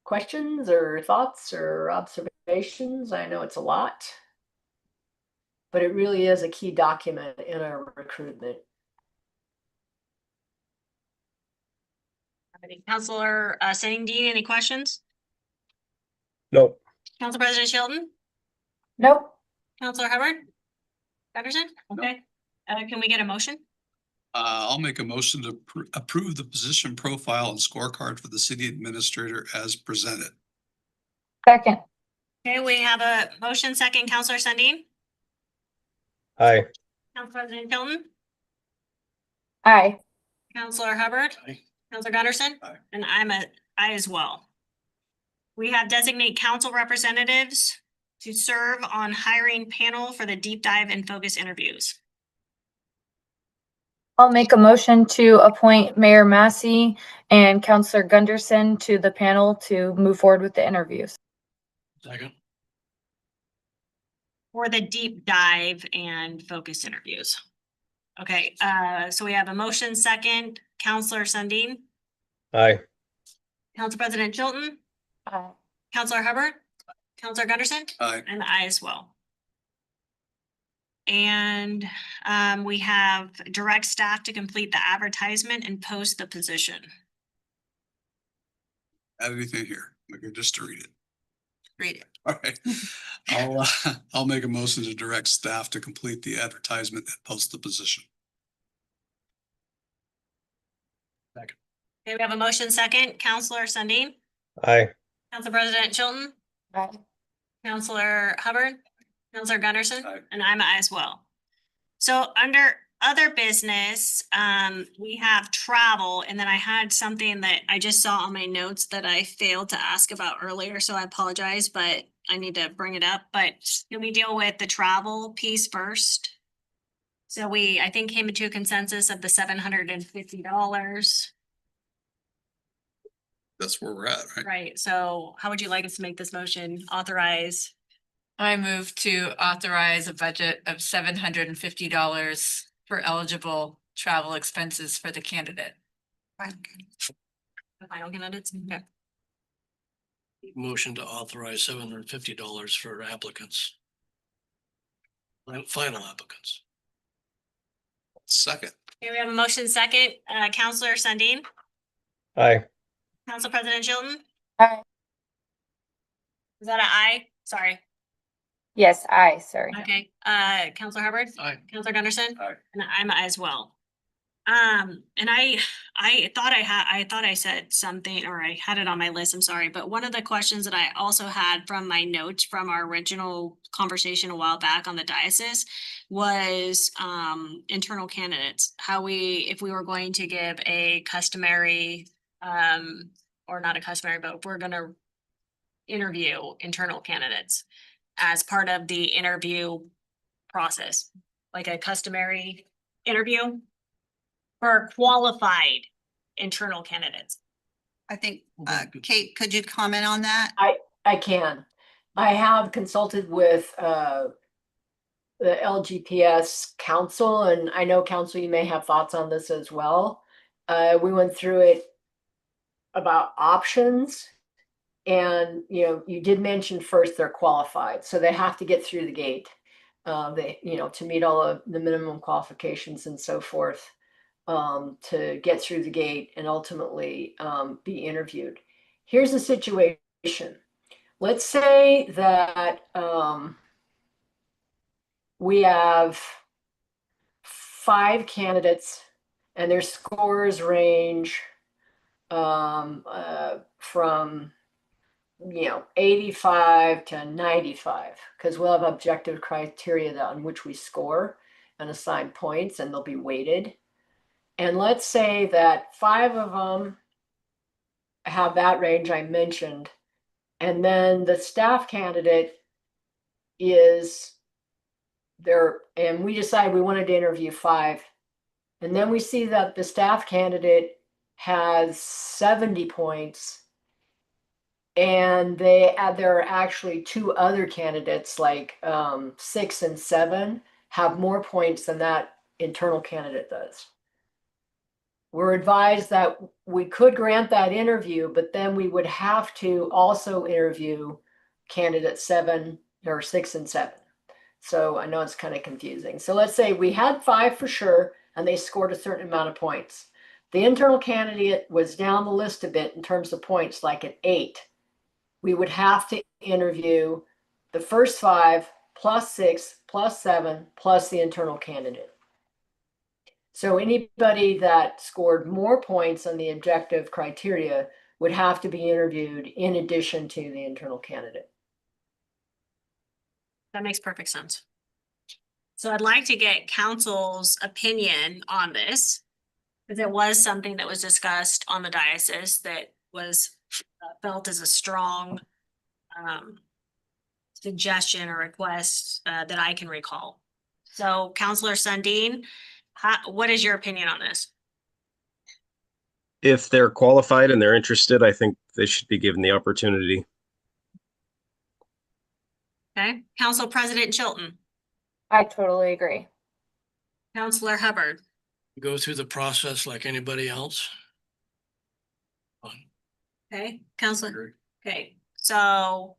Questions or thoughts or observations? I know it's a lot, but it really is a key document in our recruitment. Councilor Singh, any questions? Nope. Council President Chilton? Nope. Councilor Hubbard? Gunderson? Okay. Can we get a motion? I'll make a motion to approve the position profile and scorecard for the city administrator as presented. Second. Okay, we have a motion second. Councilor Sundin? Aye. Council President Chilton? Aye. Councilor Hubbard? Aye. Councilor Gunderson? Aye. And I'm a aye as well. We have designate council representatives to serve on hiring panel for the deep dive and focus interviews. I'll make a motion to appoint Mayor Massey and Councilor Gunderson to the panel to move forward with the interviews. Second. For the deep dive and focus interviews. Okay, so we have a motion second. Councilor Sundin? Aye. Council President Chilton? Aye. Councilor Hubbard? Councilor Gunderson? Aye. And I as well. And we have direct staff to complete the advertisement and post the position. Anything here? Okay, just to read it. Read it. All right. I'll make a motion to direct staff to complete the advertisement and post the position. Okay, we have a motion second. Councilor Sundin? Aye. Council President Chilton? Aye. Councilor Hubbard? Councilor Gunderson? Aye. And I'm an aye as well. So under other business, we have travel, and then I had something that I just saw on my notes that I failed to ask about earlier, so I apologize, but I need to bring it up. But can we deal with the travel piece first? So I think, came into a consensus of the $750. That's where we're at, right? Right, so how would you like us to make this motion? Authorize? I move to authorize a budget of $750 for eligible travel expenses for the candidate. The final candidates? Okay. Motion to authorize $750 for applicants. Final applicants. Second. Okay, we have a motion second. Counselor Sundin, Aye. Council President Chilton, Aye. is that an aye? Sorry. Yes, aye, sorry. Okay, Counselor Hubbard, Aye. Counselor Gunderson, Aye. and I'm as well. And I thought I thought I said something, or I had it on my list, I'm sorry, but one of the questions that I also had from my notes from our original conversation a while back on the diocese was internal candidates, if we were going to give a customary, or not a customary, but if we're gonna interview internal candidates as part of the interview process, like a customary interview for qualified internal candidates. I think, Okay, good. Kate, could you comment on that? I can. I have consulted with the LGPS council, and I know council, you may have thoughts on this as well. We went through it about options. And, you did mention first they're qualified, so they have to get through the gate. To meet all of the minimum qualifications and so forth, to get through the gate and ultimately be interviewed. Here's the situation. Let's say that we have 5 candidates and their scores range from 85 to 95, because we'll have objective criteria on which we score and assign points, and they'll be weighted. And let's say that 5 of them have that range I mentioned, and then the staff candidate is there, and we decide we wanted to interview 5, and then we see that the staff candidate has 70 points, and there are actually 2 other candidates, like 6 and 7, have more points than that internal candidate does. We're advised that we could grant that interview, but then we would have to also interview candidate 7 or 6 and 7. So I know it's kind of confusing. So let's say we had 5 for sure, and they scored a certain amount of points. The internal candidate was down the list a bit in terms of points, like at 8. We would have to interview the first 5 plus 6 plus 7 plus the internal candidate. So anybody that scored more points on the objective criteria would have to be interviewed in addition to the internal candidate. That makes perfect sense. So I'd like to get council's opinion on this, because it was something that was discussed on the diocese that was felt as a strong suggestion or request that I can recall. So Counselor Sundin, what is your opinion on this? If they're qualified and they're interested, I think they should be given the opportunity. Okay, Council President Chilton, I totally agree. Counselor Hubbard, Go through the process like anybody else. Fine. okay, Counselor, Agree. okay, so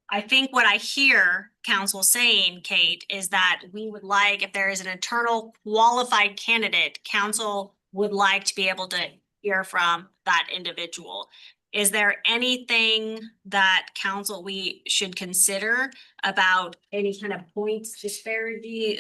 I think what I hear council saying, Kate, is that we would like, if there is an internal qualified candidate, council would like to be able to hear from that individual. Is there anything that council we should consider about any kind of points disparity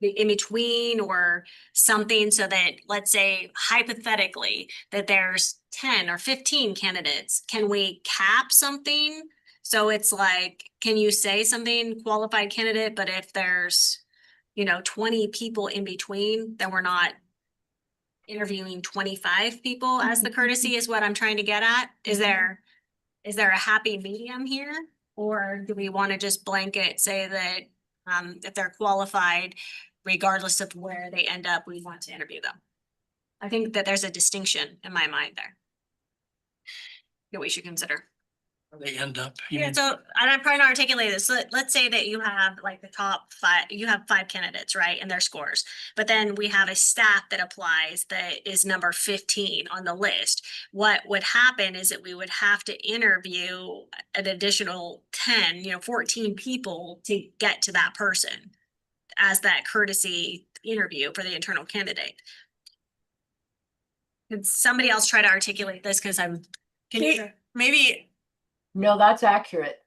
in between or something, so that, let's say hypothetically, that there's 10 or 15 candidates, can we cap something? So it's like, can you say something qualified candidate, but if there's 20 people in between, then we're not interviewing 25 people as the courtesy is what I'm trying to get at. Is there a happy medium here? Or do we want to just blanket say that if they're qualified, regardless of where they end up, we want to interview them? I think that there's a distinction in my mind there that we should consider. They end up. you Yeah, mean- so, and I'm trying to articulate this, let's say that you have like the top 5, you have 5 candidates, right, and their scores. But then we have a staff that applies that is number 15 on the list. What would happen is that we would have to interview an additional 10, 14 people to get to that person as that courtesy interview for the internal candidate. Could somebody else try to articulate this, because I'm. Maybe, No, that's accurate.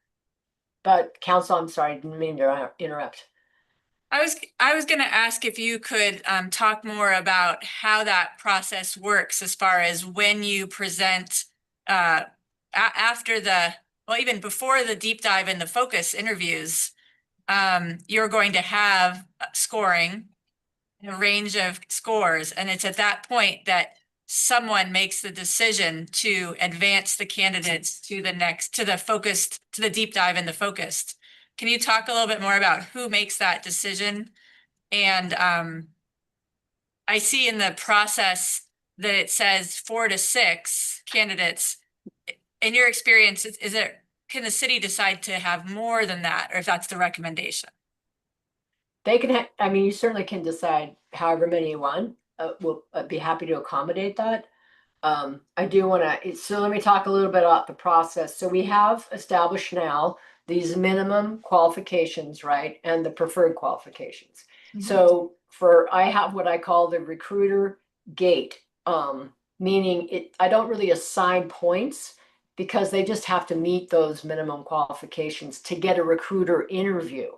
But council, I'm sorry, didn't mean to interrupt. I was gonna ask if you could talk more about how that process works as far as when you present after well, even before the deep dive and the focus interviews, you're going to have scoring, a range of scores, and it's at that point that someone makes the decision to advance the candidates to the deep dive and the focused. Can you talk a little bit more about who makes that decision? And I see in the process that it says 4 to 6 candidates. In your experience, can the city decide to have more than that, or if that's the recommendation? They can, I mean, you certainly can decide however many you want. We'll be happy to accommodate that. I do want to, so let me talk a little bit about the process. So we have established now these minimum qualifications, right? And the preferred qualifications. So I have what I call the recruiter gate, meaning I don't really assign points because they just have to meet those minimum qualifications to get a recruiter interview.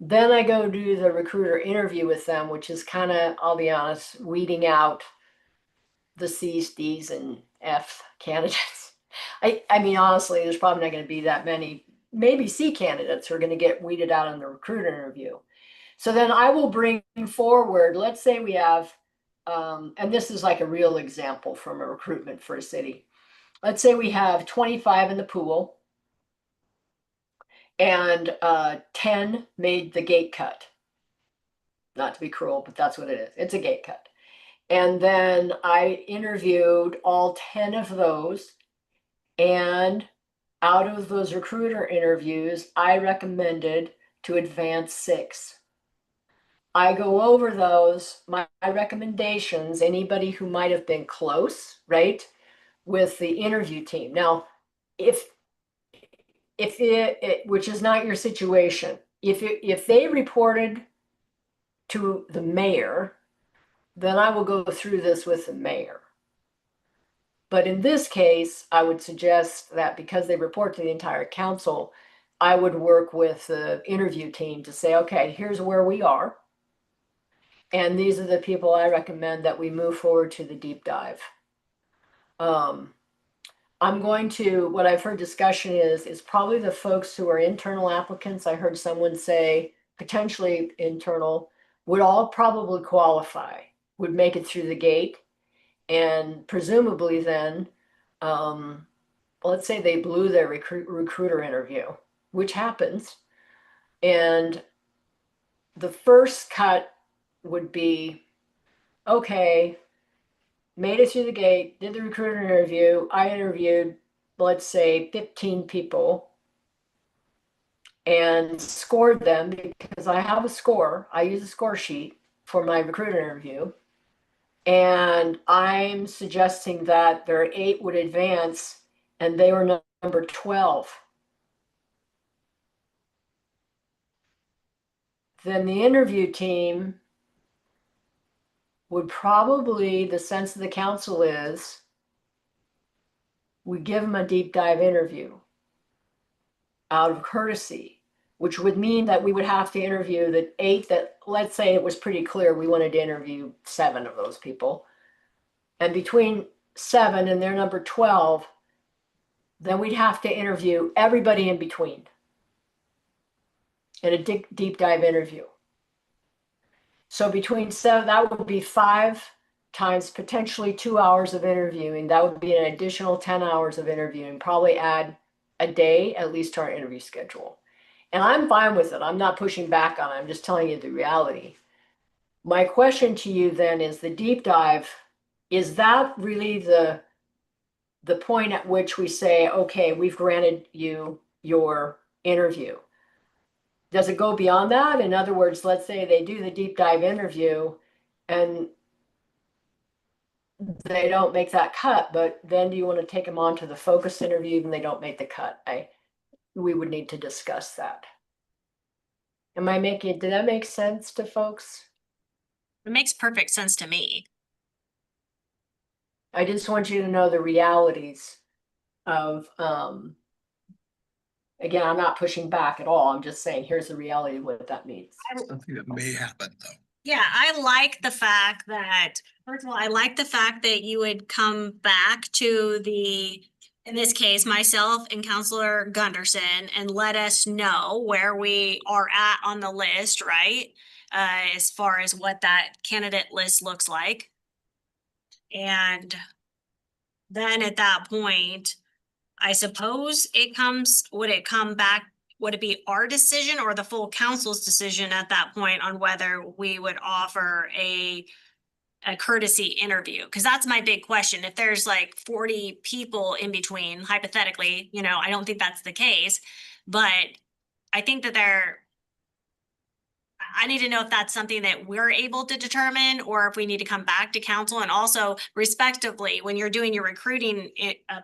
Then I go do the recruiter interview with them, which is kind of, I'll be honest, weeding out the C's, D's, and F candidates. I mean, honestly, there's probably not going to be that many, maybe C candidates who are going to get weeded out in the recruiter interview. So then I will bring forward, let's say we have, and this is like a real example from a recruitment for a city. Let's say we have 25 in the pool and 10 made the gate cut. Not to be cruel, but that's what it is. It's a gate cut. And then I interviewed all 10 of those. And out of those recruiter interviews, I recommended to advance 6. I go over those, my recommendations, anybody who might have been close, right, with the interview team. Now, if it which is not your situation, if they reported to the mayor, then I will go through this with the mayor. But in this case, I would suggest that because they report to the entire council, I would work with the interview team to say, okay, here's where we are. And these are the people I recommend that we move forward to the deep dive. I'm going to, what I've heard discussion is probably the folks who are internal applicants. I heard someone say potentially internal would all probably qualify, would make it through the gate. And presumably then, let's say they blew their recruiter interview, which happens. And the first cut would be, okay, made it through the gate, did the recruiter interview. I interviewed, let's say, 15 people and scored them because I have a score. I use a score sheet for my recruiter interview. And I'm suggesting that their 8 would advance and they were number 12. Then the interview team would probably, the sense of the council is, we give them a deep dive interview out of courtesy, which would mean that we would have to interview the 8 that, let's say it was pretty clear we wanted to interview 7 of those people. And between 7 and their number 12, then we'd have to interview everybody in between in a deep dive interview. So between seven, that would be 5 times potentially 2 hours of interviewing. That would be an additional 10 hours of interviewing, probably add a day at least to our interview schedule. And I'm fine with it. I'm not pushing back on it. I'm just telling you the reality. My question to you then is the deep dive, is that really the point at which we say, okay, we've granted you your interview? Does it go beyond that? In other words, let's say they do the deep dive interview and they don't make that cut, but then do you want to take them on to the focus interview even they don't make the cut? We would need to discuss that. Did that make sense to folks? It makes perfect sense to me. I just want you to know the realities of, again, I'm not pushing back at all. I'm just saying, here's the reality of what that means. Something that may happen though. Yeah, I like the fact that, first of all, I like the fact that you would come back to in this case, myself and Counselor Gunderson, and let us know where we are at on the list, right? As far as what that candidate list looks like. And then at that point, I suppose would it come back? Would it be our decision or the full council's decision at that point on whether we would offer a courtesy interview? Because that's my big question. If there's like 40 people in between, hypothetically, I don't think that's the case, but I think that I need to know if that's something that we're able to determine or if we need to come back to council. And also respectively, when you're doing your recruiting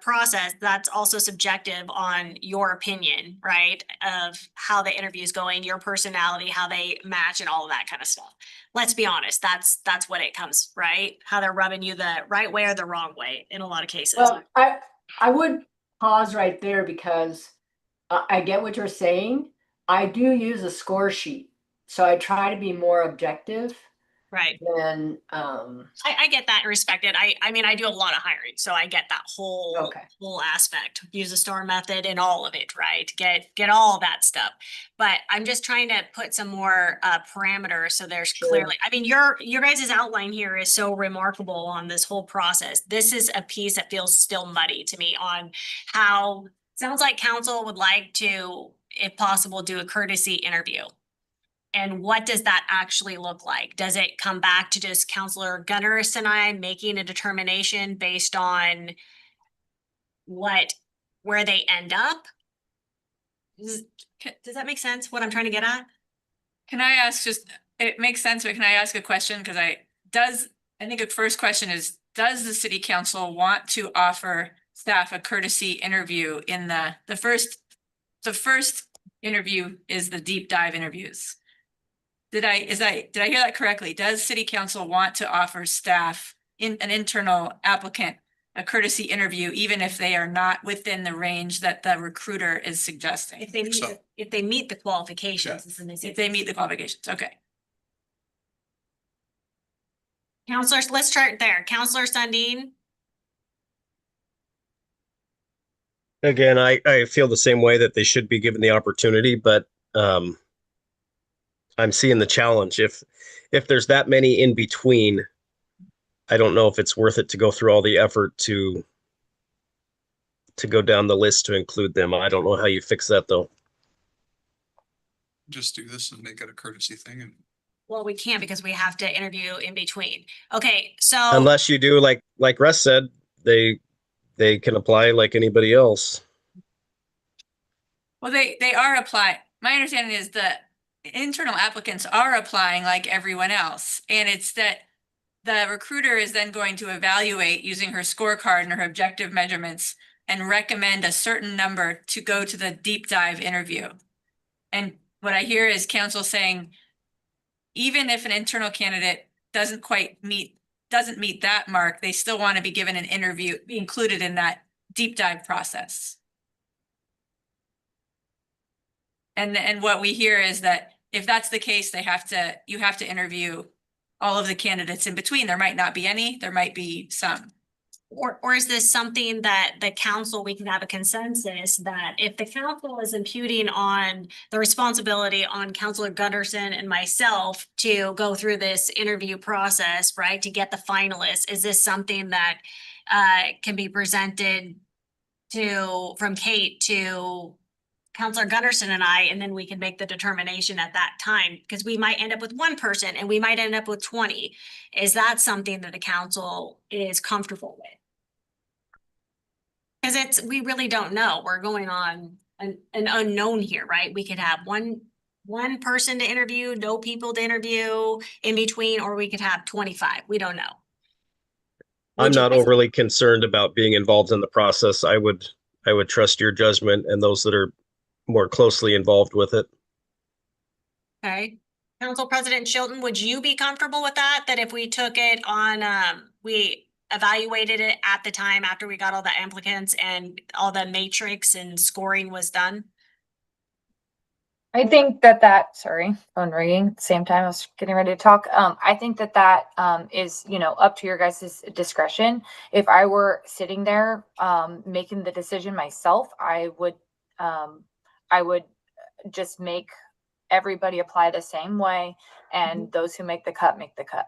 process, that's also subjective on your opinion, right? Of how the interview is going, your personality, how they match and all of that kind of stuff. Let's be honest, that's what it comes, right? How they're rubbing you the right way or the wrong way in a lot of cases. Well, I would pause right there because I get what you're saying. I do use a score sheet. So I try to be more objective Right. than, I get that and respect it. I mean, I do a lot of hiring, so I get that whole aspect. Use the STAR method and all of it, right? Get all that stuff. But I'm just trying to put some more parameters so there's clearly. I mean, your guys' outline here is so remarkable on this whole process. This is a piece that feels still muddy to me on how sounds like council would like to, if possible, do a courtesy interview. And what does that actually look like? Does it come back to just Counselor Gunnerus and I making a determination based on where they end up? Does that make sense, what I'm trying to get at? Can I ask it makes sense, but can I ask a question? Because I think the first question is, does the city council want to offer staff a courtesy interview in the first interview is the deep dive interviews? Did I hear that correctly? Does city council want to offer staff an internal applicant a courtesy interview, even if they are not within the range that the recruiter is suggesting? If they meet the qualifications. If they meet the qualifications, okay. Counselors, let's start there. Counselor Sundin. Again, I feel the same way that they should be given the opportunity, but I'm seeing the challenge. If there's that many in between, I don't know if it's worth it to go through all the effort to go down the list to include them. I don't know how you fix that though. Just do this and make it a courtesy thing. And Well, we can't because we have to interview in between. Okay, so. Unless you do like Russ said, they can apply like anybody else. Well, they are applying. My understanding is that internal applicants are applying like everyone else. And it's that the recruiter is then going to evaluate using her scorecard and her objective measurements and recommend a certain number to go to the deep dive interview. And what I hear is council saying, even if an internal candidate doesn't meet that mark, they still want to be given an interview, be included in that deep dive process. And what we hear is that if that's the case, you have to interview all of the candidates in between. There might not be any, there might be some. Or is this something that the council, we can have a consensus that if the council is imputing on the responsibility on Counselor Gunderson and myself to go through this interview process, right, to get the finalists, is this something that can be presented from Kate to Counselor Gunderson and I, and then we can make the determination at that time, because we might end up with one person and we might end up with 20. Is that something that the council is comfortable with? Because we really don't know. We're going on an unknown here, right? We could have one person to interview, no people to interview in between, or we could have 25. We don't know. I'm Would you not guys- overly concerned about being involved in the process. I would trust your judgment and those that are more closely involved with it. Okay. Council President Chilton, would you be comfortable with that? That if we took it on, we evaluated it at the time after we got all the applicants and all the matrix and scoring was done? I think sorry, phone ringing at the same time I was getting ready to talk. I think that is, up to your guys' discretion. If I were sitting there, making the decision myself, I would just make everybody apply the same way, and those who make the cut, make the cut.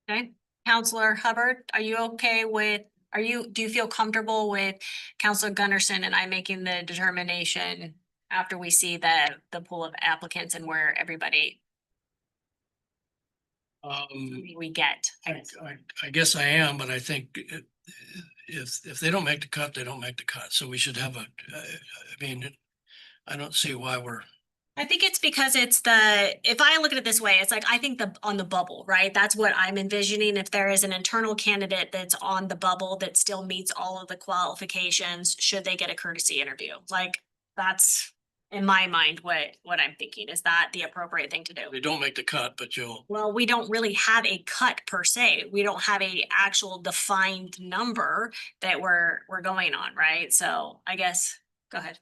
Okay, Counselor Hubbard, are you okay with, do you feel comfortable with Counselor Gunderson and I making the determination after we see the pool of applicants and where everybody we get? I guess I am, but I think if they don't make the cut, they don't make the cut. So we should have I don't see why we're. I think it's because if I look at it this way, it's like, I think on the bubble, right? That's what I'm envisioning. If there is an internal candidate that's on the bubble that still meets all of the qualifications, should they get a courtesy interview? Like, that's in my mind, what I'm thinking. Is that the appropriate thing to do? They don't make the cut, but Well, we don't really have a cut per se. We don't have a actual defined number that we're going on, right? So I guess, go ahead.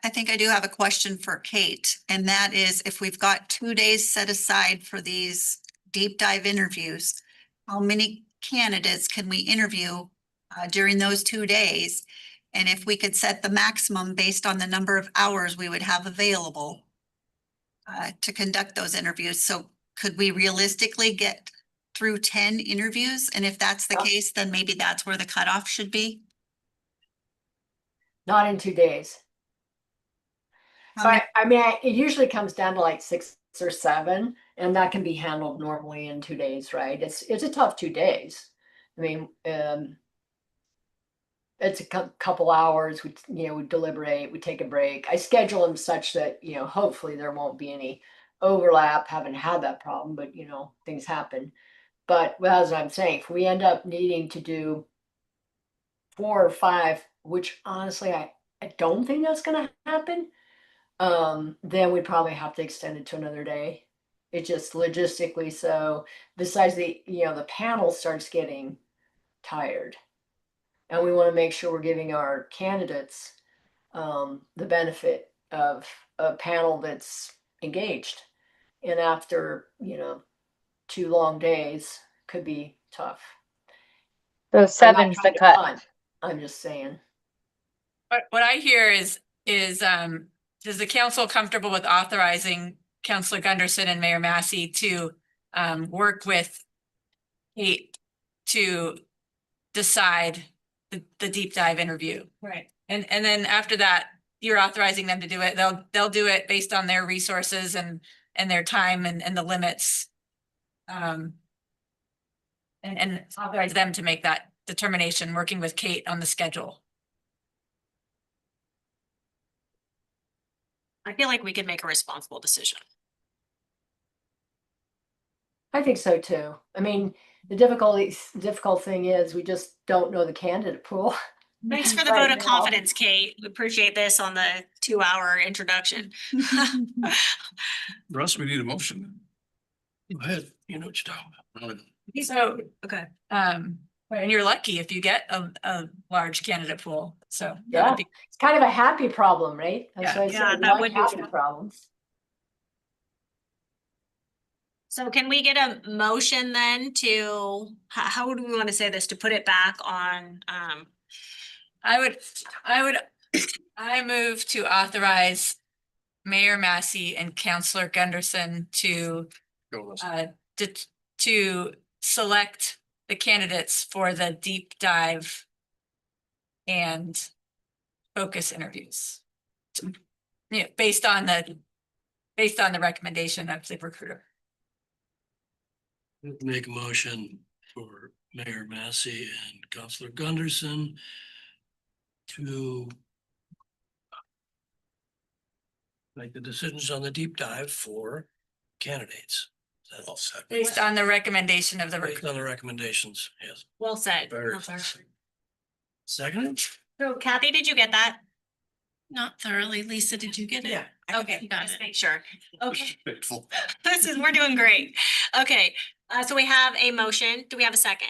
I think I do have a question for Kate, and that is if we've got 2 days set aside for these deep dive interviews, how many candidates can we interview during those 2 days? And if we could set the maximum based on the number of hours we would have available to conduct those interviews. So could we realistically get through 10 interviews? And if that's the case, then maybe that's where the cutoff should be. Not in 2 days. But it usually comes down to like 6 or 7, and that can be handled normally in 2 days, right? It's a tough 2 days. I mean, it's a couple hours. We deliberate, we take a break. I schedule them such that, hopefully there won't be any overlap. Haven't had that problem, but things happen. But as I'm saying, if we end up needing to do 4 or 5, which honestly, I don't think that's going to happen. Then we probably have to extend it to another day. It just logistically. So besides the panel starts getting tired, and we want to make sure we're giving our candidates the benefit of a panel that's engaged. And after 2 long days could be tough. So I'm not 7's the trying to cut. punt. I'm just saying. What I hear is is the council comfortable with authorizing Counselor Gunderson and Mayor Massey to work with Kate to decide the deep dive interview? Right. And then after that, you're authorizing them to do it. They'll do it based on their resources and their time and the limits. And authorize them to make that determination, working with Kate on the schedule. I feel like we could make a responsible decision. I think so too. I mean, the difficult thing is we just don't know the candidate pool. Thanks for the Right vote of now. confidence, Kate. We appreciate this on the 2-hour introduction. Russ, we need a motion. Go ahead. You know what you're talking about. So, Okay. and you're lucky if you get a large candidate pool. So that Yeah. would be It's kind of a happy problem, right? That's Yeah. why I Yeah, said we that like would be happy true. problems. So can we get a motion then to, how would we want to say this, to put it back on, I move to authorize Mayor Massey and Counselor Gunderson to to select the candidates for the deep dive and focus interviews. Yeah, based on the recommendation of the recruiter. Make a motion for Mayor Massey and Councilor Gunderson to make the decisions on the deep dive for candidates. That's all set. Based on the recommendation of the Based recruiter. on the recommendations, yes. well said. Very Counselor. Second? So Kathy, did you get that? Not thoroughly. Lisa, did you get it? Okay, Got just it. make sure. Okay, Faithful. we're doing great. Okay, so we have a motion. Do we have a second?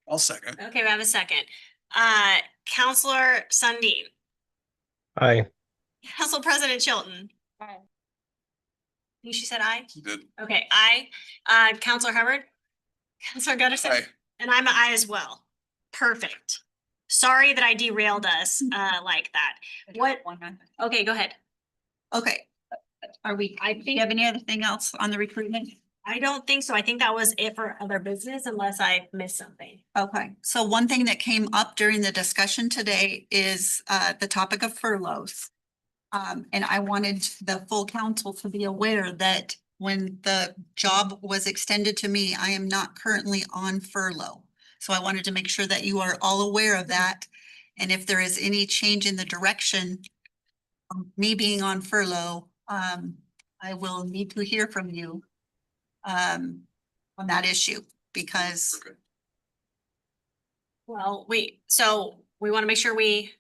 I'll second. Okay, we have a second. Counselor Sundin, Aye. Council President Chilton. Aye. She said aye? You did. Okay, aye. Counselor Hubbard? Counselor Gunderson? Aye. And I'm an aye as well. Perfect. Sorry that I derailed us, like that. What? Okay, go ahead. Okay. Are we, do you have any other thing else on the recruitment? I don't think so. I think that was it for other business unless I missed something. Okay, so one thing that came up during the discussion today is the topic of furloughs. And I wanted the full council to be aware that when the job was extended to me, I am not currently on furlough. So I wanted to make sure that you are all aware of that. And if there is any change in the direction of me being on furlough, I will need to hear from you on that issue because Okay. Well, so we want to make sure we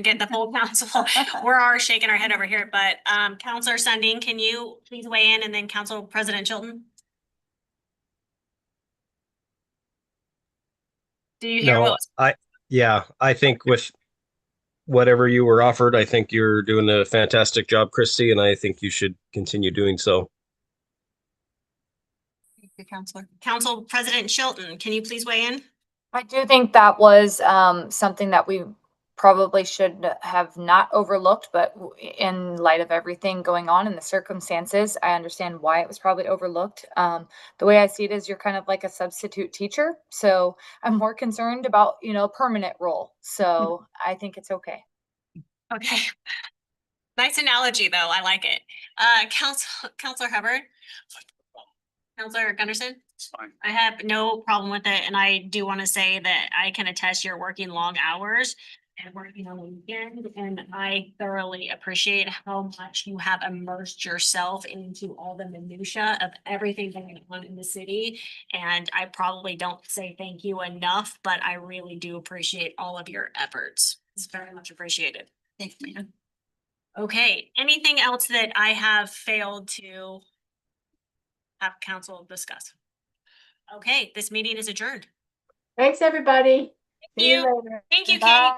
get the full council. We're all shaking our head over here, but Counselor Sundin, can you please weigh in, and then Council President Chilton? Do you hear No, what? I think with whatever you were offered, I think you're doing a fantastic job, Christy, and I think you should continue doing so. Thank you, Counselor. Council President Chilton, can you please weigh in? I do think that was something that we probably should have not overlooked, but in light of everything going on in the circumstances, I understand why it was probably overlooked. The way I see it is you're kind of like a substitute teacher. So I'm more concerned about, permanent role. So I think it's okay. Okay. Nice analogy, though. I like it. Counselor Hubbard? Counselor Gunderson? It's fine. I have no problem with it, and I do want to say that I can attest you're working long hours and working on the weekend, and I thoroughly appreciate how much you have immersed yourself into all the minutia of everything going on in the city. And I probably don't say thank you enough, but I really do appreciate all of your efforts. It's very much appreciated. Thank you, ma'am. Okay, anything else that I have failed to have council discuss? Okay, this meeting is adjourned. Thanks, everybody. Thank See you you. later. Thank you, Kate. Bye.